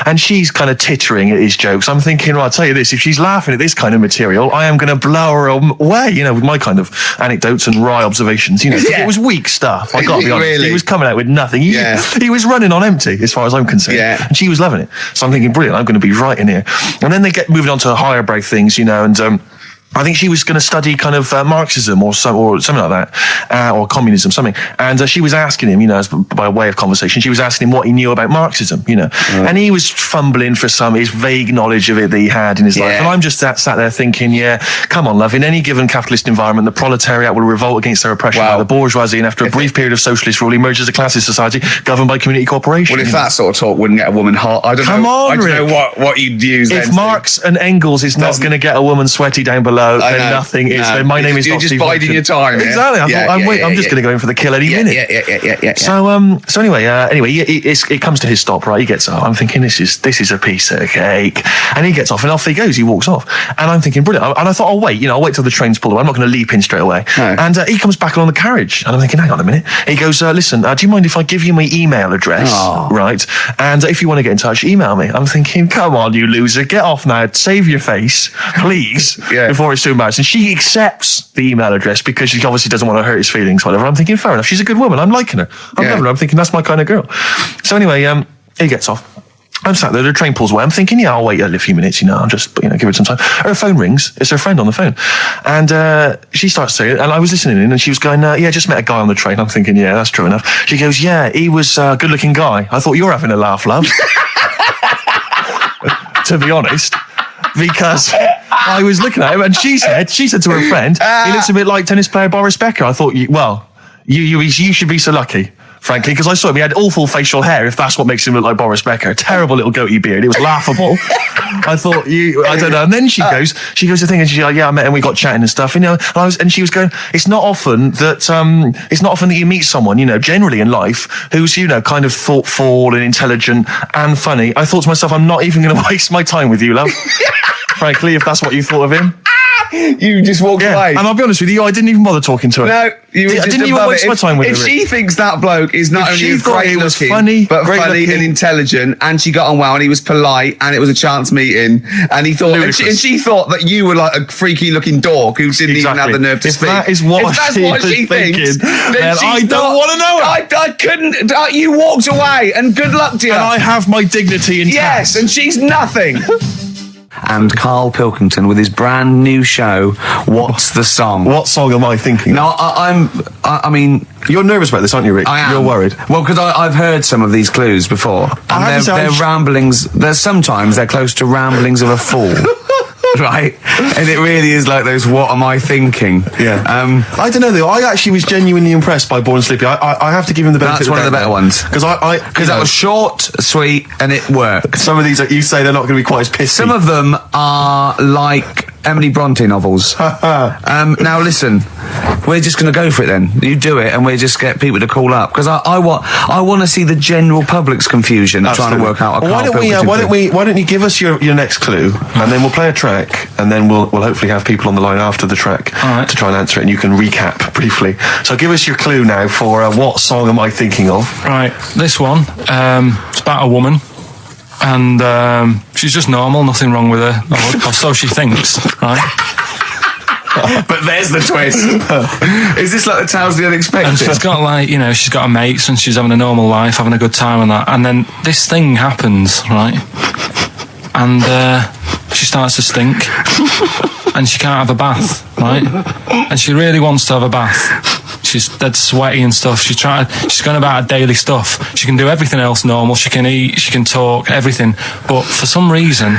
[SPEAKER 2] and she's kind of tittering at his jokes. I'm thinking, well, I'll tell you this, if she's laughing at this kind of material, I am going to blow her away, with my kind of anecdotes and wry observations, It was weak stuff, I got to be honest.
[SPEAKER 1] Really?
[SPEAKER 2] He was coming out with nothing. He was running on empty, as far as I'm concerned.
[SPEAKER 1] Yeah.
[SPEAKER 2] And she was loving it. So I'm thinking, brilliant, I'm going to be right in here. And then they get moving on to higher brow things, and I think she was going to study kind of Marxism or something like that, or communism, something. And she was asking him, by way of conversation, she was asking him what he knew about Marxism, And he was fumbling for his vague knowledge of it that he had in his life. And I'm just sat there thinking, come on, love, in any given capitalist environment, the proletariat will revolt against their oppression by the bourgeoisie, and after a brief period of socialist rule, emerge as a classist society governed by community cooperation.
[SPEAKER 1] Well, if that sort of talk wouldn't get a woman hot, I don't know what you'd use
[SPEAKER 2] if
[SPEAKER 1] then.
[SPEAKER 2] Marx and Engels is not going to get a woman sweaty down below, then nothing is. Then my name is
[SPEAKER 1] You're
[SPEAKER 2] not
[SPEAKER 1] just
[SPEAKER 2] Steve
[SPEAKER 1] biding
[SPEAKER 2] Hodgson.
[SPEAKER 1] your time.
[SPEAKER 2] Exactly. I'm just going to go in for the kill any minute.
[SPEAKER 1] Yeah.
[SPEAKER 2] So anyway, it comes to his stop. Right, he gets up. I'm thinking this is a piece of cake, and he gets off, and off he goes. He walks off, and I'm thinking brilliant. And I thought, I'll wait. I'll wait till the train's pulled away. I'm not going to leap in straight away. No. And he comes back along the carriage, and I'm thinking, hang on a minute. He goes, listen, do you mind if I give you my email address? Oh. Right, and if you want to get in touch, email me. I'm thinking, come on, you loser, get off now. Save your face, please, before it's too embarrassing. She accepts the email address because she obviously doesn't want to hurt his feelings, whatever. I'm thinking, fair enough. She's a good woman. I'm liking her. I'm loving her. I'm thinking that's my kind of girl. So anyway, he gets off. I'm sat there, the train pulls away. I'm thinking, I'll wait a few minutes, I'll just, give it some time. Her phone rings. It's her friend on the phone. And she starts saying, and I was listening in, and she was going, just met a guy on the train. I'm thinking, that's true enough. She goes, he was a good-looking guy. I thought, you're having a laugh, love. To be honest. Because I was looking at him, and she said to her friend, he looks a bit like tennis player Boris Becker. I thought, you should be so lucky, frankly, because I saw him. He had awful facial hair, if that's what makes him look like Boris Becker. A terrible little goatee beard. It was laughable. I thought, I don't know. And then she goes to think, and she's like, I met him, we got chatting and stuff, and she was going, it's not often that you meet someone, generally in life, who's, kind of thoughtful and intelligent and funny. I thought to myself, I'm not even going to waste my time with you, love. Frankly, if that's what you thought of him.
[SPEAKER 1] You just walked away.
[SPEAKER 2] And I'll be honest with you, I didn't even bother talking to her.
[SPEAKER 1] No, you were
[SPEAKER 2] I didn't even waste my time with her.
[SPEAKER 1] If she thinks that bloke is not only great looking,
[SPEAKER 2] funny,
[SPEAKER 1] but funny and intelligent, and she got on well, and he was polite, and it was a chance meeting, and he thought, and she thought that you were like a freaky looking dog who didn't even have the nerve to speak.
[SPEAKER 2] That is what she thinks, then I don't want to know her.
[SPEAKER 1] I couldn't. You walked away, and good luck to you.
[SPEAKER 2] And I have my dignity intact.
[SPEAKER 1] Yes, and she's nothing. And Karl Pilkington with his brand new show, What's the Song?
[SPEAKER 2] What song am I thinking?
[SPEAKER 1] No, I mean...
[SPEAKER 2] You're nervous about this, aren't you, Rick?
[SPEAKER 1] I am.
[SPEAKER 2] You're worried.
[SPEAKER 1] Well, because I've heard some of these clues before. And they're ramblings... Sometimes they're close to ramblings of a fool. Right? And it really is like those, what am I thinking?
[SPEAKER 2] Yeah. I don't know, though. I actually was genuinely impressed by Born Sleepy. I have to give him the benefit.
[SPEAKER 1] That's one of the better ones.
[SPEAKER 2] Because
[SPEAKER 1] that was short, sweet, and it worked.
[SPEAKER 2] Some of these that you say they're not going to be quite as pissy.
[SPEAKER 1] Some of them are like Emily Bronte novels. Now listen, we're just going to go for it then. You do it, and we just get people to call up, because I want to see the general public's confusion of trying to work out.
[SPEAKER 2] Why don't you give us your next clue, and then we'll play a track, and then we'll hopefully have people on the line after the track to try and answer it, and you can recap briefly. So give us your clue now for what song am I thinking of?
[SPEAKER 3] Right, this one. It's about a woman. And she's just normal, nothing wrong with her, or so she thinks, right?
[SPEAKER 4] But there's the twist. Is this like the Tales of the Unexpected?
[SPEAKER 3] And she's got like, she's got her mates and she's having a normal life, having a good time and that. And then this thing happens, right? And she starts to stink. And she can't have a bath, right? And she really wants to have a bath. She's dead sweaty and stuff. She's going about her daily stuff. She can do everything else normal. She can eat, she can talk, everything. But for some reason,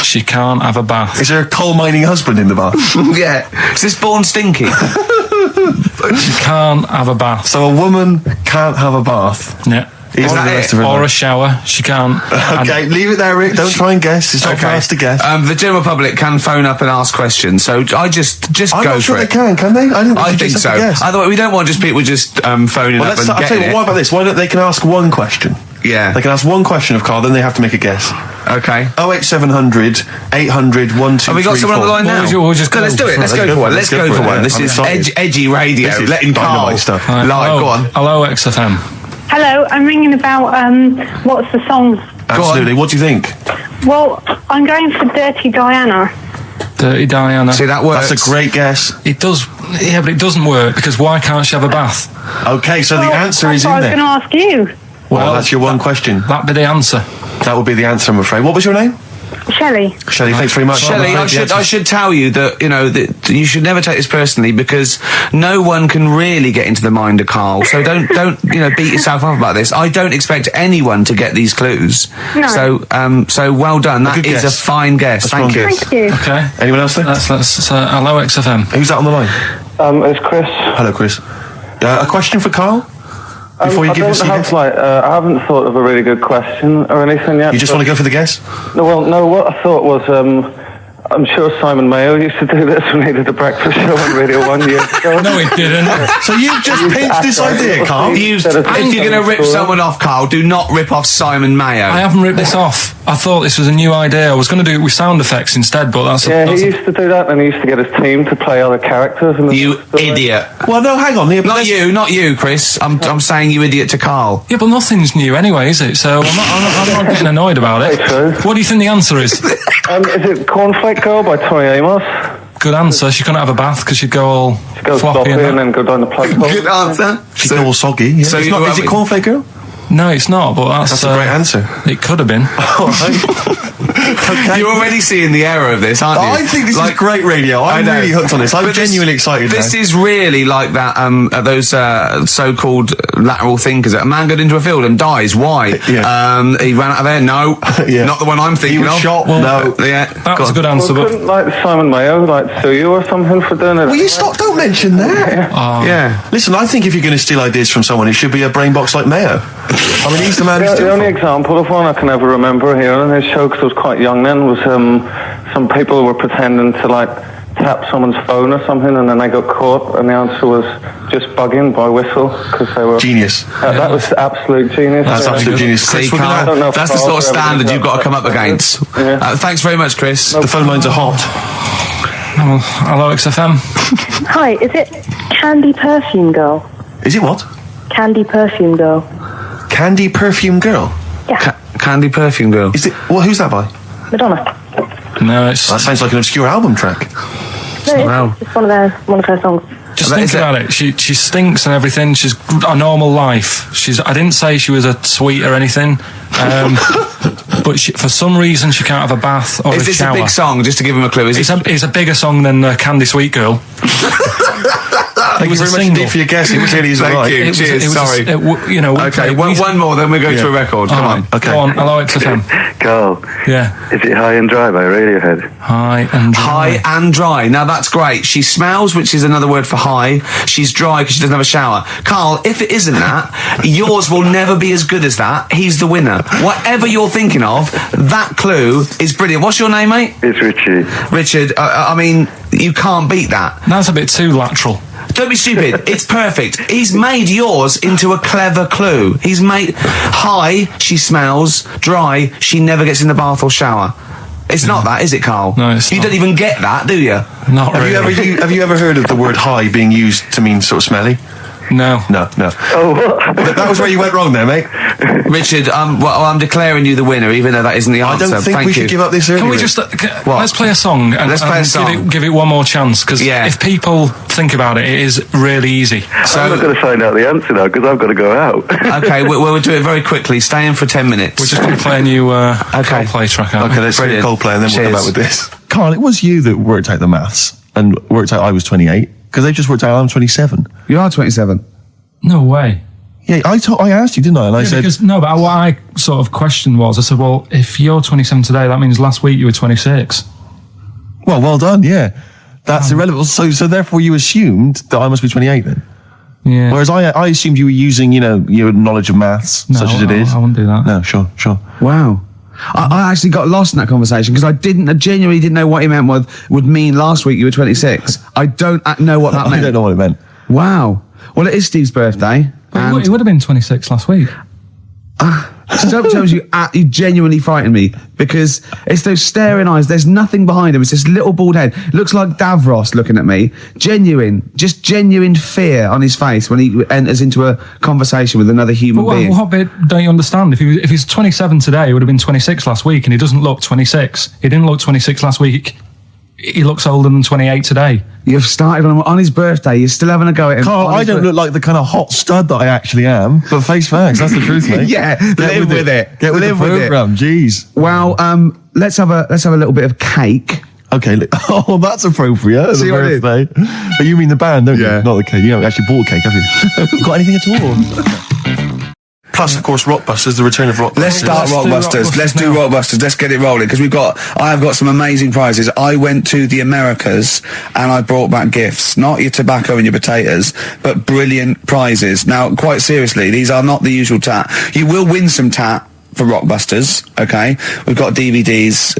[SPEAKER 3] she can't have a bath.
[SPEAKER 2] Is there a coal mining husband in the bath?
[SPEAKER 4] Yeah. Is this born stinky?
[SPEAKER 3] She can't have a bath.
[SPEAKER 2] So a woman can't have a bath.
[SPEAKER 3] Yeah.
[SPEAKER 2] Is that it?
[SPEAKER 3] Or a shower. She can't.
[SPEAKER 2] Okay, leave it there, Rick. Don't try and guess. It's not for us to guess.
[SPEAKER 4] The general public can phone up and ask questions, so I just
[SPEAKER 2] I'm
[SPEAKER 4] go
[SPEAKER 2] not sure
[SPEAKER 4] for it.
[SPEAKER 2] they can they?
[SPEAKER 4] I think so. Otherwise, we don't want just people just phoning up and
[SPEAKER 2] I'll tell you
[SPEAKER 4] getting
[SPEAKER 2] what about this? Why don't they can ask one question?
[SPEAKER 4] Yeah.
[SPEAKER 2] They can ask one question of Carl, then they have to make a guess.
[SPEAKER 4] Okay.
[SPEAKER 2] 08700 800 1234.
[SPEAKER 4] Have we got someone on the line now?
[SPEAKER 3] We'll just go.
[SPEAKER 4] Let's do it. Let's go for one. Let's go for one. This is edgy radio.
[SPEAKER 2] This is
[SPEAKER 4] letting Carl
[SPEAKER 2] dynamite stuff.
[SPEAKER 4] live. Go on.
[SPEAKER 3] Hello, XFM.
[SPEAKER 5] Hello, I'm ringing about what's the song?
[SPEAKER 2] Absolutely. What do you think?
[SPEAKER 5] Well, I'm going for Dirty Diana.
[SPEAKER 3] Dirty Diana.
[SPEAKER 4] See, that works.
[SPEAKER 2] That's a great guess.
[SPEAKER 3] It does, yeah, but it doesn't work because why can't she have a bath?
[SPEAKER 2] Okay, so the answer is in
[SPEAKER 5] I was
[SPEAKER 2] there.
[SPEAKER 5] going to ask you.
[SPEAKER 2] Well, that's your one question.
[SPEAKER 3] That'd be the answer.
[SPEAKER 2] That would be the answer, I'm afraid. What was your name?
[SPEAKER 5] Shelley.
[SPEAKER 2] Shelley, thanks very much.
[SPEAKER 4] Shelley, I should tell you that, that you should never take this personally because no one can really get into the mind of Carl. So don't beat yourself up about this. I don't expect anyone to get these clues.
[SPEAKER 5] No.
[SPEAKER 4] So well done. That is a fine guess. Thank you.
[SPEAKER 5] Thank you.
[SPEAKER 3] Okay.
[SPEAKER 2] Anyone else there?
[SPEAKER 3] Let's hello, XFM.
[SPEAKER 2] Who's that on the line?
[SPEAKER 6] It's Chris.
[SPEAKER 2] Hello, Chris. A question for Carl? Before you give us a guess?
[SPEAKER 6] I haven't thought of a really good question or anything yet.
[SPEAKER 2] You just want to go for the guess?
[SPEAKER 6] No, what I thought was, I'm sure Simon Mayo used to do this when he did the breakfast show on Radio 1 years ago.
[SPEAKER 3] No, he didn't.
[SPEAKER 2] So you've just pinched this idea, Carl?
[SPEAKER 4] If you're going to rip someone off, Carl, do not rip off Simon Mayo.
[SPEAKER 3] I haven't ripped this off. I thought this was a new idea. I was going to do it with sound effects instead, but that's...
[SPEAKER 6] He used to do that, and he used to get his team to play other characters.
[SPEAKER 4] You idiot.
[SPEAKER 2] Well, no, hang on.
[SPEAKER 4] Not you, Chris. I'm saying you idiot to Carl.
[SPEAKER 3] Yeah, but nothing's new anyway, is it? So I'm not getting annoyed about it. What do you think the answer is?
[SPEAKER 6] Is it Cornflake Girl by Tori Amos?
[SPEAKER 3] Good answer. She couldn't have a bath because she'd go all floppy
[SPEAKER 6] and then go down the plug hole.
[SPEAKER 4] Good answer.
[SPEAKER 2] She'd go all soggy. Yeah.
[SPEAKER 4] So
[SPEAKER 2] is it Cornflake Girl?
[SPEAKER 3] No, it's not, but that's
[SPEAKER 2] a great answer.
[SPEAKER 3] It could have been.
[SPEAKER 2] All right. Okay.
[SPEAKER 4] You're already seeing the error of this, aren't you?
[SPEAKER 2] I think this is great radio. I'm really hooked on this. I'm genuinely excited now.
[SPEAKER 4] This is really like that. Those so-called lateral thinkers. A man got into a field and dies. Why?
[SPEAKER 2] Yeah.
[SPEAKER 4] He ran out of air. No, not the one I'm thinking
[SPEAKER 2] he was
[SPEAKER 4] of.
[SPEAKER 2] Shot.
[SPEAKER 3] Well,
[SPEAKER 2] no,
[SPEAKER 4] yeah,
[SPEAKER 3] that was a good answer.
[SPEAKER 6] Well, couldn't Simon Mayo sue you or something for doing it?
[SPEAKER 2] Will you stop? Don't mention that.
[SPEAKER 4] Yeah.
[SPEAKER 2] Listen, I think if you're going to steal ideas from someone, it should be a brain box like Mayo. I mean, he's the man.
[SPEAKER 6] The only example of one I can ever remember here on his show, because I was quite young then, was some people were pretending to tap someone's phone or something, and then they got caught, and the answer was just bugging by whistle because they were
[SPEAKER 2] genius.
[SPEAKER 6] That was absolute genius.
[SPEAKER 2] That's absolute genius.
[SPEAKER 4] See, Carl, that's the sort of standard you've got to come up against. Thanks very much, Chris.
[SPEAKER 2] The phone lines are hot.
[SPEAKER 3] Hello, XFM.
[SPEAKER 5] Hi, is it Candy Perfume Girl?
[SPEAKER 2] Is it what?
[SPEAKER 5] Candy Perfume Girl.
[SPEAKER 2] Candy Perfume Girl?
[SPEAKER 5] Yeah.
[SPEAKER 4] Candy Perfume Girl.
[SPEAKER 2] Is it? Well, who's that by?
[SPEAKER 5] Madonna.
[SPEAKER 3] No, it's...
[SPEAKER 2] That sounds like an obscure album track.
[SPEAKER 5] No, it's just one of her songs.
[SPEAKER 3] Just think about it. She stinks and everything. She's a normal life. I didn't say she was a sweet or anything. But for some reason she can't have a bath or a shower.
[SPEAKER 4] Is this a big song? Just to give him a clue.
[SPEAKER 3] It's a bigger song than Candy Sweet Girl.
[SPEAKER 2] Thank you very much indeed for your guess. It clearly is right.
[SPEAKER 4] Thank you. Cheers. Sorry.
[SPEAKER 2] Okay,
[SPEAKER 4] one more, then we go to a record. Come on.
[SPEAKER 2] Okay.
[SPEAKER 3] Go on. Hello, XFM.
[SPEAKER 6] Carl.
[SPEAKER 3] Yeah.
[SPEAKER 6] Is it High and Dry by Radiohead?
[SPEAKER 3] High and dry.
[SPEAKER 4] High and dry. Now that's great. She smells, which is another word for high. She's dry because she doesn't have a shower. Carl, if it isn't that, yours will never be as good as that. He's the winner. Whatever you're thinking of, that clue is brilliant. What's your name, mate?
[SPEAKER 6] It's Richie.
[SPEAKER 4] Richard, I mean, you can't beat that.
[SPEAKER 3] That's a bit too lateral.
[SPEAKER 4] Don't be stupid. It's perfect. He's made yours into a clever clue. He's made high, she smells, dry, she never gets in the bath or shower. It's not that, is it, Carl?
[SPEAKER 3] No, it's
[SPEAKER 4] You
[SPEAKER 3] not.
[SPEAKER 4] don't even get that, do you?
[SPEAKER 3] Not really.
[SPEAKER 2] Have you ever heard of the word high being used to mean sort of smelly?
[SPEAKER 3] No.
[SPEAKER 6] Oh, what?
[SPEAKER 2] That was where you went wrong there, mate.
[SPEAKER 4] Richard, I'm declaring you the winner, even though that isn't the
[SPEAKER 2] I
[SPEAKER 4] answer.
[SPEAKER 2] don't think
[SPEAKER 4] Thank
[SPEAKER 2] we
[SPEAKER 4] you.
[SPEAKER 2] should give up this early.
[SPEAKER 3] Can we just let's play a song and,
[SPEAKER 4] Let's play a song.
[SPEAKER 3] Give it one more chance, because if people think about it, it is really easy.
[SPEAKER 4] So
[SPEAKER 6] I'm not going to find out the answer now because I've got to go out.
[SPEAKER 4] okay, we'll do it very quickly. Stay in for 10 minutes.
[SPEAKER 3] We're just going to play a new Coldplay track, aren't
[SPEAKER 2] Okay,
[SPEAKER 3] we?
[SPEAKER 2] let's play Coldplay and then we'll come back with this.
[SPEAKER 3] Cheers.
[SPEAKER 2] Carl, it was you that worked out the maths and worked out I was 28, because they just worked out I'm 27.
[SPEAKER 1] You are 27.
[SPEAKER 3] No way.
[SPEAKER 2] Yeah, I asked you, didn't I? And I said...
[SPEAKER 3] Because, no, but what I sort of questioned was, I said, well, if you're 27 today, that means last week you were 26.
[SPEAKER 2] Well done, yeah. That's irrelevant. So therefore you assumed that I must be 28 then?
[SPEAKER 3] Yeah.
[SPEAKER 2] Whereas I assumed you were using, your knowledge of maths, such as it is.
[SPEAKER 3] I wouldn't do that.
[SPEAKER 2] No, sure.
[SPEAKER 1] Wow. I actually got lost in that conversation because I genuinely didn't know what he meant would mean last week you were 26. I don't know what that meant.
[SPEAKER 2] I don't know what it meant.
[SPEAKER 1] Wow. Well, it is Steve's birthday.
[SPEAKER 3] It would have been 26 last week.
[SPEAKER 1] Sometimes you genuinely frighten me because it's those staring eyes. There's nothing behind him. It's this little bald head. Looks like Davros looking at me. Genuine fear on his face when he enters into a conversation with another human being.
[SPEAKER 3] What bit don't you understand? If he's 27 today, he would have been 26 last week, and he doesn't look 26. He didn't look 26 last week. He looks older than 28 today.
[SPEAKER 1] You've started on his birthday. You're still having a go at him.
[SPEAKER 2] Carl, I don't look like the kind of hot stud that I actually am, but face facts, that's the truth, mate.
[SPEAKER 1] Yeah, live with it.
[SPEAKER 2] Get with the programme, jeez.
[SPEAKER 1] Well, let's have a little bit of cake.
[SPEAKER 2] Okay, that's appropriate.
[SPEAKER 1] See
[SPEAKER 2] the
[SPEAKER 1] what it is?
[SPEAKER 2] birthday. But you mean the band, don't
[SPEAKER 1] Yeah.
[SPEAKER 2] you? Not the cake. You haven't actually bought cake, have you? Got anything at all? Plus, of course, Rockbusters, the return of Rockbusters.
[SPEAKER 1] Let's start Rockbusters. Let's do Rockbusters. Let's get it rolling because I have got some amazing prizes. I went to the Americas and I brought back gifts, not your tobacco and your potatoes, but brilliant prizes. Now, quite seriously, these are not the usual tat. You will win some tat for Rockbusters, okay? We've got DVDs,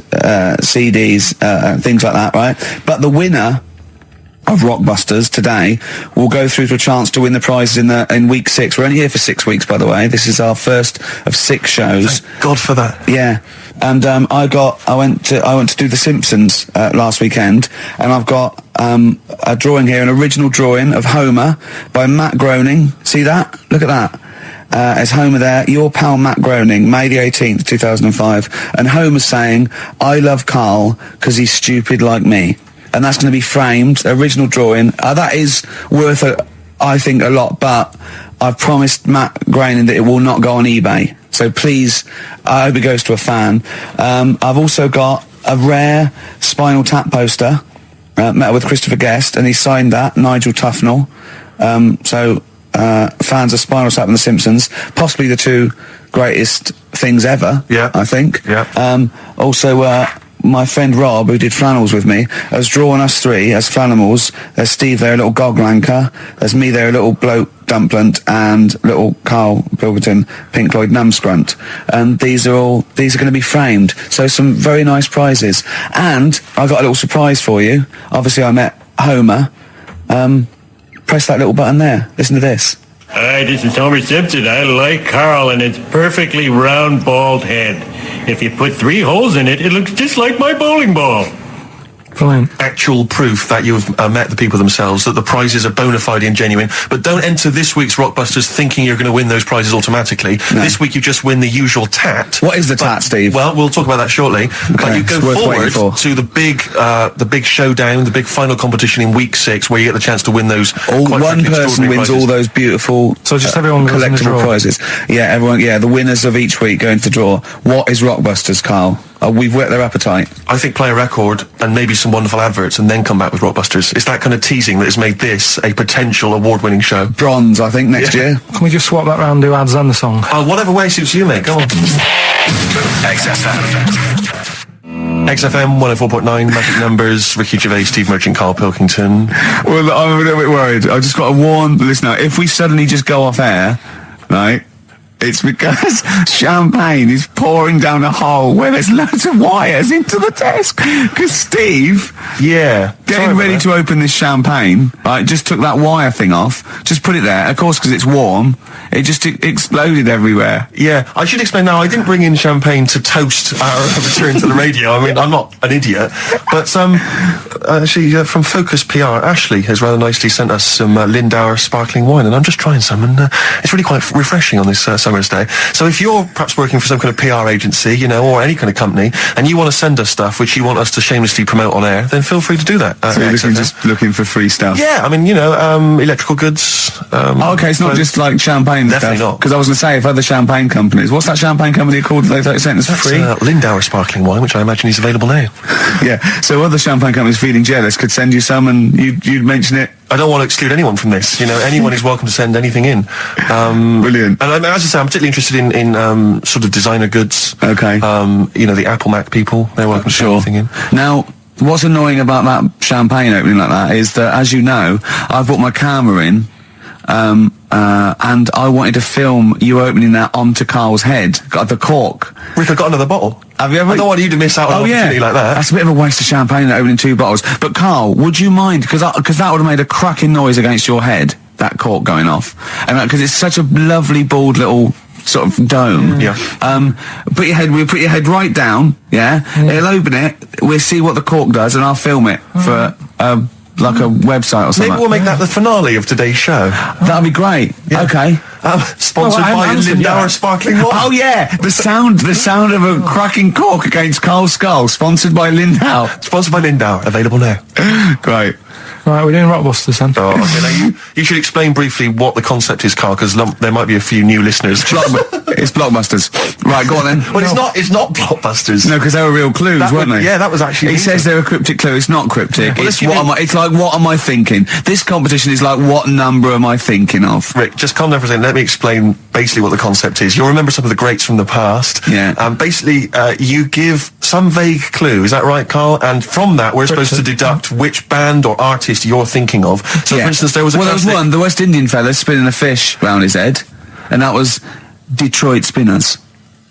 [SPEAKER 1] CDs, things like that, right? But the winner of Rockbusters today will go through to a chance to win the prizes in week 6. We're only here for 6 weeks, by the way. This is our first of 6 shows.
[SPEAKER 2] Thank God for that.
[SPEAKER 1] Yeah. And I went to do The Simpsons last weekend, and I've got a drawing here, an original drawing of Homer by Matt Groening. See that? Look at that. As Homer there, your pal Matt Groening, May the 18th, 2005. And Homer's saying, I love Carl because he's stupid like me. And that's going to be framed, original drawing. That is worth, I think, a lot, but I've promised Matt Groening that it will not go on eBay. So please, I hope it goes to a fan. I've also got a rare Spinal Tap poster, met with Christopher Guest, and he signed that, Nigel Tufnell. Fans of Spinal Tap and The Simpsons, possibly the 2 greatest things ever, I think.
[SPEAKER 2] Yeah.
[SPEAKER 1] Also, my friend Rob, who did flannels with me, has drawn us 3 as flannels. There's Steve there, a little goglanker. There's me there, a little bloke dumplant, and little Karl Pilkington, Pink Floyd numscrunt. And these are going to be framed. So some very nice prizes. And I got a little surprise for you. Obviously, I met Homer. Press that little button there. Listen to this.
[SPEAKER 7] Hi, this is Homer Simpson. I like Carl and its perfectly round, bald head. If you put 3 holes in it, it looks just like my bowling ball.
[SPEAKER 3] Brilliant.
[SPEAKER 2] Actual proof that you've met the people themselves, that the prizes are bona fide and genuine. But don't enter this week's Rockbusters thinking you're going to win those prizes automatically. No. This week you just win the usual tat.
[SPEAKER 1] What is the tat, Steve?
[SPEAKER 2] Well, we'll talk about that shortly.
[SPEAKER 1] Okay.
[SPEAKER 2] But you go forward to the big showdown, the big final competition in week 6, where you get the chance to win those.
[SPEAKER 1] One person wins all those beautiful
[SPEAKER 3] everyone
[SPEAKER 1] collectible prizes. Yeah, everyone. Yeah, the winners of each week go into the draw. What is Rockbusters, Carl? We've whet their appetite.
[SPEAKER 2] I think play a record and maybe some wonderful adverts and then come back with Rockbusters. It's that kind of teasing that has made this a potential award-winning show.
[SPEAKER 1] Bronze, I think, next year.
[SPEAKER 3] Can we just swap that round and do ads and the song?
[SPEAKER 2] Whatever way suits you, mate. Go on. XFM 104.9, Magic Numbers, Ricky Gervais, Steve Merchant, Karl Pilkington.
[SPEAKER 1] Well, I'm a little bit worried. I've just got to warn the listener, if we suddenly just go off air, right, it's because champagne is pouring down a hole where there's loads of wires into the desk. Because Steve...
[SPEAKER 2] Yeah.
[SPEAKER 1] getting ready to open this champagne, right, just took that wire thing off, just put it there. Of course, because it's warm, it just exploded everywhere.
[SPEAKER 2] Yeah, I should explain now, I didn't bring in champagne to toast our return to the radio. I mean, I'm not an idiot. But, actually, from Focus PR, Ashley has rather nicely sent us some Lindauer sparkling wine, and I'm just trying some, and it's really quite refreshing on this summer's day. So if you're perhaps working for some kind of PR agency, you know, or any kind of company, and you want to send us stuff which you want us to shamelessly promote on air, then feel free to do that.
[SPEAKER 1] So you're just looking for free stuff?
[SPEAKER 2] Yeah, I mean, you know, electrical goods.
[SPEAKER 1] Okay, it's not just like champagne
[SPEAKER 2] Definitely
[SPEAKER 1] stuff.
[SPEAKER 2] not.
[SPEAKER 1] Because I was going to say, if other champagne companies, what's that champagne company called that they sent us for free?
[SPEAKER 2] Lindauer sparkling wine, which I imagine is available now.
[SPEAKER 1] Yeah, so other champagne companies feeling jealous could send you some and you'd mention it.
[SPEAKER 2] I don't want to exclude anyone from this. You know, anyone is welcome to send anything in.
[SPEAKER 1] Brilliant.
[SPEAKER 2] And as I say, I'm particularly interested in sort of designer goods.
[SPEAKER 1] Okay.
[SPEAKER 2] You know, the Apple Mac people, they're welcome to send anything in.
[SPEAKER 1] Now, what's annoying about that champagne opening like that is that, as you know, I've brought my camera in, and I wanted to film you opening that onto Carl's head, got the cork.
[SPEAKER 2] Rick, I got another bottle.
[SPEAKER 1] Have you ever?
[SPEAKER 2] I don't want you to miss out on an opportunity like that.
[SPEAKER 1] That's a bit of a waste of champagne opening 2 bottles. But Carl, would you mind? Because that would have made a cracking noise against your head, that cork going off. And because it's such a lovely, bald little sort of dome.
[SPEAKER 2] Yeah.
[SPEAKER 1] We'll put your head right down, yeah? It'll open it, we'll see what the cork does, and I'll film it for, like a website or something.
[SPEAKER 2] Maybe we'll make that the finale of today's show.
[SPEAKER 1] That'd be great.
[SPEAKER 2] Yeah.
[SPEAKER 1] Okay.
[SPEAKER 2] Sponsored by Lindauer Sparkling Wine.
[SPEAKER 1] Oh yeah, the sound of a cracking cork against Carl's skull, sponsored by Lindauer.
[SPEAKER 2] Sponsored by Lindauer, available now.
[SPEAKER 1] Great.
[SPEAKER 3] Right, we're doing Rockbusters then.
[SPEAKER 2] Oh, okay. Now you should explain briefly what the concept is, Carl, because there might be a few new listeners.
[SPEAKER 1] It's Blockbusters. Right, go on then.
[SPEAKER 2] Well, it's not Blockbusters.
[SPEAKER 1] No, because they were real clues, weren't they?
[SPEAKER 2] Yeah, that was actually.
[SPEAKER 1] It says they're a cryptic clue. It's not cryptic.
[SPEAKER 2] Well,
[SPEAKER 1] It's like, what am I thinking? This competition is like, what number am I thinking of?
[SPEAKER 2] Rick, just calm down for a second. Let me explain basically what the concept is. You'll remember some of the greats from the past.
[SPEAKER 1] Yeah.
[SPEAKER 2] Basically, you give some vague clue. Is that right, Carl? And from that, we're supposed to deduct which band or artist you're thinking of. So, for instance, there was
[SPEAKER 1] one, the West Indian fella spinning a fish round his head, and that was Detroit Spinners.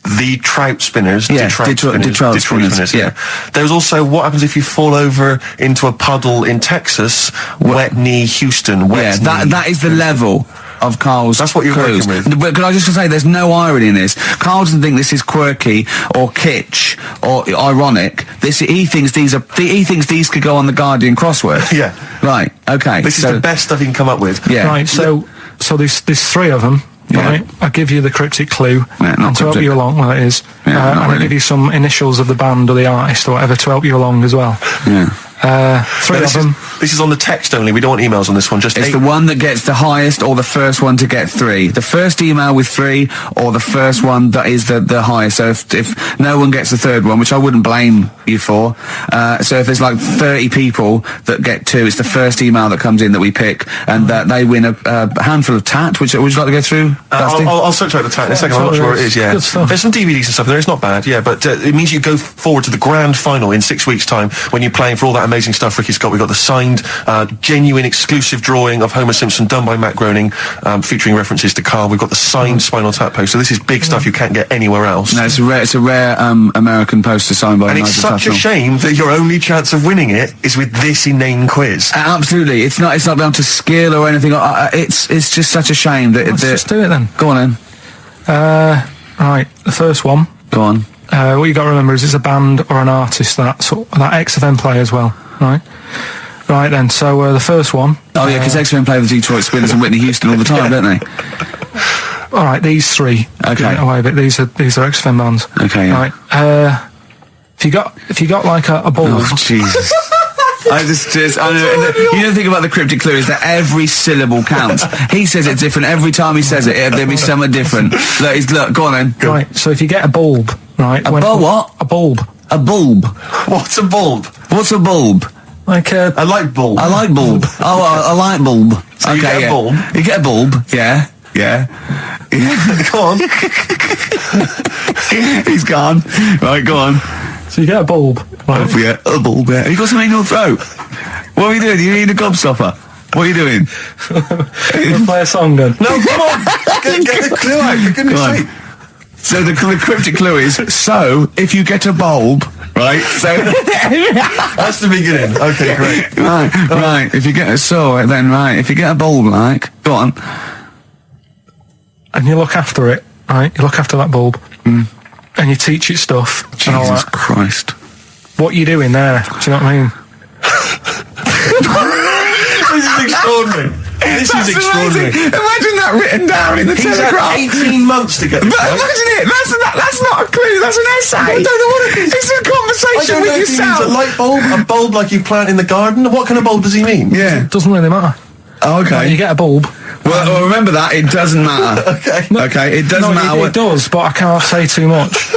[SPEAKER 2] The Trout Spinners.
[SPEAKER 1] Yeah, Detroit Spinners. Yeah.
[SPEAKER 2] There was also what happens if you fall over into a puddle in Texas. Wet knee, Houston. Wet knee.
[SPEAKER 1] That is the level of Carl's.
[SPEAKER 2] That's what you're
[SPEAKER 1] clues.
[SPEAKER 2] working with.
[SPEAKER 1] But can I just say, there's no irony in this. Carl doesn't think this is quirky or kitsch or ironic. He thinks these could go on the Guardian crossword.
[SPEAKER 2] Yeah.
[SPEAKER 1] Right. Okay.
[SPEAKER 2] This is the best stuff you can come up with.
[SPEAKER 3] Yeah. Right. So there's 3 of them.
[SPEAKER 1] Yeah.
[SPEAKER 3] Right. I'll give you the cryptic clue
[SPEAKER 1] and
[SPEAKER 3] to help you along. Well, it is.
[SPEAKER 1] Yeah,
[SPEAKER 3] and I'll give you some initials of the band or the artist or whatever to help you along as well.
[SPEAKER 1] Yeah.
[SPEAKER 3] 3 of them.
[SPEAKER 2] This is on the text only. We don't want emails on this one. Just
[SPEAKER 1] it's the one that gets the highest, or the first one to get 3. The first email with 3, or the first one that is the highest. So if no one gets the third one, which I wouldn't blame you for, so if there's like 30 people that get 2, it's the first email that comes in that we pick, and they win a handful of tat. Would you like to go through?
[SPEAKER 2] I'll search out the tat in a second. I'm not sure where it is. Yeah, there's some DVDs and stuff there. It's not bad. Yeah, but it means you go forward to the grand final in 6 weeks' time when you're playing for all that amazing stuff Ricky's got. We've got the signed, genuine, exclusive drawing of Homer Simpson done by Matt Groening, featuring references to Carl. We've got the signed Spinal Tap poster. This is big stuff you can't get anywhere else.
[SPEAKER 1] No, it's a rare American poster signed by.
[SPEAKER 2] And it's such a shame that your only chance of winning it is with this inane quiz.
[SPEAKER 1] Absolutely, it's not down to skill or anything. It's just such a shame that.
[SPEAKER 3] Let's just do it then.
[SPEAKER 1] Go on then.
[SPEAKER 3] Right, the first one.
[SPEAKER 1] Go on.
[SPEAKER 3] What you got to remember is it's a band or an artist that XFM play as well. Right. Right then. So the first one.
[SPEAKER 1] Oh yeah, because XFM play the Detroit Spinners and Whitney Houston all the time, don't they?
[SPEAKER 3] All right, these 3.
[SPEAKER 1] Okay.
[SPEAKER 3] Away, but these are XFM bands.
[SPEAKER 1] Okay. Yeah.
[SPEAKER 3] Right. If you got like a ball.
[SPEAKER 1] Oh Jesus. I know. You don't think about the cryptic clue is that every syllable counts. He says it different every time he says it. There'll be something different. Look, go on then.
[SPEAKER 3] Right. So if you get a bulb, right?
[SPEAKER 1] What?
[SPEAKER 3] A bulb.
[SPEAKER 1] A bulb.
[SPEAKER 2] What's a bulb?
[SPEAKER 1] What's a bulb?
[SPEAKER 3] Like
[SPEAKER 2] I like bulb.
[SPEAKER 1] I like bulb. Oh, I like bulb.
[SPEAKER 2] So you get a bulb.
[SPEAKER 1] You get a bulb. Yeah.
[SPEAKER 2] Go on.
[SPEAKER 1] He's gone. Right, go on.
[SPEAKER 3] So you get a bulb. Right.
[SPEAKER 1] Oh, yeah, a bulb. Yeah. Have you got something in your throat? What are you doing? You need a gobstopper. What are you doing?
[SPEAKER 3] You'll play a song then.
[SPEAKER 2] No, come on. Get the clue out, for goodness sake.
[SPEAKER 1] So the cryptic clue is, so if you get a bulb, Right? So
[SPEAKER 2] That's the beginning. Okay, great.
[SPEAKER 1] right. If you get a saw, then right. If you get a bulb, like, go on.
[SPEAKER 3] And you look after it, right? You look after that bulb. And you teach it stuff. And all
[SPEAKER 1] Jesus
[SPEAKER 3] that.
[SPEAKER 1] Christ.
[SPEAKER 3] What you doing there? Do you know what I mean?
[SPEAKER 2] This is extraordinary. This is extraordinary.
[SPEAKER 1] Amazing. Imagine that written down in the
[SPEAKER 2] He's had
[SPEAKER 1] Telegraph.
[SPEAKER 2] 18 months to get this right.
[SPEAKER 1] Imagine it. That's not a clue. That's an essay. I don't know what it is. It's a
[SPEAKER 2] I
[SPEAKER 1] conversation
[SPEAKER 2] don't know
[SPEAKER 1] with
[SPEAKER 2] if he means a
[SPEAKER 1] yourself.
[SPEAKER 2] light bulb, a bulb like you plant in the garden. What kind of bulb does he mean?
[SPEAKER 1] Yeah.
[SPEAKER 3] It doesn't really matter.
[SPEAKER 1] Oh, okay.
[SPEAKER 3] You get a bulb.
[SPEAKER 1] Well, remember that. It doesn't matter.
[SPEAKER 2] Okay.
[SPEAKER 1] Okay. It doesn't matter.
[SPEAKER 3] It does, but I can't say too much.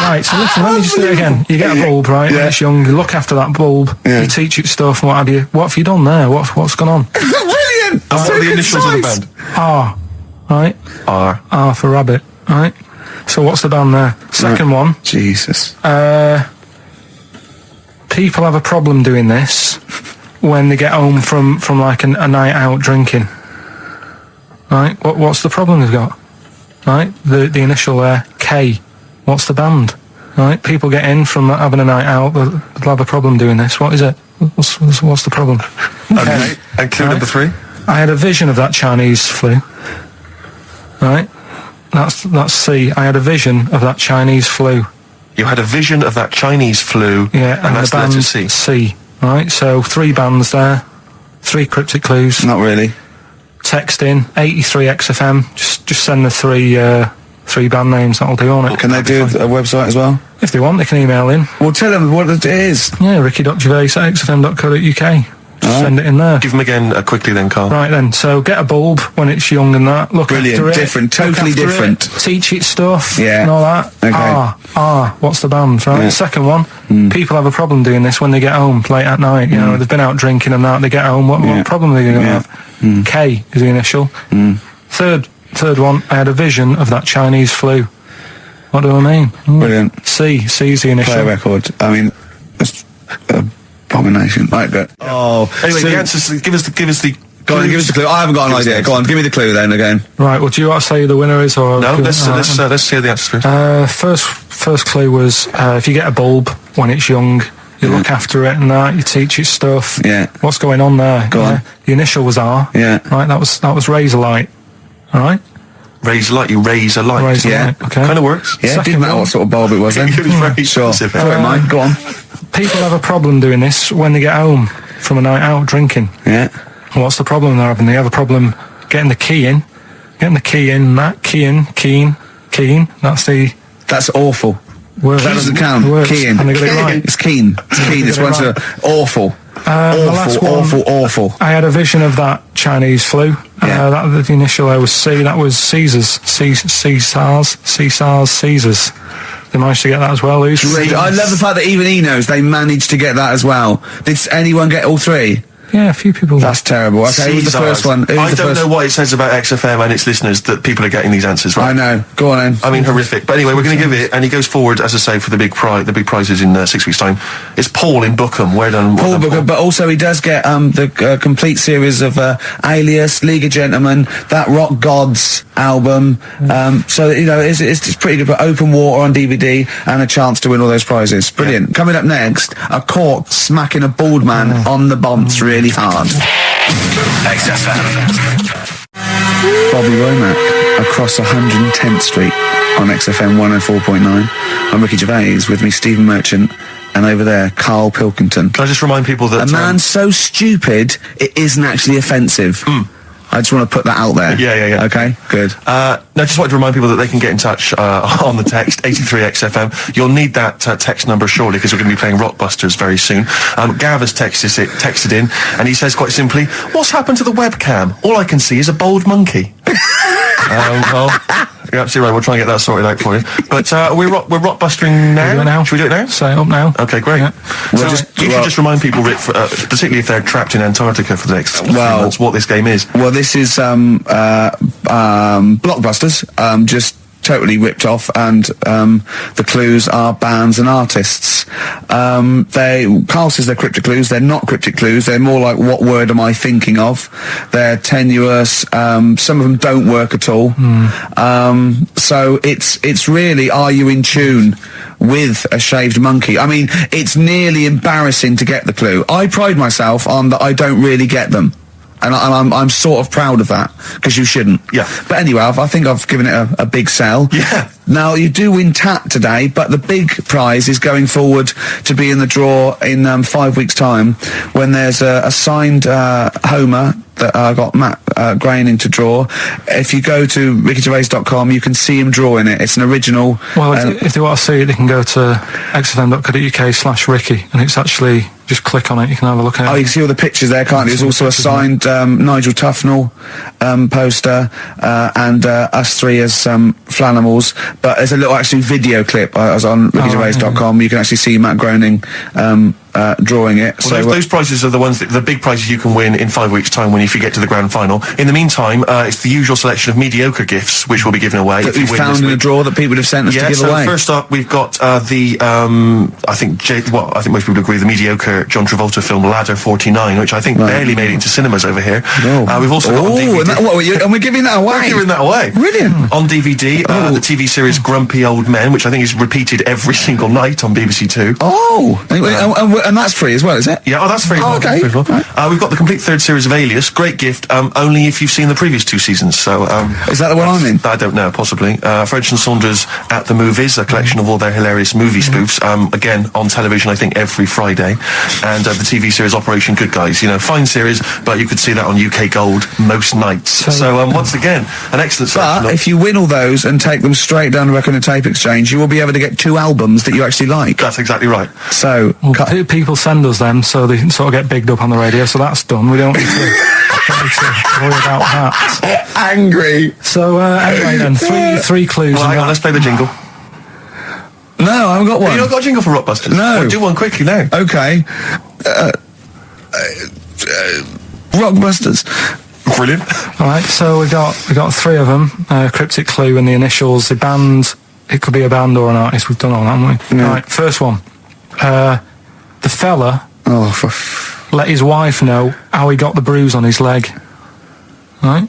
[SPEAKER 3] Right, so listen, let me just do it again. You get a bulb, right? When it's young, you look after that bulb, you teach it stuff, and what have you. What have you done there? What's gone on?
[SPEAKER 1] Brilliant.
[SPEAKER 2] And what are the initials of the band?
[SPEAKER 3] R, right? R for rabbit, right? So what's the band there? Second one,
[SPEAKER 1] Jesus.
[SPEAKER 3] people have a problem doing this when they get home from like a night out drinking. Right? What's the problem they've got? Right? The initial there, K. What's the band? Right? People get in from having a night out, they'll have a problem doing this. What is it? What's the problem?
[SPEAKER 2] Okay. And clue number 3?
[SPEAKER 3] I had a vision of that Chinese flu. Right? That's C. I had a vision of that Chinese flu.
[SPEAKER 2] You had a vision of that Chinese flu.
[SPEAKER 3] Yeah,
[SPEAKER 2] and that's
[SPEAKER 3] the
[SPEAKER 2] the letter
[SPEAKER 3] band
[SPEAKER 2] C.
[SPEAKER 3] C. Right? So 3 bands there. 3 cryptic clues.
[SPEAKER 1] Not really.
[SPEAKER 3] Text in 83 XFM. Just send the 3 band names. That'll do on it.
[SPEAKER 1] Can they do a website as well?
[SPEAKER 3] If they want, they can email in.
[SPEAKER 1] Well, tell them what it is.
[SPEAKER 3] Yeah, ricky.gervais@xfm.co.uk. Just send it in there.
[SPEAKER 2] Give them again quickly then, Carl.
[SPEAKER 3] Right then, so get a bulb when it's young and that. Look
[SPEAKER 1] Brilliant,
[SPEAKER 3] after it.
[SPEAKER 1] different,
[SPEAKER 3] Look
[SPEAKER 1] totally
[SPEAKER 3] after
[SPEAKER 1] different.
[SPEAKER 3] It, teach it stuff.
[SPEAKER 1] Yeah.
[SPEAKER 3] And all that.
[SPEAKER 1] Okay.
[SPEAKER 3] What's the band? Right.
[SPEAKER 1] Yeah.
[SPEAKER 3] Second one. People have a problem doing this when they get home late at night. You know, they've been out drinking and that. They get home. What problem are they going to have? K is the initial. Third one. I had a vision of that Chinese flu. What do I mean?
[SPEAKER 1] Brilliant.
[SPEAKER 3] C's the initial.
[SPEAKER 1] Play a record. I mean, that's abomination. Right, good. Oh,
[SPEAKER 2] Anyway,
[SPEAKER 1] so-
[SPEAKER 2] the answers. Give us the.
[SPEAKER 1] Go on, give us the clue. I haven't got an
[SPEAKER 2] Give us
[SPEAKER 1] idea.
[SPEAKER 2] the
[SPEAKER 1] Go on, give me the clue then again.
[SPEAKER 3] Right. Well, do you want to say who the winner is or?
[SPEAKER 2] No, let's hear the answers first.
[SPEAKER 3] First clue was if you get a bulb when it's young, you look after it and that, you teach it stuff.
[SPEAKER 1] Yeah.
[SPEAKER 3] What's going on there?
[SPEAKER 1] Go on.
[SPEAKER 3] The initial was R.
[SPEAKER 1] Yeah.
[SPEAKER 3] Right. That was razor light. All right.
[SPEAKER 2] Raise a light. You raise a light.
[SPEAKER 3] Razor
[SPEAKER 1] Yeah.
[SPEAKER 3] light. Okay.
[SPEAKER 2] Kind of works.
[SPEAKER 1] Yeah, it
[SPEAKER 3] Second
[SPEAKER 1] didn't matter
[SPEAKER 3] one.
[SPEAKER 1] what sort of bulb it was then.
[SPEAKER 2] It was very
[SPEAKER 1] Sure.
[SPEAKER 2] specific.
[SPEAKER 1] Sorry, mate. Go on.
[SPEAKER 3] People have a problem doing this when they get home from a night out drinking.
[SPEAKER 1] Yeah.
[SPEAKER 3] What's the problem they're having? They have a problem getting the key in. That keen. That's the
[SPEAKER 1] That's awful.
[SPEAKER 3] word.
[SPEAKER 1] That doesn't count.
[SPEAKER 3] Words.
[SPEAKER 1] Keen.
[SPEAKER 3] And they got it right.
[SPEAKER 1] It's keen. It's keen. It's
[SPEAKER 3] They got
[SPEAKER 1] one
[SPEAKER 3] it
[SPEAKER 1] to awful.
[SPEAKER 3] The last
[SPEAKER 1] Awful.
[SPEAKER 3] I had a vision of that Chinese flu.
[SPEAKER 1] Yeah.
[SPEAKER 3] The initial there was C. That was Caesars. Caesars. They managed to get that as well. Who's
[SPEAKER 1] I love the fact that even he knows they managed to get that as well. Did anyone get all 3?
[SPEAKER 3] Yeah, a few people.
[SPEAKER 1] That's terrible. Okay, who's the first one? Who's
[SPEAKER 2] I
[SPEAKER 1] the
[SPEAKER 2] don't
[SPEAKER 1] first?
[SPEAKER 2] know what it says about XFM and its listeners that people are getting these answers right.
[SPEAKER 1] I know. Go on then.
[SPEAKER 2] I mean, horrific. But anyway, we're going to give it, and he goes forward, as I say, for the big prizes in 6 weeks' time. It's Paul in Bookham. Well done,
[SPEAKER 1] Paul Booker, but also he does get the complete series of Alias, League of Gentlemen, that Rock Gods album. So you know it's pretty good. But Open Water on DVD and a chance to win all those prizes. Brilliant.
[SPEAKER 2] Yeah.
[SPEAKER 1] Coming up next, a cork smacking a bald man on the bonds really hard.
[SPEAKER 8] XFM.
[SPEAKER 1] Bobby Womack across 110th Street on XFM 104.9. I'm Ricky Gervais, with me Stephen Merchant, and over there Karl Pilkington.
[SPEAKER 2] Can I just remind people that...
[SPEAKER 1] A man so stupid it isn't actually offensive. I just want to put that out there.
[SPEAKER 2] Yeah.
[SPEAKER 1] Okay, good.
[SPEAKER 2] No, just wanted to remind people that they can get in touch on the text, 83XFM. You'll need that text number shortly because we're going to be playing Rockbusters very soon. Gav has texted in, and he says quite simply, "What's happened to the webcam? All I can see is a bald monkey." Well, you're absolutely right. We'll try and get that sorted out for you. But we're rockbustering now. Should we do it now?
[SPEAKER 3] Set it up now.
[SPEAKER 2] Okay, great.
[SPEAKER 3] Yeah.
[SPEAKER 2] So you should just remind people, Rick, particularly if they're trapped in Antarctica for the next 3 months, what this game is.
[SPEAKER 1] Well, this is Blockbusters. Just totally ripped off, and the clues are bands and artists. Carl says they're cryptic clues. They're not cryptic clues. They're more like, what word am I thinking of? They're tenuous. Some of them don't work at all. So it's really, are you in tune with a shaved monkey? I mean, it's nearly embarrassing to get the clue. I pride myself on that I don't really get them. And I'm sort of proud of that, because you shouldn't.
[SPEAKER 2] Yeah.
[SPEAKER 1] But anyway, I think I've given it a big sell.
[SPEAKER 2] Yeah.
[SPEAKER 1] Now, you do win Tat today, but the big prize is going forward to be in the draw in 5 weeks' time, when there's a signed Homer that I got Matt Groening to draw. If you go to rickygervais.com, you can see him drawing it. It's an original.
[SPEAKER 3] Well, if they want to see it, they can go to xfm.co.uk/Ricky, and it's actually, just click on it, you can have a look at it.
[SPEAKER 1] Oh, you can see all the pictures there, can't you? There's also a signed Nigel Tufnell poster, and us three as Flanimals. But there's a little actually video clip. I was on rickygervais.com. You can actually see Matt Groening drawing it.
[SPEAKER 2] Well, those prizes are the ones the big prizes you can win in 5 weeks' time if you get to the grand final. In the meantime, it's the usual selection of mediocre gifts which will be given away.
[SPEAKER 1] That we found in a drawer that people have sent us to give away.
[SPEAKER 2] First up, we've got I think most people agree, the mediocre John Travolta film Ladder 49, which I think barely made it into cinemas over here. We've also got on DVD.
[SPEAKER 1] And we're giving that away.
[SPEAKER 2] We're giving that away.
[SPEAKER 1] Brilliant.
[SPEAKER 2] On DVD, the TV series Grumpy Old Men, which I think is repeated every single night on BBC Two.
[SPEAKER 1] And that's free as well, is it?
[SPEAKER 2] Yeah, that's free.
[SPEAKER 1] Okay.
[SPEAKER 2] We've got the complete third series of Alias. Great gift, only if you've seen the previous 2 seasons. So,
[SPEAKER 1] is that the one I'm in?
[SPEAKER 2] I don't know, possibly. French and Saunders at the Movies, a collection of all their hilarious movie spoofs. Again, on television, I think, every Friday. And the TV series Operation Good Guys. Fine series, but you could see that on UK Gold most nights. So, once again, an excellent selection.
[SPEAKER 1] But if you win all those and take them straight down to Record and Tape Exchange, you will be able to get 2 albums that you actually like.
[SPEAKER 2] That's exactly right.
[SPEAKER 1] So,
[SPEAKER 3] people send us them so they can sort of get bigged up on the radio, so that's done. We don't need to worry about that.
[SPEAKER 1] Angry.
[SPEAKER 3] So, anyway then, three clues.
[SPEAKER 2] Well, hang on, let's play the jingle.
[SPEAKER 1] No, I haven't got one.
[SPEAKER 2] You not got a jingle for Rockbusters?
[SPEAKER 1] No.
[SPEAKER 2] Well, do one quickly now.
[SPEAKER 1] Okay. Rockbusters.
[SPEAKER 2] Brilliant.
[SPEAKER 3] All right, so we got 3 of them. Cryptic clue and the initials. The band. It could be a band or an artist. We've done all that, haven't we?
[SPEAKER 1] Yeah.
[SPEAKER 3] All right, first one. The fella let his wife know how he got the bruise on his leg. Right?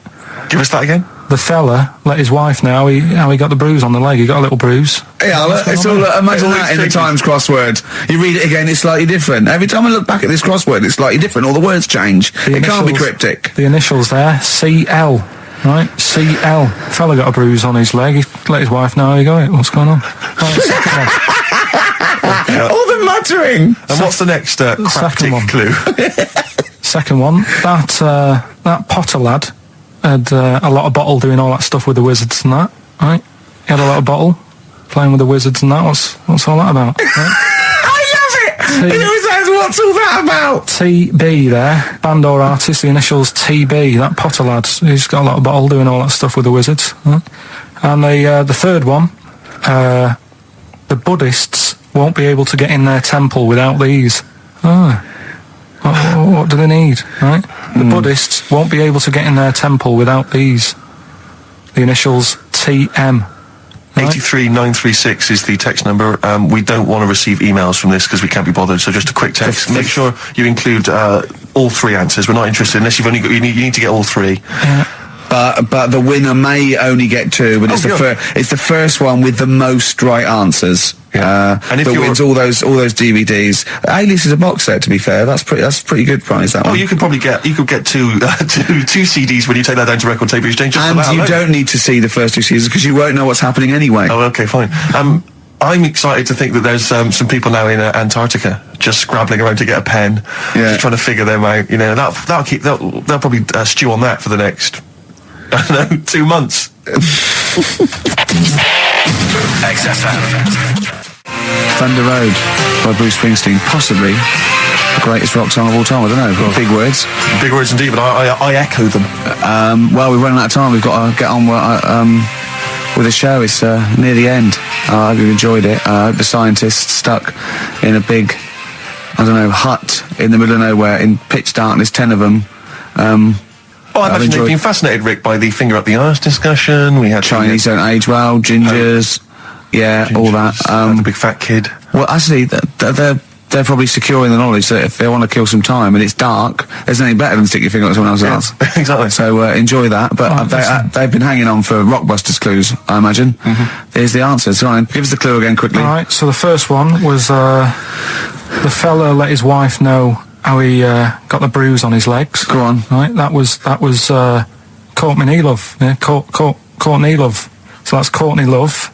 [SPEAKER 2] Give us that again.
[SPEAKER 3] The fella let his wife know how he got the bruise on the leg. He got a little bruise.
[SPEAKER 1] Yeah, it's all. Imagine that in the Times crossword. You read it again, it's slightly different. Every time I look back at this crossword, it's slightly different. All the words change. It can't be cryptic.
[SPEAKER 3] The initials there, CL. Right, CL. Fella got a bruise on his leg. He let his wife know how he got it. What's going on? Right, second one.
[SPEAKER 1] All the muttering.
[SPEAKER 2] And what's the next cryptic clue?
[SPEAKER 3] Second one. That Potter lad had a lot of bottle doing all that stuff with the wizards and that. Right? He had a lot of bottle playing with the wizards and that. What's all that about? Right?
[SPEAKER 1] Who says what's all that about?
[SPEAKER 3] TB there, band or artist, the initials TB, that Potter lad, he's got a lot of bottle doing all that stuff with the wizards. And the third one, the Buddhists won't be able to get in their temple without these. What do they need, right? The Buddhists won't be able to get in their temple without these. The initials TM.
[SPEAKER 2] 83936 is the text number. We don't want to receive emails from this because we can't be bothered, so just a quick text. Make sure you include all 3 answers. We're not interested unless you've only got, you need to get all 3.
[SPEAKER 3] Yeah.
[SPEAKER 1] But the winner may only get 2, but it's the first one with the most right answers.
[SPEAKER 2] Yeah. And if
[SPEAKER 1] that wins all those DVDs. Alias is a box set, to be fair. That's a pretty good prize, that one.
[SPEAKER 2] You could probably get two CDs when you take that down to Record Tape Exchange.
[SPEAKER 1] And you don't need to see the first 2 seasons because you won't know what's happening anyway.
[SPEAKER 2] Oh, okay, fine. I'm excited to think that there's some people now in Antarctica just scrabbling around to get a pen, just trying to figure them out. They'll probably stew on that for the next 2 months.
[SPEAKER 8] XFM.
[SPEAKER 1] Thunder Road by Bruce Springsteen, possibly the greatest rock song of all time. I don't know. Big words.
[SPEAKER 2] Big words indeed, but I echo them.
[SPEAKER 1] Well, we're running out of time. We've got to get on with the show. It's near the end. I hope you enjoyed it. The scientists stuck in a big, hut in the middle of nowhere in pitch darkness, 10 of them.
[SPEAKER 2] I imagine they've been fascinated, Rick, by the finger up the arse discussion. We had
[SPEAKER 1] Chinese don't age well, gingers, all that.
[SPEAKER 2] The big fat kid.
[SPEAKER 1] Well, actually, they're probably securing the knowledge that if they want to kill some time and it's dark, there's nothing better than stick your finger up someone else's ass.
[SPEAKER 2] Exactly.
[SPEAKER 1] So enjoy that. But they've been hanging on for Rockbusters clues, I imagine. Here's the answer. So give us the clue again quickly.
[SPEAKER 3] All right. So the first one was the fella let his wife know how he got the bruise on his legs.
[SPEAKER 1] Go on.
[SPEAKER 3] Right. That was Courtney Love. Yeah. Courtney Love. So that's Courtney Love.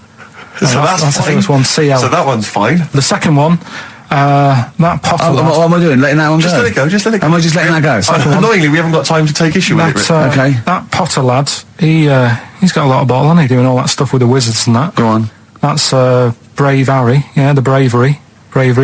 [SPEAKER 2] So that's
[SPEAKER 3] the first one. CL.
[SPEAKER 2] So that one's fine.
[SPEAKER 3] The second one. That Potter.
[SPEAKER 1] What am I doing? Letting that one
[SPEAKER 2] Just
[SPEAKER 1] go?
[SPEAKER 2] let it go. Just let it go.
[SPEAKER 1] Am I just letting that go?
[SPEAKER 2] Annoyingly, we haven't got time to take issue with it. Rick.
[SPEAKER 1] Okay.
[SPEAKER 3] That Potter lad. He's got a lot of ball, hasn't he? Doing all that stuff with the Wizards and that.
[SPEAKER 1] Go on.
[SPEAKER 3] That's Brave Harry. Yeah, the Bravery,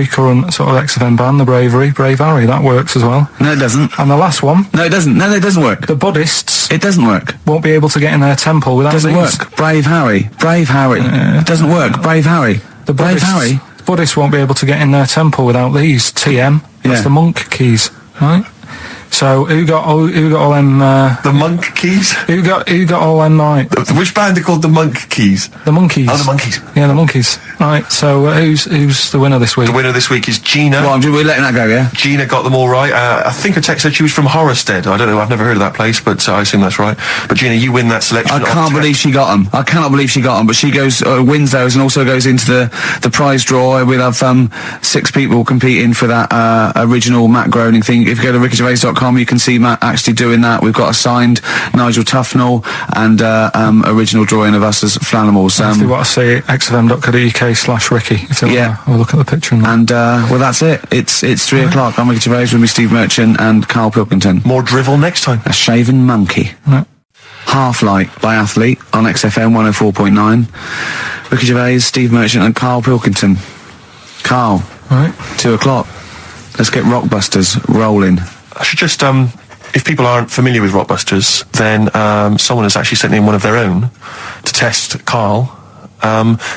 [SPEAKER 3] current sort of XFM band, the Brave Harry. That works as well.
[SPEAKER 1] No, it doesn't.
[SPEAKER 3] And the last one.
[SPEAKER 1] No, it doesn't. No, it doesn't work.
[SPEAKER 3] The Buddhists.
[SPEAKER 1] It doesn't work.
[SPEAKER 3] Won't be able to get in their temple without
[SPEAKER 1] Doesn't
[SPEAKER 3] these.
[SPEAKER 1] work. Brave Harry. It doesn't work. Brave Harry.
[SPEAKER 3] The
[SPEAKER 1] Brave Harry.
[SPEAKER 3] The Buddhists won't be able to get in their temple without these. TM. That's the monk keys, right? So who got all them?
[SPEAKER 2] The monk keys.
[SPEAKER 3] Who got all them? Right.
[SPEAKER 2] Which band are called the Monk Keys?
[SPEAKER 3] The Monkeys.
[SPEAKER 2] Oh, the Monkeys.
[SPEAKER 3] Yeah, the Monkeys. Right. So who's the winner this week?
[SPEAKER 2] The winner this week is Gina.
[SPEAKER 1] Well, we're letting that go, yeah.
[SPEAKER 2] Gina got them all right. I think her text said she was from Horrorstead. I don't know. I've never heard of that place, but I assume that's right. But Gina, you win that selection.
[SPEAKER 1] I can't believe she got them. I cannot believe she got them. But she wins those, and also goes into the prize draw. We'll have 6 people competing for that original Matt Groening thing. If you go to rickygervais.com, you can see Matt actually doing that. We've got a signed Nigel Tufnell and original drawing of us as Flanimals.
[SPEAKER 3] If you want to see it, xfm.co.uk/Ricky. If you want to have a look at the picture. And
[SPEAKER 1] well, that's it. It's 3 o'clock. I'm Ricky Gervais with me, Steve Merchant and Karl Pilkington.
[SPEAKER 2] More drivel next time.
[SPEAKER 1] A shaven monkey.
[SPEAKER 3] Right.
[SPEAKER 1] Half Light by Athlete on XFM 104.9. Ricky Gervais, Steve Merchant and Karl Pilkington. Karl,
[SPEAKER 3] right.
[SPEAKER 1] 2 o'clock. Let's get Rockbusters rolling.
[SPEAKER 2] I should just, if people aren't familiar with Rockbusters, then someone has actually sent in one of their own to test Karl.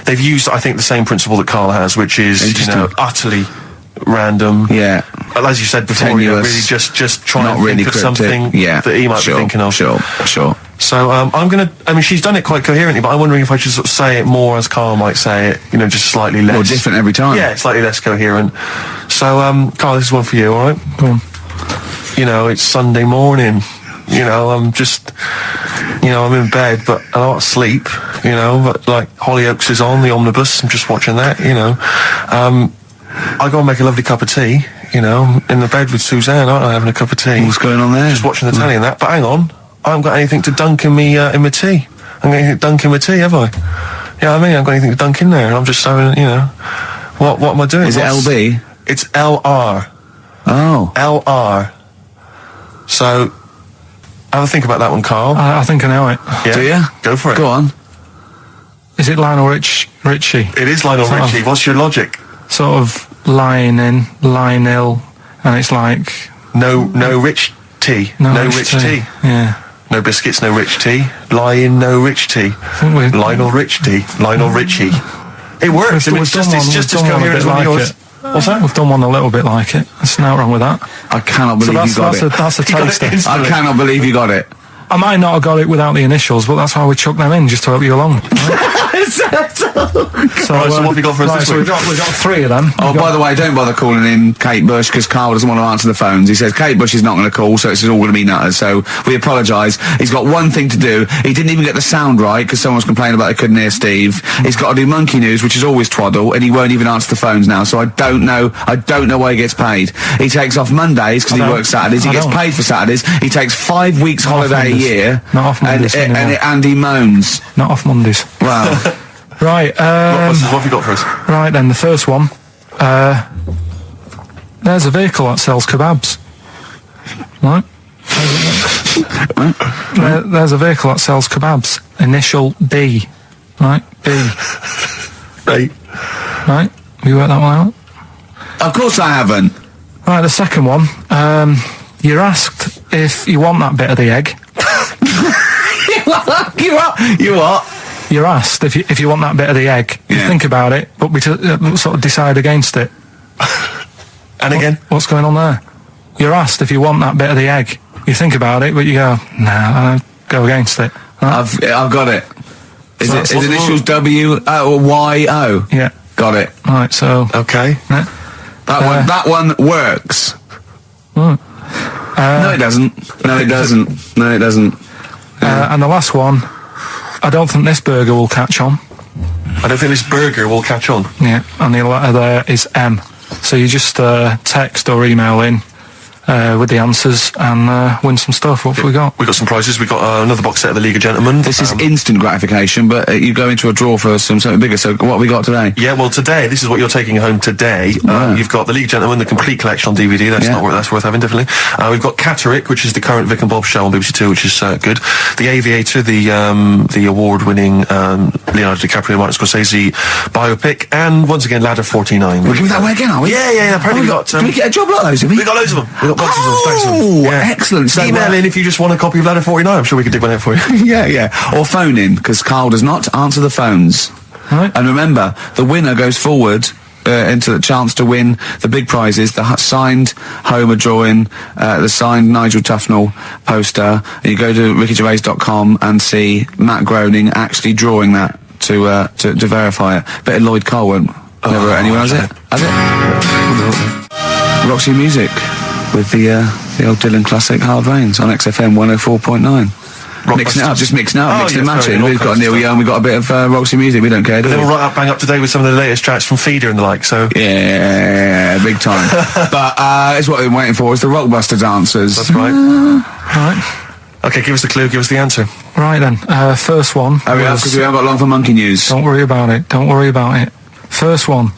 [SPEAKER 2] They've used, I think, the same principle that Karl has, which is, utterly random.
[SPEAKER 1] Yeah.
[SPEAKER 2] As you said before, really just try
[SPEAKER 1] Not
[SPEAKER 2] and
[SPEAKER 1] really
[SPEAKER 2] think of
[SPEAKER 1] cryptic.
[SPEAKER 2] something that he might be thinking of.
[SPEAKER 1] Sure.
[SPEAKER 2] So I'm going to, she's done it quite coherently, but I'm wondering if I should sort of say it more as Karl might say it, just slightly less.
[SPEAKER 1] More different every time.
[SPEAKER 2] Yeah, slightly less coherent. So, Karl, this is one for you, all right?
[SPEAKER 3] Go on.
[SPEAKER 2] It's Sunday morning. I'm just, I'm in bed, but I don't want to sleep, but like Hollyoaks is on, the omnibus, I'm just watching that, I go and make a lovely cup of tea, in the bed with Suzanne, aren't I, having a cup of tea.
[SPEAKER 1] What's going on there?
[SPEAKER 2] Just watching the telly and that, but hang on, I haven't got anything to dunk in me, in my tea. I haven't got anything to dunk in my tea, have I? You know what I mean? I haven't got anything to dunk in there, and I'm just having, what am I doing?
[SPEAKER 1] Is it LB?
[SPEAKER 2] It's LR.
[SPEAKER 1] Oh.
[SPEAKER 2] LR. So, have a think about that one, Karl.
[SPEAKER 3] I think I know it.
[SPEAKER 2] Yeah?
[SPEAKER 1] Do you?
[SPEAKER 2] Go for it.
[SPEAKER 1] Go on.
[SPEAKER 3] Is it Lionel Richie?
[SPEAKER 2] It is Lionel Richie. What's your logic?
[SPEAKER 3] Sort of Lionel, and it's like...
[SPEAKER 2] No rich tea. No rich tea.
[SPEAKER 3] Yeah.
[SPEAKER 2] No biscuits, no rich tea. No rich tea. Lionel Rich tea. Lionel Richie. It works. It's just as coherent as one of yours.
[SPEAKER 3] What's that? We've done one a little bit like it. There's nothing wrong with that.
[SPEAKER 1] I cannot believe you got it.
[SPEAKER 3] That's a taster.
[SPEAKER 1] I cannot believe you got it.
[SPEAKER 3] I might not have got it without the initials, but that's why we chuck them in, just to help you along. So
[SPEAKER 2] what have you got for us this week?
[SPEAKER 3] We've got 3 of them.
[SPEAKER 1] Oh, by the way, don't bother calling in Kate Bush, because Karl doesn't want to answer the phones. He says Kate Bush is not going to call, so it's all going to be nutters. So we apologise. He's got one thing to do. He didn't even get the sound right, because someone was complaining about they couldn't hear Steve. He's got to do Monkey News, which is always twaddle, and he won't even answer the phones now. So I don't know why he gets paid. He takes off Mondays, because he works Saturdays. He gets paid for Saturdays. He takes 5 weeks holiday a year.
[SPEAKER 3] Not off Mondays
[SPEAKER 1] and he moans.
[SPEAKER 3] Not off Mondays.
[SPEAKER 1] Wow.
[SPEAKER 2] What
[SPEAKER 3] Right,
[SPEAKER 2] have you got for us?
[SPEAKER 3] Right then, the first one. There's a vehicle that sells kebabs. Right? There's a vehicle that sells kebabs. Initial B. Right? B.
[SPEAKER 2] Right.
[SPEAKER 3] Right? Have you worked that one out?
[SPEAKER 1] Of course I haven't.
[SPEAKER 3] Right, the second one. You're asked if you want that bit of the egg.
[SPEAKER 1] You what?
[SPEAKER 3] You're asked if you want that bit of the egg. You think about it, but we sort of decide against it.
[SPEAKER 2] And again?
[SPEAKER 3] What's going on there? You're asked if you want that bit of the egg. You think about it, but you go, nah, go against it. Right?
[SPEAKER 1] I've got it. Is
[SPEAKER 3] So
[SPEAKER 1] it
[SPEAKER 3] that's
[SPEAKER 1] is
[SPEAKER 3] what-
[SPEAKER 1] initials W-O-Y-O?
[SPEAKER 3] Yeah.
[SPEAKER 1] Got it.
[SPEAKER 3] Right, so...
[SPEAKER 2] Okay.
[SPEAKER 3] Yeah.
[SPEAKER 1] That one works.
[SPEAKER 3] Right.
[SPEAKER 1] No, it doesn't. No, it doesn't. No, it doesn't.
[SPEAKER 3] And the last one, I don't think this burger will catch on.
[SPEAKER 2] I don't think this burger will catch on.
[SPEAKER 3] Yeah, and the letter there is M. So you just text or email in with the answers and win some stuff. What have we got?
[SPEAKER 2] We got some prizes. We got another box set of the League of Gentlemen.
[SPEAKER 1] This is instant gratification, but you go into a draw for something bigger. So what have we got today?
[SPEAKER 2] Yeah, well, today, this is what you're taking home today. You've got the League of Gentlemen, the complete collection on DVD. That's worth having, definitely. We've got Catterick, which is the current Vic and Bob show on BBC Two, which is good. The Aviator, the award-winning Leonardo DiCaprio, Martin Scorsese biopic, and once again, Ladder 49.
[SPEAKER 1] We're giving that away again, are we?
[SPEAKER 2] Yeah. Apparently we got...
[SPEAKER 1] Did we get a job like those, did we?
[SPEAKER 2] We got loads of them. We got boxes of them. Stacks of them. Yeah.
[SPEAKER 1] Excellent. So,
[SPEAKER 2] Email in if you just want a copy of Ladder 49. I'm sure we can dig one out for you.
[SPEAKER 1] yeah. Or phone in, because Carl does not answer the phones.
[SPEAKER 3] Right.
[SPEAKER 1] And remember, the winner goes forward into the chance to win the big prizes, the signed Homer drawing, the signed Nigel Tufnell poster. And you go to rickygervais.com and see Matt Groening actually drawing that to verify it. Bet Lloyd Cole won't. Never anyone has it? Has it? Roxy Music with the old Dylan classic Hard Rains on XFM 104.9. Mixing it up, just mixing it up, mixing and matching. We've got Neil Young, we've got a bit of Roxy Music, we don't care, do we?
[SPEAKER 2] They're all right up, bang up today with some of the latest tracks from Feeder and the like, so...
[SPEAKER 1] Yeah, big time. But it's what we're waiting for, is the Rockbuster dancers.
[SPEAKER 2] That's right.
[SPEAKER 3] Right.
[SPEAKER 2] Okay, give us the clue, give us the answer.
[SPEAKER 3] Right then, first one.
[SPEAKER 1] Hurry up, because we haven't got long for monkey news.
[SPEAKER 3] Don't worry about it. Don't worry about it. First one.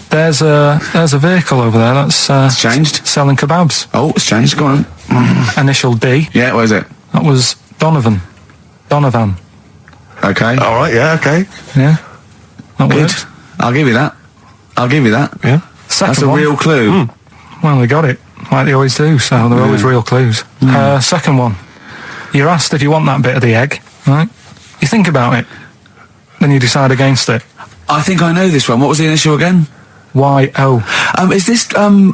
[SPEAKER 3] There's a vehicle over there that's
[SPEAKER 1] It's changed.
[SPEAKER 3] selling kebabs.
[SPEAKER 1] Oh, it's changed, go on.
[SPEAKER 3] Initial D.
[SPEAKER 1] Yeah, where is it?
[SPEAKER 3] That was Donovan.
[SPEAKER 1] Okay.
[SPEAKER 2] All right, yeah, okay.
[SPEAKER 3] Yeah. That
[SPEAKER 1] Good.
[SPEAKER 3] worked.
[SPEAKER 1] I'll give you that.
[SPEAKER 2] Yeah.
[SPEAKER 3] Second
[SPEAKER 1] That's a
[SPEAKER 3] one.
[SPEAKER 1] real clue.
[SPEAKER 3] Well, they got it, like they always do, so they're always real clues. Second one. You're asked if you want that bit of the egg, right? You think about it, then you decide against it.
[SPEAKER 1] I think I know this one. What was the initial again?
[SPEAKER 3] Y-O.
[SPEAKER 1] Is this John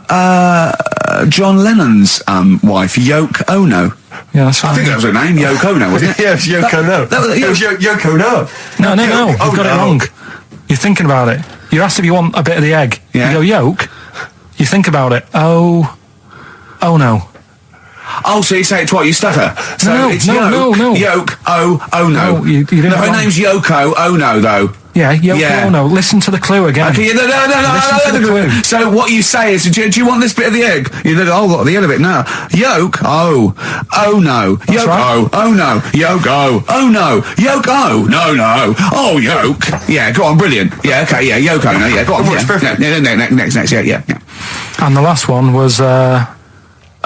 [SPEAKER 1] Lennon's wife, Yoko Ono?
[SPEAKER 3] Yeah, that's right.
[SPEAKER 1] I think that was her name, Yoko Ono, wasn't it?
[SPEAKER 2] Yeah, it's Yoko No.
[SPEAKER 1] that was-
[SPEAKER 2] It was Yoko No.
[SPEAKER 3] No, you've got it wrong. You're thinking about it. You're asked if you want a bit of the egg.
[SPEAKER 1] Yeah.
[SPEAKER 3] You go, yolk. You think about it. Oh no.
[SPEAKER 1] Oh, so you say it twice, you stutter. So
[SPEAKER 3] No,
[SPEAKER 1] it's
[SPEAKER 3] no,
[SPEAKER 1] Yoke,
[SPEAKER 3] no.
[SPEAKER 1] Yoke, oh no.
[SPEAKER 3] No, you didn't
[SPEAKER 1] No, her
[SPEAKER 3] wrong.
[SPEAKER 1] name's Yoko Ono, though.
[SPEAKER 3] Yeah, Yoko
[SPEAKER 1] Yeah.
[SPEAKER 3] Ono. Listen to the clue again.
[SPEAKER 1] Okay, no.
[SPEAKER 3] Listen to the clue.
[SPEAKER 1] So what you say is, do you want this bit of the egg? You go, oh, the end of it. No. Yolk, oh no. Yolk,
[SPEAKER 3] right.
[SPEAKER 1] oh no. Yolk, oh no. Yolk, oh, no. Oh, yolk. Yeah, go on, brilliant. Yeah, okay, yeah, Yoko, no, yeah, go on.
[SPEAKER 2] It's perfect.
[SPEAKER 1] Yeah, next, yeah.
[SPEAKER 3] And the last one was, I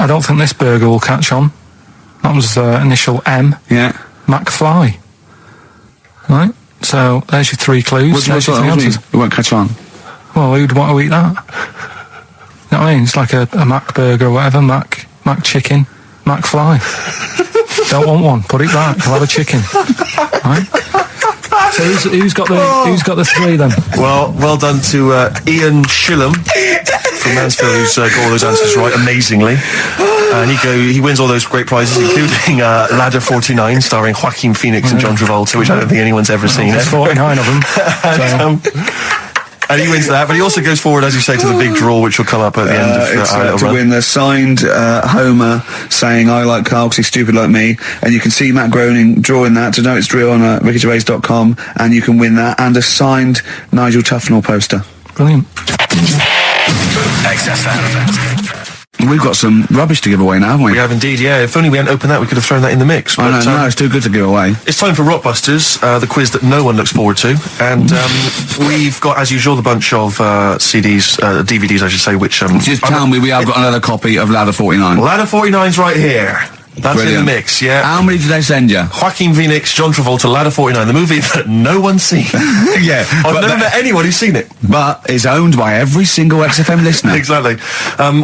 [SPEAKER 3] don't think this burger will catch on. That was initial M.
[SPEAKER 1] Yeah.
[SPEAKER 3] McFly. Right? So, there's your three clues. There's your three answers.
[SPEAKER 1] It won't catch on.
[SPEAKER 3] Well, who'd want to eat that? You know what I mean? It's like a Mac burger or whatever. Mac chicken. McFly. Don't want one. Put it back. I'll have a chicken. Right? So who's got the three then?
[SPEAKER 2] Well done to Ian Shillham from Mansfield, who's got all those answers right amazingly. And he wins all those great prizes, including Ladder 49, starring Joaquin Phoenix and John Travolta, which I don't think anyone's ever seen.
[SPEAKER 3] There's 49 of them. So.
[SPEAKER 2] And he wins that, but he also goes forward, as you say, to the big draw, which will come up at the end of our little
[SPEAKER 1] to
[SPEAKER 2] run.
[SPEAKER 1] win the signed Homer saying I like Carl because he's stupid like me, and you can see Matt Groening drawing that. To know it's real on rickygervais.com, and you can win that and a signed Nigel Tufnell poster.
[SPEAKER 3] Brilliant.
[SPEAKER 8] XFM.
[SPEAKER 1] We've got some rubbish to give away now, haven't we?
[SPEAKER 2] We have indeed, yeah. If only we hadn't opened that, we could have thrown that in the mix.
[SPEAKER 1] I
[SPEAKER 2] But,
[SPEAKER 1] know, no, it's too good to give away.
[SPEAKER 2] it's time for Rockbusters, the quiz that no one looks forward to. And we've got, as usual, the bunch of CDs, DVDs, I should say, which...
[SPEAKER 1] Just tell me we have got another copy of Ladder 49.
[SPEAKER 2] Ladder 49's right here. That's
[SPEAKER 1] Brilliant.
[SPEAKER 2] in the mix, yeah.
[SPEAKER 1] How many did they send you?
[SPEAKER 2] Joaquin Phoenix, John Travolta, Ladder 49, the movie that no one's seen.
[SPEAKER 1] Yeah,
[SPEAKER 2] I've never met anyone who's seen it.
[SPEAKER 1] but it's owned by every single XFM listener.
[SPEAKER 2] Exactly.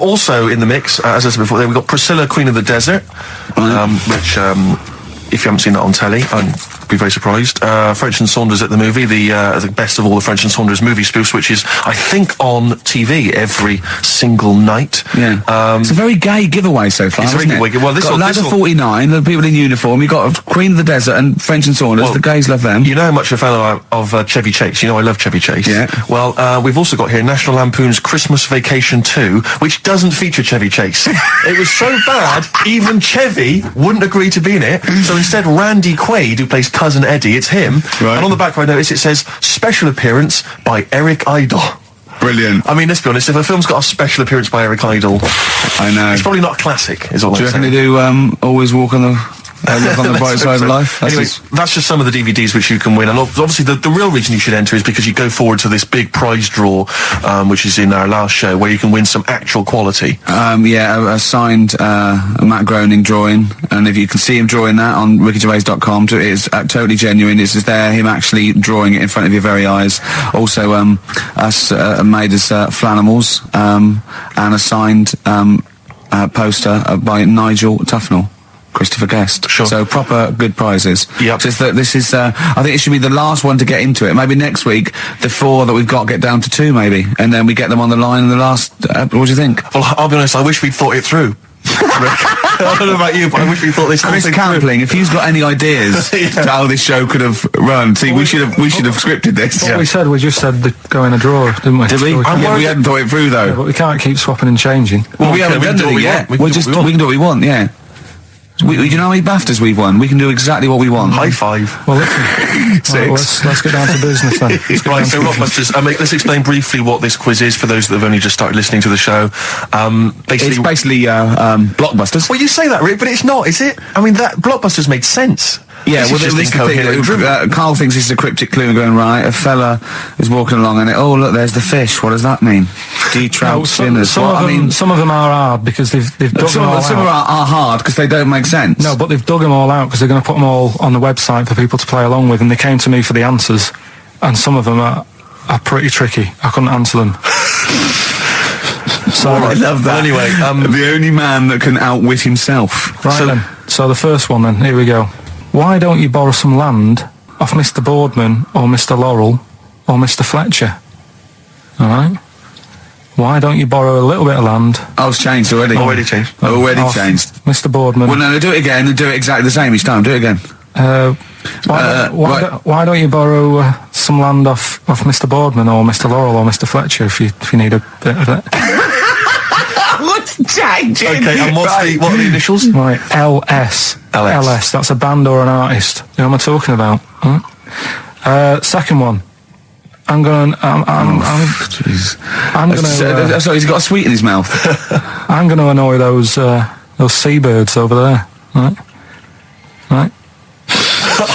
[SPEAKER 2] Also in the mix, as I said before, we've got Priscilla, Queen of the Desert, which, if you haven't seen that on telly, be very surprised. French and Saunders at the movie, the best of all the French and Saunders movie spoofs, which is, I think, on TV every single night.
[SPEAKER 4] Yeah. It's a very gay giveaway so far,
[SPEAKER 2] It's a very
[SPEAKER 4] isn't it?
[SPEAKER 2] good. Well, this
[SPEAKER 4] got
[SPEAKER 2] will-
[SPEAKER 4] lads
[SPEAKER 2] this
[SPEAKER 4] of
[SPEAKER 2] will-
[SPEAKER 4] 49, the people in uniform. You've got Queen of the Desert and French and Saunders.
[SPEAKER 2] Well,
[SPEAKER 4] the gays love them.
[SPEAKER 2] You know how much a fan of Chevy Chase. You know I love Chevy Chase.
[SPEAKER 4] Yeah.
[SPEAKER 2] Well, we've also got here National Lampoon's Christmas Vacation 2, which doesn't feature Chevy Chase. It was so bad, even Chevy wouldn't agree to be in it. So instead, Randy Quaid, who plays Cousin Eddie, it's him.
[SPEAKER 4] Right.
[SPEAKER 2] And on the back, I notice it says special appearance by Eric Idle.
[SPEAKER 4] Brilliant.
[SPEAKER 2] I mean, let's be honest. If a film's got a special appearance by Eric Idle,
[SPEAKER 4] I know.
[SPEAKER 2] it's probably not a classic. Is all
[SPEAKER 4] Do you
[SPEAKER 2] I'm
[SPEAKER 4] reckon
[SPEAKER 2] saying.
[SPEAKER 4] they do Always Walk on the... look on the
[SPEAKER 2] Let's
[SPEAKER 4] bright
[SPEAKER 2] hope
[SPEAKER 4] side
[SPEAKER 2] so.
[SPEAKER 4] of life?
[SPEAKER 2] Anyway, that's just some of the DVDs which you can win. And obviously, the real reason you should enter is because you go forward to this big prize draw, which is in our last show, where you can win some actual quality.
[SPEAKER 4] A signed Matt Groening drawing, and if you can see him drawing that on rickygervais.com, it is totally genuine. It's just there, him actually drawing it in front of your very eyes. Also, us made us Flanimals, and a signed poster by Nigel Tufnell. Christopher Guest.
[SPEAKER 2] Sure.
[SPEAKER 4] So proper good prizes.
[SPEAKER 2] Yep.
[SPEAKER 4] Just that this is, I think it should be the last one to get into it. Maybe next week, the 4 that we've got get down to 2 maybe. And then we get them on the line in the last, what do you think?
[SPEAKER 2] Well, I'll be honest, I wish we'd thought it through. I don't know about you, but I wish we thought this whole
[SPEAKER 4] Chris
[SPEAKER 2] thing through.
[SPEAKER 4] Campling, if he's got any ideas
[SPEAKER 2] Yeah.
[SPEAKER 4] to how this show could have run, see, we should have scripted this.
[SPEAKER 3] What we said, we just said go in a draw, didn't we?
[SPEAKER 4] Did we?
[SPEAKER 3] So
[SPEAKER 4] Yeah, we hadn't thought it through though.
[SPEAKER 3] but we can't keep swapping and changing.
[SPEAKER 4] Well, we
[SPEAKER 2] okay,
[SPEAKER 4] haven't
[SPEAKER 2] we can
[SPEAKER 4] done
[SPEAKER 2] do what
[SPEAKER 4] it
[SPEAKER 2] we
[SPEAKER 4] yet.
[SPEAKER 2] want. We can do what we
[SPEAKER 4] We can do what we want, yeah. Do you know how many BAFTAs we've won? We can do exactly what we want.
[SPEAKER 2] High five.
[SPEAKER 3] Well, listen, right, let's get down to business then. Let's get
[SPEAKER 2] Right,
[SPEAKER 3] down
[SPEAKER 2] so
[SPEAKER 3] to
[SPEAKER 2] Rockbusters, let's explain briefly what this quiz is for those that have only just started listening to the show.
[SPEAKER 4] It's basically blockbusters.
[SPEAKER 2] Well, you say that, Rick, but it's not, is it? I mean, that Blockbusters made sense.
[SPEAKER 4] Yeah,
[SPEAKER 2] This
[SPEAKER 4] well,
[SPEAKER 2] is just
[SPEAKER 4] this is the
[SPEAKER 2] incoherent
[SPEAKER 4] thing.
[SPEAKER 2] drivel.
[SPEAKER 4] Carl thinks this is a cryptic clue and going, right, a fella is walking along and oh, look, there's the fish. What does that mean? Trout spinners.
[SPEAKER 3] some of them are hard because they've dug them all
[SPEAKER 4] some
[SPEAKER 3] out.
[SPEAKER 4] are hard because they don't make sense.
[SPEAKER 3] No, but they've dug them all out because they're going to put them all on the website for people to play along with, and they came to me for the answers, and some of them are pretty tricky. I couldn't answer them. So
[SPEAKER 4] I love that.
[SPEAKER 2] Well, anyway,
[SPEAKER 4] the only man that can outwit himself.
[SPEAKER 3] Right then. So the first one then, here we go. Why don't you borrow some land off Mr. Boardman or Mr. Laurel or Mr. Fletcher? Alright? Why don't you borrow a little bit of land?
[SPEAKER 4] Oh, it's changed already.
[SPEAKER 2] Already changed.
[SPEAKER 4] Already
[SPEAKER 3] off
[SPEAKER 4] changed.
[SPEAKER 3] Mr. Boardman.
[SPEAKER 4] Well, no, do it again and do it exactly the same each time. Do it again.
[SPEAKER 3] Why don't you borrow some land off Mr. Boardman or Mr. Laurel or Mr. Fletcher if you need a bit of it?
[SPEAKER 4] What's changing?
[SPEAKER 2] okay, and what are the initials?
[SPEAKER 3] Right, LS. LS. That's a band or an artist. You know what I'm talking about? Right? Second one. I'm gonna.
[SPEAKER 4] Sorry, he's got a sweet in his mouth.
[SPEAKER 3] I'm gonna annoy those seabirds over there. Right. Right.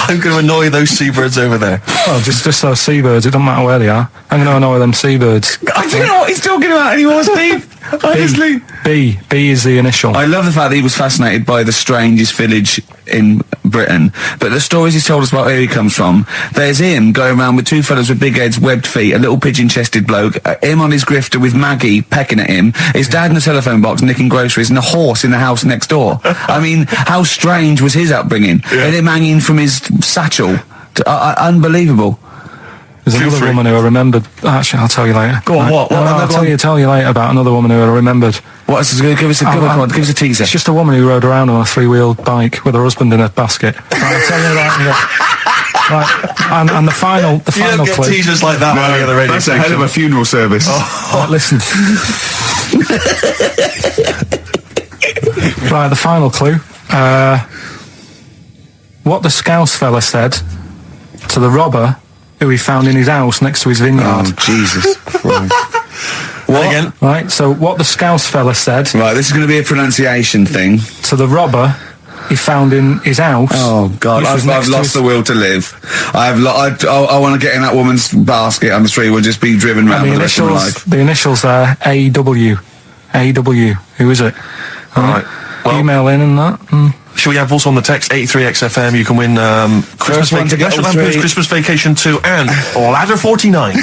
[SPEAKER 2] I'm going to annoy those seabirds over there.
[SPEAKER 3] Well, just those seabirds. It doesn't matter where they are. I'm gonna annoy them seabirds.
[SPEAKER 4] I don't know what he's talking about anymore, Steve. Honestly.
[SPEAKER 3] B is the initial.
[SPEAKER 4] I love the fact that he was fascinated by the strangest village in Britain, but the stories he's told us about where he comes from, there's him going around with 2 fellas with big heads, webbed feet, a little pigeon-chested bloke, him on his grifter with Maggie pecking at him, his dad in a telephone box nicking groceries, and a horse in the house next door. I mean, how strange was his upbringing? And him hanging from his satchel. Unbelievable.
[SPEAKER 3] There's another woman who I remembered. Actually, I'll tell you later.
[SPEAKER 4] Go on, what?
[SPEAKER 3] I'll tell you later about another woman who I remembered.
[SPEAKER 4] Give us a teaser.
[SPEAKER 3] It's just a woman who rode around on a 3-wheeled bike with her husband in a basket. Right, I'll tell you that. Right, and the final
[SPEAKER 2] You don't get
[SPEAKER 3] clue.
[SPEAKER 2] teasers like that on the radio
[SPEAKER 4] That's ahead of a funeral service.
[SPEAKER 3] Right, listen. Right, the final clue. What the Scouse fella said to the robber who he found in his house next to his vineyard.
[SPEAKER 4] Oh, Jesus Christ.
[SPEAKER 2] What? Again?
[SPEAKER 3] Right, so what the Scouse fella said
[SPEAKER 4] Right, this is going to be a pronunciation thing.
[SPEAKER 3] to the robber he found in his house.
[SPEAKER 4] Oh, God,
[SPEAKER 3] which was
[SPEAKER 4] I've
[SPEAKER 3] next to
[SPEAKER 4] lost
[SPEAKER 3] his-
[SPEAKER 4] the will to live. I want to get in that woman's basket on the street and just be driven round
[SPEAKER 3] And
[SPEAKER 4] for the rest of my life.
[SPEAKER 3] the initials there, AW. AW. Who is it?
[SPEAKER 2] Right. Well,
[SPEAKER 3] Email in and that.
[SPEAKER 2] Should we have also on the text 83XFM? You can win Christmas
[SPEAKER 4] one to get
[SPEAKER 2] National
[SPEAKER 4] all
[SPEAKER 2] Lampoon's
[SPEAKER 4] three.
[SPEAKER 2] Christmas Vacation 2 and Ladder 49.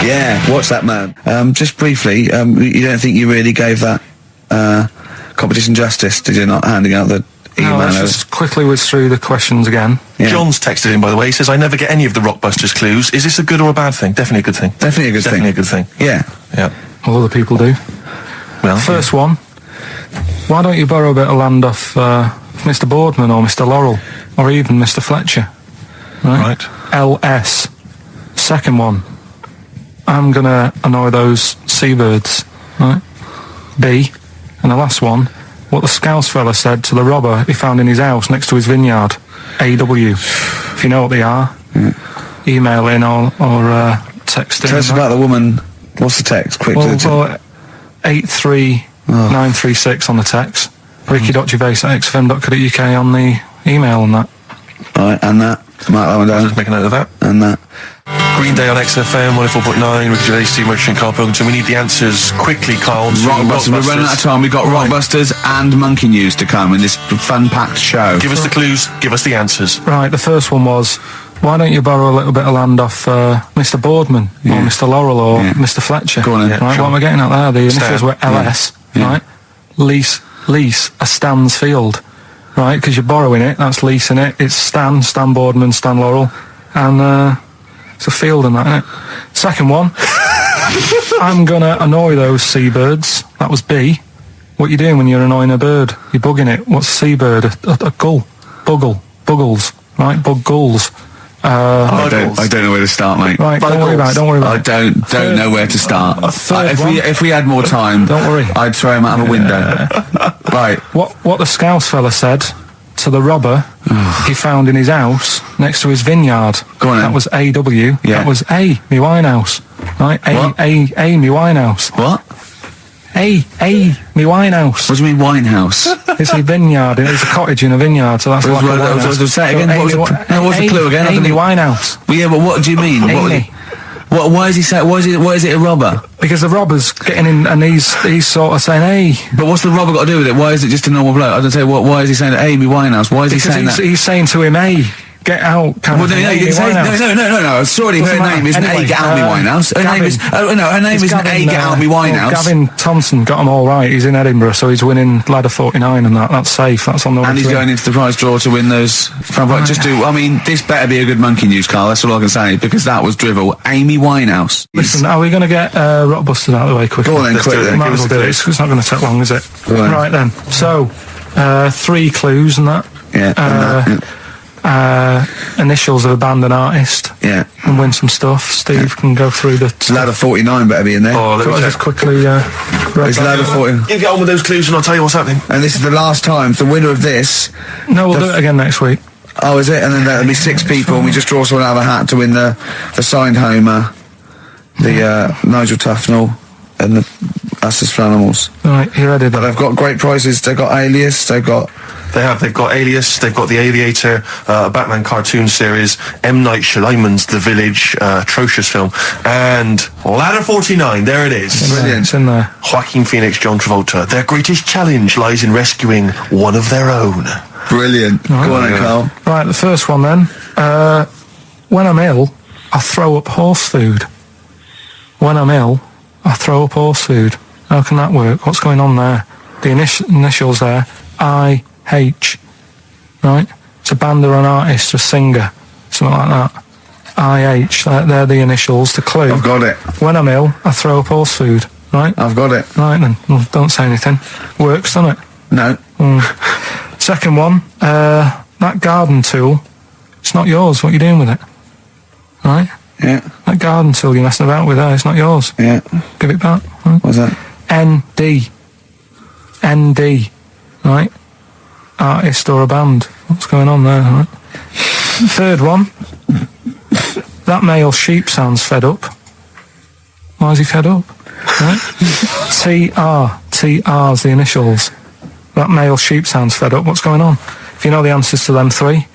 [SPEAKER 4] Yeah, what's that, man? Just briefly, you don't think you really gave that competition justice, did you, not handing out the
[SPEAKER 1] email
[SPEAKER 3] let's
[SPEAKER 1] us.
[SPEAKER 3] just quickly whiz through the questions again.
[SPEAKER 1] Yeah.
[SPEAKER 2] John's texted in, by the way. He says, I never get any of the Rockbusters clues. Is this a good or a bad thing? Definitely a good thing.
[SPEAKER 1] Definitely a good
[SPEAKER 2] Definitely
[SPEAKER 1] thing.
[SPEAKER 2] a good thing.
[SPEAKER 1] Yeah.
[SPEAKER 2] Yeah.
[SPEAKER 3] All other people do.
[SPEAKER 2] Well,
[SPEAKER 3] First one. Why don't you borrow a bit of land off Mr. Boardman or Mr. Laurel or even Mr. Fletcher?
[SPEAKER 2] Right.
[SPEAKER 3] LS. Second one. I'm gonna annoy those seabirds. Right. B. And the last one. What the Scouse fella said to the robber he found in his house next to his vineyard. AW. If you know what they are, email in or text in.
[SPEAKER 1] Tell us about the woman. What's the text? Quick.
[SPEAKER 3] Well, 83936 on the text. ricky.gervais@xfm.co.uk on the email and that.
[SPEAKER 1] Right, and that. Mark that one down.
[SPEAKER 2] Just make a note of that.
[SPEAKER 1] And that.
[SPEAKER 2] Green Day on XFM, 104.9, Ricky Gervais, Steve Merchant, Karl Pilkington. We need the answers quickly, Karl. to
[SPEAKER 1] Rockbusters. We're running out of time. We've got Rockbusters and Monkey News to come in this fun-packed show.
[SPEAKER 2] Give us the clues, give us the answers.
[SPEAKER 3] Right, the first one was, why don't you borrow a little bit of land off Mr. Boardman or Mr. Laurel or Mr. Fletcher?
[SPEAKER 1] Go on then.
[SPEAKER 3] Right,
[SPEAKER 2] sure.
[SPEAKER 3] what am I getting at there? The initials were LS,
[SPEAKER 1] Yeah.
[SPEAKER 3] right? Lease a Stan's field, right? Because you're borrowing it, that's leasing it. It's Stan Boardman, Stan Laurel, and it's a field and that, innit? Second one, I'm gonna annoy those seabirds. That was B. What you doing when you're annoying a bird? You're bugging it. What's a seabird? A gull. Buggles. Right? Bug gulls.
[SPEAKER 1] I don't know where to start, mate.
[SPEAKER 3] Right, don't worry about it.
[SPEAKER 1] I don't know where to start. If we had more time,
[SPEAKER 3] Don't worry.
[SPEAKER 1] I'd throw him out of a window. Right.
[SPEAKER 3] What the Scouse fella said to the robber he found in his house next to his vineyard.
[SPEAKER 1] Go on then.
[SPEAKER 3] That was AW.
[SPEAKER 1] Yeah.
[SPEAKER 3] That was A, me Winehouse. Right?
[SPEAKER 1] What?
[SPEAKER 3] A, me Winehouse.
[SPEAKER 1] What?
[SPEAKER 3] A, me Winehouse.
[SPEAKER 1] What do you mean Winehouse?
[SPEAKER 3] It's a vineyard. It's a cottage in a vineyard, so that's like a winehouse.
[SPEAKER 1] Say it again. What's the clue again?
[SPEAKER 3] Amy Winehouse.
[SPEAKER 1] Well, yeah, but what do you mean?
[SPEAKER 3] Amy.
[SPEAKER 1] Why is he saying? Why is it a robber?
[SPEAKER 3] Because the robber's getting in and he's sort of saying, hey.
[SPEAKER 1] But what's the robber got to do with it? Why is it just a normal bloke? I don't say. Why is he saying Amy Winehouse? Why is he saying that?
[SPEAKER 3] He's saying to him, hey, get out.
[SPEAKER 1] Well, no, you didn't say, no. Sorry, her name isn't A, get out me Winehouse. Her name is, her name isn't A, get out me Winehouse.
[SPEAKER 3] Gavin Thompson got them all right. He's in Edinburgh, so he's winning ladder 49 and that's safe. That's on the way.
[SPEAKER 1] And he's going into the prize draw to win those. This better be a good Monkey News, Karl. That's all I can say, because that was drivel. Amy Winehouse.
[SPEAKER 3] Listen, are we going to get Rockbusters out of the way quickly?
[SPEAKER 1] Go on then, quick then.
[SPEAKER 3] Might as well do it. It's not going to take long, is it? Right then. So, 3 clues and that.
[SPEAKER 1] Yeah.
[SPEAKER 3] Initials of a band and artist.
[SPEAKER 1] Yeah.
[SPEAKER 3] And win some stuff. Steve can go through the...
[SPEAKER 1] Ladder 49 better be in there.
[SPEAKER 2] Oh, let me
[SPEAKER 3] Got to
[SPEAKER 2] check.
[SPEAKER 3] just quickly...
[SPEAKER 1] It's ladder 49.
[SPEAKER 2] You get on with those clues and I'll tell you what's happening.
[SPEAKER 1] And this is the last time. The winner of this.
[SPEAKER 3] No, we'll do it again next week.
[SPEAKER 1] Oh, is it? And then there'll be 6 people, and we just draw someone out of a hat to win the signed Homer, the Nigel Tufnell, and the Asses for Animals.
[SPEAKER 3] Right, you ready
[SPEAKER 1] But
[SPEAKER 3] then?
[SPEAKER 1] they've got great prizes. They've got Alias. They've got
[SPEAKER 2] Alias, they've got The Aviator, a Batman cartoon series, M. Night Shyamalan's The Village, atrocious film, and Ladder 49, there it is.
[SPEAKER 1] Brilliant.
[SPEAKER 3] It's in there.
[SPEAKER 2] Joaquin Phoenix, John Travolta. Their greatest challenge lies in rescuing one of their own.
[SPEAKER 1] brilliant. Go on then, Karl.
[SPEAKER 3] Right, the first one then. When I'm ill, I throw up horse food. When I'm ill, I throw up horse food. How can that work? What's going on there? The initials there. I-H. Right? It's a band or an artist, a singer. Something like that. I-H. They're the initials. The clue.
[SPEAKER 1] I've got it.
[SPEAKER 3] When I'm ill, I throw up horse food. Right?
[SPEAKER 1] I've got it.
[SPEAKER 3] Right then. Well, don't say anything. Works, doesn't it?
[SPEAKER 1] No.
[SPEAKER 3] Second one, that garden tool, it's not yours. What are you doing with it? Right?
[SPEAKER 1] Yeah.
[SPEAKER 3] That garden tool you're messing about with there, it's not yours.
[SPEAKER 1] Yeah.
[SPEAKER 3] Give it back. Right?
[SPEAKER 1] What's that?
[SPEAKER 3] ND. Right? Artist or a band. What's going on there? Right? Third one, that male sheep sounds fed up. Why is he fed up? Right? TR's the initials. That male sheep sounds fed up. What's going on? If you know the answers to them 3,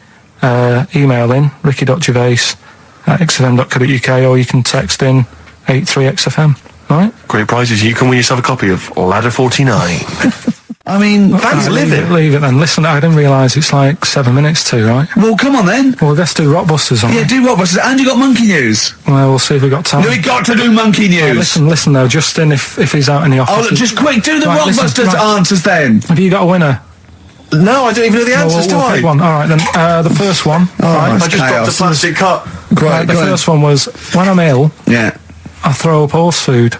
[SPEAKER 3] email in ricky.gervais@xfm.co.uk, or you can text in 83XFM. Right?
[SPEAKER 2] Great prizes. You can win yourself a copy of Ladder 49.
[SPEAKER 1] I mean,
[SPEAKER 2] Thanks,
[SPEAKER 3] Leave it then. Listen, I didn't realise it's like 7 minutes to, right?
[SPEAKER 1] well, come on then.
[SPEAKER 3] Well, let's do Rockbusters on
[SPEAKER 1] Yeah,
[SPEAKER 3] it.
[SPEAKER 1] do Rockbusters. And you got Monkey News.
[SPEAKER 3] Well, we'll see if we've got time.
[SPEAKER 1] We got to do Monkey News.
[SPEAKER 3] Listen though, Justin, if he's out in the office...
[SPEAKER 1] Oh, look, just quick, do the
[SPEAKER 3] Right, listen,
[SPEAKER 1] Rockbusters
[SPEAKER 3] right.
[SPEAKER 1] answers then.
[SPEAKER 3] Have you got a winner?
[SPEAKER 2] No, I don't even know the answers, do
[SPEAKER 3] we'll
[SPEAKER 2] I?
[SPEAKER 3] pick one. All right, then. The first one.
[SPEAKER 1] Oh,
[SPEAKER 2] I just dropped a plastic cup.
[SPEAKER 1] Great,
[SPEAKER 3] The first one was, when I'm ill,
[SPEAKER 1] Yeah.
[SPEAKER 3] I throw up horse food.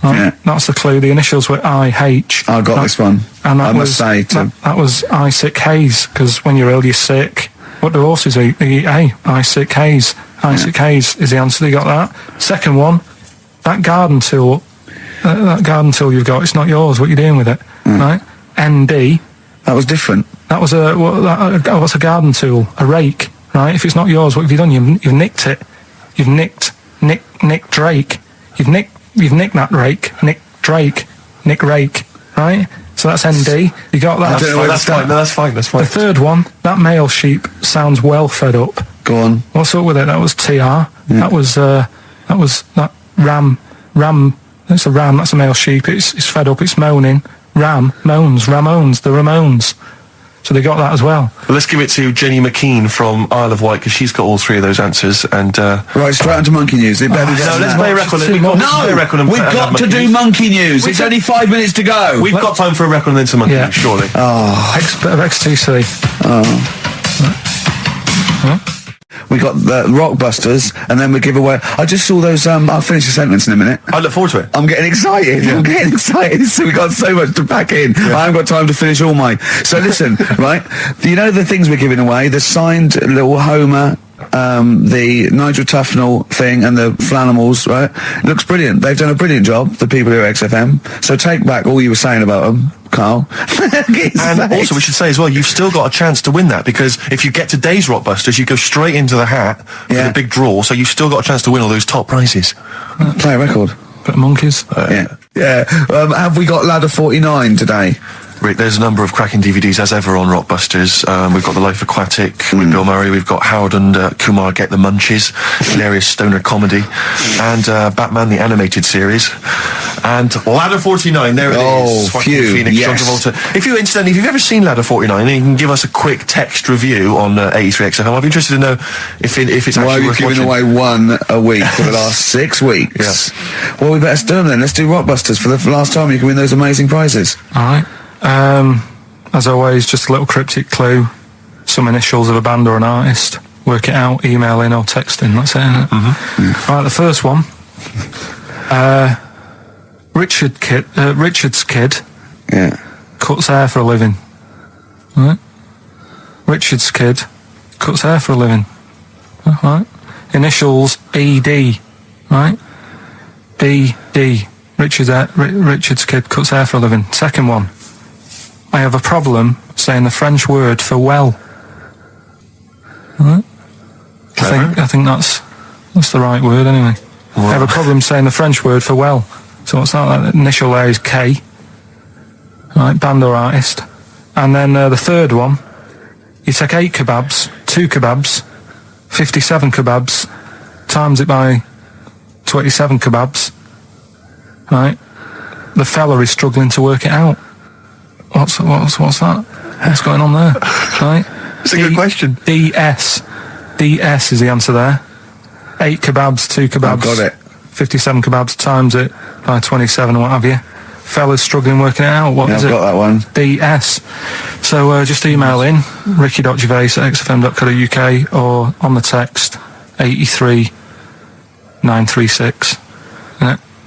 [SPEAKER 3] Right?
[SPEAKER 1] Yeah.
[SPEAKER 3] That's the clue. The initials were IH.
[SPEAKER 1] I got this one.
[SPEAKER 3] And that
[SPEAKER 1] I must say, too.
[SPEAKER 3] that was I sick haze, because when you're ill, you're sick. What do horses eat? They eat hay. I sick haze. I sick haze is the answer. You got that. Second one, that garden tool. That garden tool you've got, it's not yours. What are you doing with it? Right? ND.
[SPEAKER 1] That was different.
[SPEAKER 3] That was what's a garden tool? A rake. Right? If it's not yours, what have you done? You've nicked it. You've nicked Drake. You've nicked that rake. Nick Drake. Nick Rake. Right? So that's ND. You got that?
[SPEAKER 2] That's fine. No, that's fine. That's fine.
[SPEAKER 3] The third one, that male sheep sounds well fed up.
[SPEAKER 1] Go on.
[SPEAKER 3] What's up with it? That was TR. Yeah. That was that ram. That's a ram. That's a male sheep. It's fed up. It's moaning. Ram moans. Ramones. The Ramones. So they got that as well.
[SPEAKER 2] Well, let's give it to Jenny McKean from Isle of Wight, because she's got all three of those answers. And
[SPEAKER 1] Right, straight onto monkey news. It better be better than
[SPEAKER 2] let's
[SPEAKER 1] that.
[SPEAKER 2] play a record.
[SPEAKER 1] We've got to do monkey news. It's only 5 minutes to go.
[SPEAKER 2] We've got time for a record and then some monkey
[SPEAKER 3] Yeah.
[SPEAKER 2] news, surely.
[SPEAKER 3] Bit of XTC.
[SPEAKER 1] We got the Rockbusters, and then we give away. I just saw those. I'll finish the sentence in a minute.
[SPEAKER 2] I look forward to it.
[SPEAKER 1] I'm getting excited. I'm getting excited. So we got so much to pack in. I haven't got time to finish all mine. So listen, right? You know the things we're giving away? The signed little Homer, the Nigel Tufnell thing, and the Flanimals, right? It looks brilliant. They've done a brilliant job, the people here at XFM. So take back all you were saying about them, Carl.
[SPEAKER 2] And also, we should say as well, you've still got a chance to win that, because if you get today's Rockbusters, you go straight into the hat for the big draw, so you've still got a chance to win all those top prizes.
[SPEAKER 1] Play a record.
[SPEAKER 3] Bit of monkeys.
[SPEAKER 1] Yeah. Have we got Ladder 49 today?
[SPEAKER 2] Rick, there's a number of cracking DVDs as ever on Rockbusters. We've got The Life Aquatic with Bill Murray. We've got Howard and Kumar Get the Munchies, hilarious stoner comedy, and Batman the Animated Series, and Ladder 49. There it is. Joaquin Phoenix, John Travolta. If you've ever seen Ladder 49, then you can give us a quick text review on 83XFM. I'd be interested to know if it's actually worth watching.
[SPEAKER 1] We're giving away one a week for the last 6 weeks. Yeah. Well, we better do them then. Let's do Rockbusters for the last time. You can win those amazing prizes.
[SPEAKER 3] All right. As always, just a little cryptic clue, some initials of a band or an artist. Work it out, email in or text in, that's it, isn't it? Mm-hmm. Right, the first one. Richard's kid cuts hair for a living. Right? Richard's kid cuts hair for a living. Right? Initials ED. Right? BD. Richard's kid cuts hair for a living. Second one. I have a problem saying the French word for well. Right? I think that's the right word anyway. I have a problem saying the French word for well. So what's that? That initial there is K. Right, band or artist. And then the third one. You take 8 kebabs, 2 kebabs, 57 kebabs, times it by 27 kebabs. Right? The fella is struggling to work it out. What's that? What's going on there? Right?
[SPEAKER 2] It's a good question.
[SPEAKER 3] DS is the answer there. 8 kebabs, 2 kebabs.
[SPEAKER 1] I've got it.
[SPEAKER 3] 57 kebabs, times it by 27 or what have you. Fella's struggling working it out. What is
[SPEAKER 1] I've
[SPEAKER 3] it?
[SPEAKER 1] got that one.
[SPEAKER 3] DS. So just email in ricky.gervais@xfm.co.uk or on the text 83936.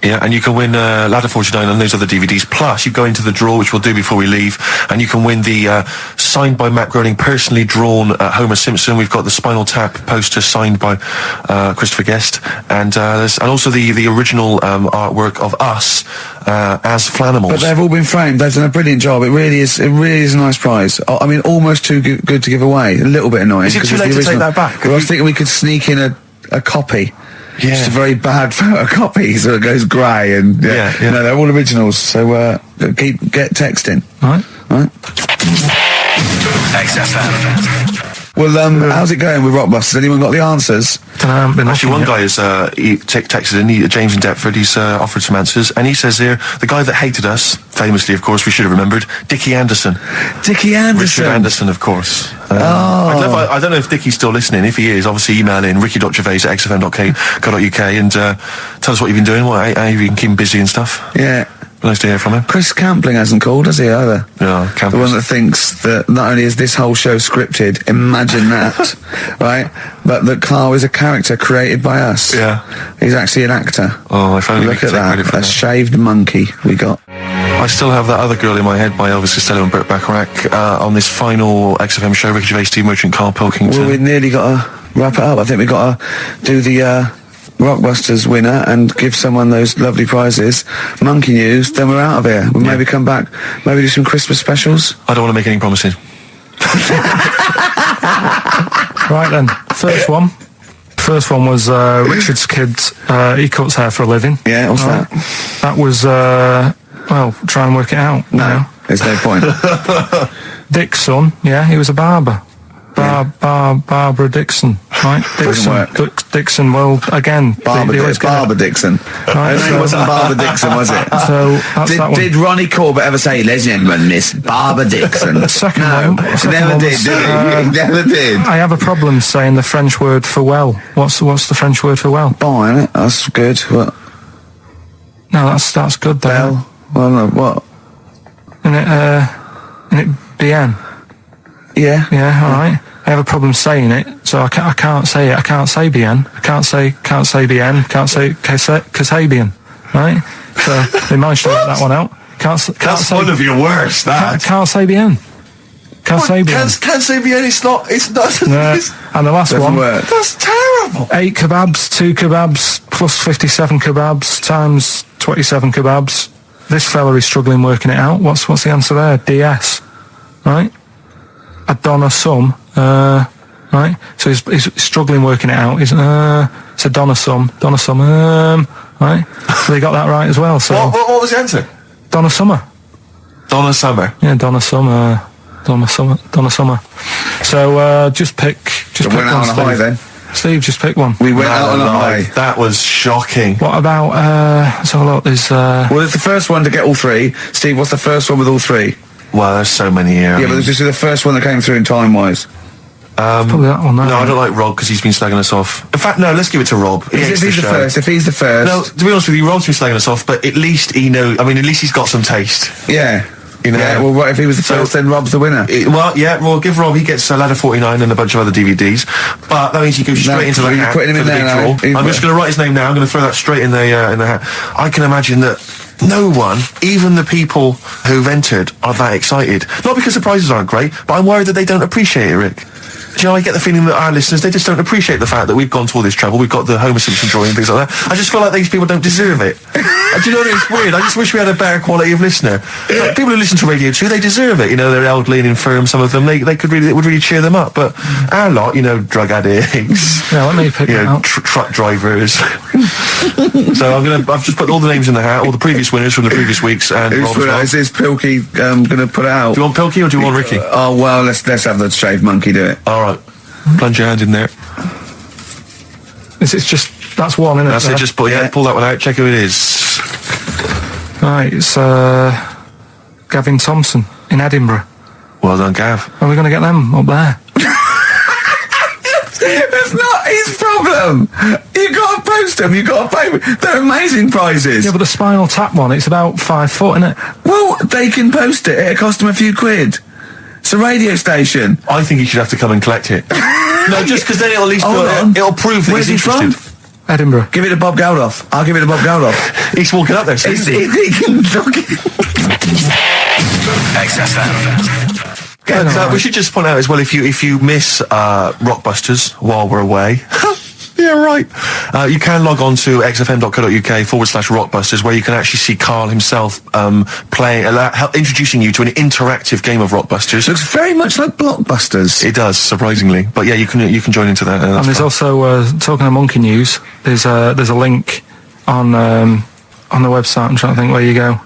[SPEAKER 2] Yeah, and you can win Ladder 49 and those other DVDs. Plus, you go into the draw, which we'll do before we leave, and you can win the signed by Matt Groening, personally drawn Homer Simpson. We've got the Spinal Tap poster signed by Christopher Guest, and also the original artwork of us as Flanimals.
[SPEAKER 1] But they've all been framed. They've done a brilliant job. It really is a nice prize. I mean, almost too good to give away. A little bit annoying.
[SPEAKER 2] Is it too late to take that back?
[SPEAKER 1] Well, I was thinking we could sneak in a copy.
[SPEAKER 2] Yeah.
[SPEAKER 1] Just a very bad photocopy, so it goes grey, and you know, they're all originals. So get texting.
[SPEAKER 3] Right.
[SPEAKER 8] XFM.
[SPEAKER 1] Well, how's it going with Rockbusters? Anyone got the answers?
[SPEAKER 2] Actually, one guy has texted in, James in Deptford. He's offered some answers, and he says here, the guy that hated us, famously, of course, we should have remembered, Dickie Anderson.
[SPEAKER 1] Dickie Anderson.
[SPEAKER 2] Richard Anderson, of course. I don't know if Dickie's still listening. If he is, obviously email in ricky.gervais@xfm.co.uk and tell us what you've been doing, how you've been keeping busy and stuff.
[SPEAKER 1] Yeah.
[SPEAKER 2] Nice to hear from him.
[SPEAKER 1] Chris Campling hasn't called, has he, either?
[SPEAKER 2] Yeah,
[SPEAKER 1] The one that thinks that not only is this whole show scripted, imagine that, right? But that Carl is a character created by us.
[SPEAKER 2] Yeah.
[SPEAKER 1] He's actually an actor.
[SPEAKER 2] Oh, if only we
[SPEAKER 1] Look
[SPEAKER 2] could
[SPEAKER 1] at
[SPEAKER 2] take credit
[SPEAKER 1] that.
[SPEAKER 2] for
[SPEAKER 1] A
[SPEAKER 2] that.
[SPEAKER 1] shaved monkey we got.
[SPEAKER 2] I still have that other girl in my head by Elvis Costello and Burt Bacharach on this final XFM show. Ricky Gervais, Steve Merchant, Karl Pilkington.
[SPEAKER 1] Well, we nearly got to wrap it up. I think we've got to do the Rockbusters winner and give someone those lovely prizes. Monkey news, then we're out of here. We'll maybe come back, maybe do some Christmas specials.
[SPEAKER 2] I don't want to make any promises.
[SPEAKER 3] Right then, first one. First one was Richard's kids. He cuts hair for a living.
[SPEAKER 1] Yeah, what's that?
[SPEAKER 3] That was, well, try and work it out.
[SPEAKER 1] No, there's no point.
[SPEAKER 3] Dick's son, yeah, he was a barber. Barbara Dixon, right?
[SPEAKER 1] Doesn't work.
[SPEAKER 3] Dixon, well, again,
[SPEAKER 1] Barbara Dixon.
[SPEAKER 3] Right,
[SPEAKER 1] Her name wasn't Barbara Dixon, was it?
[SPEAKER 3] So that's that one.
[SPEAKER 1] Did Ronnie Corbett ever say, ladies and gentlemen, Miss Barbara Dixon?
[SPEAKER 3] The second
[SPEAKER 1] No,
[SPEAKER 3] one.
[SPEAKER 1] he never did, did he? He never did.
[SPEAKER 3] I have a problem saying the French word for well. What's the French word for well?
[SPEAKER 1] Bon, isn't it? That's good. What?
[SPEAKER 3] No, that's good though.
[SPEAKER 1] Bell? Well, no, what?
[SPEAKER 3] Isn't it bien?
[SPEAKER 1] Yeah.
[SPEAKER 3] Yeah, all right. I have a problem saying it, so I can't say it. I can't say bien. I can't say bien. Can't say Kasabian. Right? So they managed to work that one out. Can't
[SPEAKER 2] That's
[SPEAKER 3] say,
[SPEAKER 2] one of your worst, that.
[SPEAKER 3] Can't say bien. Can't say bien.
[SPEAKER 2] Can't say bien, it's not.
[SPEAKER 3] No. And the last
[SPEAKER 1] Doesn't
[SPEAKER 3] one.
[SPEAKER 1] work.
[SPEAKER 2] That's terrible.
[SPEAKER 3] 8 kebabs, 2 kebabs, plus 57 kebabs, times 27 kebabs. This fella is struggling working it out. What's the answer there? DS. Right? A Donna sum. Right? So he's struggling working it out. It's a Donna sum. Right? So they got that right as well. So
[SPEAKER 2] What was the answer?
[SPEAKER 3] Donna Summer.
[SPEAKER 2] Donna Summer.
[SPEAKER 3] Yeah, Donna Summer. So just pick
[SPEAKER 1] So went out on a high
[SPEAKER 3] Steve.
[SPEAKER 1] then.
[SPEAKER 3] Steve, just pick one.
[SPEAKER 1] We went out on a high.
[SPEAKER 2] That was shocking.
[SPEAKER 3] What about let's have a look. There's
[SPEAKER 1] Well, it's the first one to get all three. Steve, what's the first one with all three?
[SPEAKER 2] Well, there's so many here.
[SPEAKER 1] Yeah, but this is the first one that came through in time-wise.
[SPEAKER 3] probably that one.
[SPEAKER 2] No, I don't like Rob because he's been slagging us off. In fact, no, let's give it to Rob. He hates
[SPEAKER 1] If he's the
[SPEAKER 2] show.
[SPEAKER 1] first, if he's the first.
[SPEAKER 2] No, to be honest with you, Rob's been slagging us off, but at least he knows. I mean, at least he's got some taste.
[SPEAKER 1] Yeah.
[SPEAKER 2] You know?
[SPEAKER 1] Yeah, well, what, if he was the first, then Rob's the winner.
[SPEAKER 2] Well, give Rob. He gets a Ladder 49 and a bunch of other DVDs, but that means he goes straight into the
[SPEAKER 1] you're
[SPEAKER 2] hat
[SPEAKER 1] putting him
[SPEAKER 2] for
[SPEAKER 1] in
[SPEAKER 2] the
[SPEAKER 1] there
[SPEAKER 2] big
[SPEAKER 1] now.
[SPEAKER 2] draw. I'm just going to write his name now. I'm going to throw that straight in the hat. I can imagine that no one, even the people who've entered, are that excited. Not because the prizes aren't great, but I'm worried that they don't appreciate it, Rick. Do you know, I get the feeling that our listeners, they just don't appreciate the fact that we've gone to all this trouble. We've got the Homer Simpson drawing and things like that. I just feel like these people don't deserve it. Do you know what? It's weird. I just wish we had a better quality of listener. Like, people who listen to Radio 2, they deserve it. You know, they're elderly and infirm, some of them. It would really cheer them up. But our lot, you know, drug addicts.
[SPEAKER 3] Yeah, let me pick
[SPEAKER 2] you
[SPEAKER 3] it
[SPEAKER 2] know,
[SPEAKER 3] out.
[SPEAKER 2] truck drivers. So I've just put all the names in the hat, all the previous winners from the previous weeks, and Rob as well.
[SPEAKER 1] Is this Pilky going to put out?
[SPEAKER 2] Do you want Pilky or do you want Ricky?
[SPEAKER 1] Oh, well, let's have the shaved monkey do it.
[SPEAKER 2] All right. Plunge your hand in there.
[SPEAKER 3] It's just that's one, isn't it?
[SPEAKER 2] That's it. Just pull that one out. Check who it is.
[SPEAKER 3] Right, it's Gavin Thompson in Edinburgh.
[SPEAKER 2] Well done, Gav.
[SPEAKER 3] Are we going to get them up there?
[SPEAKER 1] That's not his problem. You got to post them. You got to pay. They're amazing prizes.
[SPEAKER 3] Yeah, but the Spinal Tap one, it's about 5 foot, isn't it?
[SPEAKER 1] Well, they can post it. It'll cost them a few quid. It's a radio station.
[SPEAKER 2] I think you should have to come and collect it. No, just because then it'll at least it'll prove that
[SPEAKER 1] Where's
[SPEAKER 2] he's
[SPEAKER 1] he
[SPEAKER 2] interested.
[SPEAKER 1] from?
[SPEAKER 3] Edinburgh.
[SPEAKER 1] Give it to Bob Geldof. I'll give it to Bob Geldof.
[SPEAKER 2] He's walking up there.
[SPEAKER 1] He can talk it.
[SPEAKER 8] XFM.
[SPEAKER 2] So we should just point out as well, if you miss Rockbusters while we're away. Yeah, right. You can log on to xfm.co.uk/Rockbusters, where you can actually see Karl himself introducing you to an interactive game of Rockbusters.
[SPEAKER 1] Looks very much like Blockbusters.
[SPEAKER 2] It does, surprisingly. But yeah, you can join into that.
[SPEAKER 3] And there's also talking of monkey news. There's a link on the website. I'm trying to think where you go.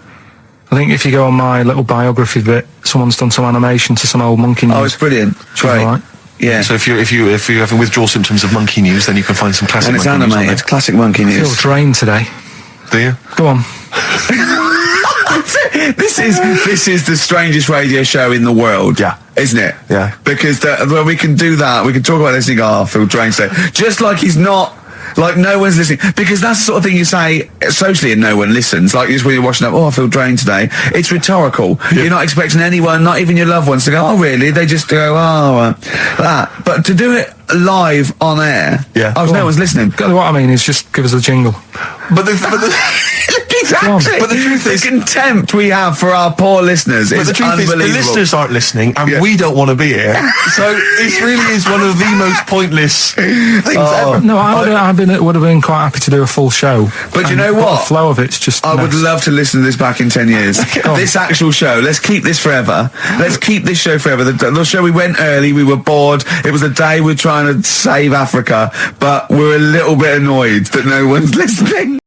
[SPEAKER 3] I think if you go on my little biography bit, someone's done some animation to some old monkey news.
[SPEAKER 1] Oh, it's brilliant.
[SPEAKER 3] Which is all right.
[SPEAKER 1] Yeah.
[SPEAKER 2] So if you're having withdrawal symptoms of monkey news, then you can find some classic
[SPEAKER 1] And it's
[SPEAKER 2] monkey news on
[SPEAKER 1] animated.
[SPEAKER 2] there.
[SPEAKER 1] Classic monkey
[SPEAKER 3] I feel
[SPEAKER 1] news.
[SPEAKER 3] drained today.
[SPEAKER 2] Do you?
[SPEAKER 3] Go on.
[SPEAKER 1] This is the strangest radio show in the world.
[SPEAKER 2] Yeah.
[SPEAKER 1] Isn't it?
[SPEAKER 2] Yeah.
[SPEAKER 1] Because when we can do that, we can talk about this and go, oh, I feel drained today. Just like he's not Like, no one's listening. Because that's the sort of thing you say socially and no one listens. Like, just when you're washing up, oh, I feel drained today. It's rhetorical. You're not expecting anyone, not even your loved ones, to go, oh, really? They just go, oh, that. But to do it live on air, no one's listening.
[SPEAKER 3] What I mean is just give us a jingle.
[SPEAKER 2] But
[SPEAKER 1] Exactly.
[SPEAKER 2] But the truth is,
[SPEAKER 1] the contempt we have for our poor listeners is unbelievable.
[SPEAKER 2] The listeners aren't listening, and we don't want to be here. So this really is one of the most pointless things ever.
[SPEAKER 3] No, would have been quite happy to do a full show.
[SPEAKER 1] But you know what?
[SPEAKER 3] The flow of it's just.
[SPEAKER 1] I would love to listen to this back in 10 years. This actual show. Let's keep this forever. Let's keep this show forever. The show, we went early. We were bored. It was a day we're trying to save Africa, but we're a little bit annoyed that no one's listening.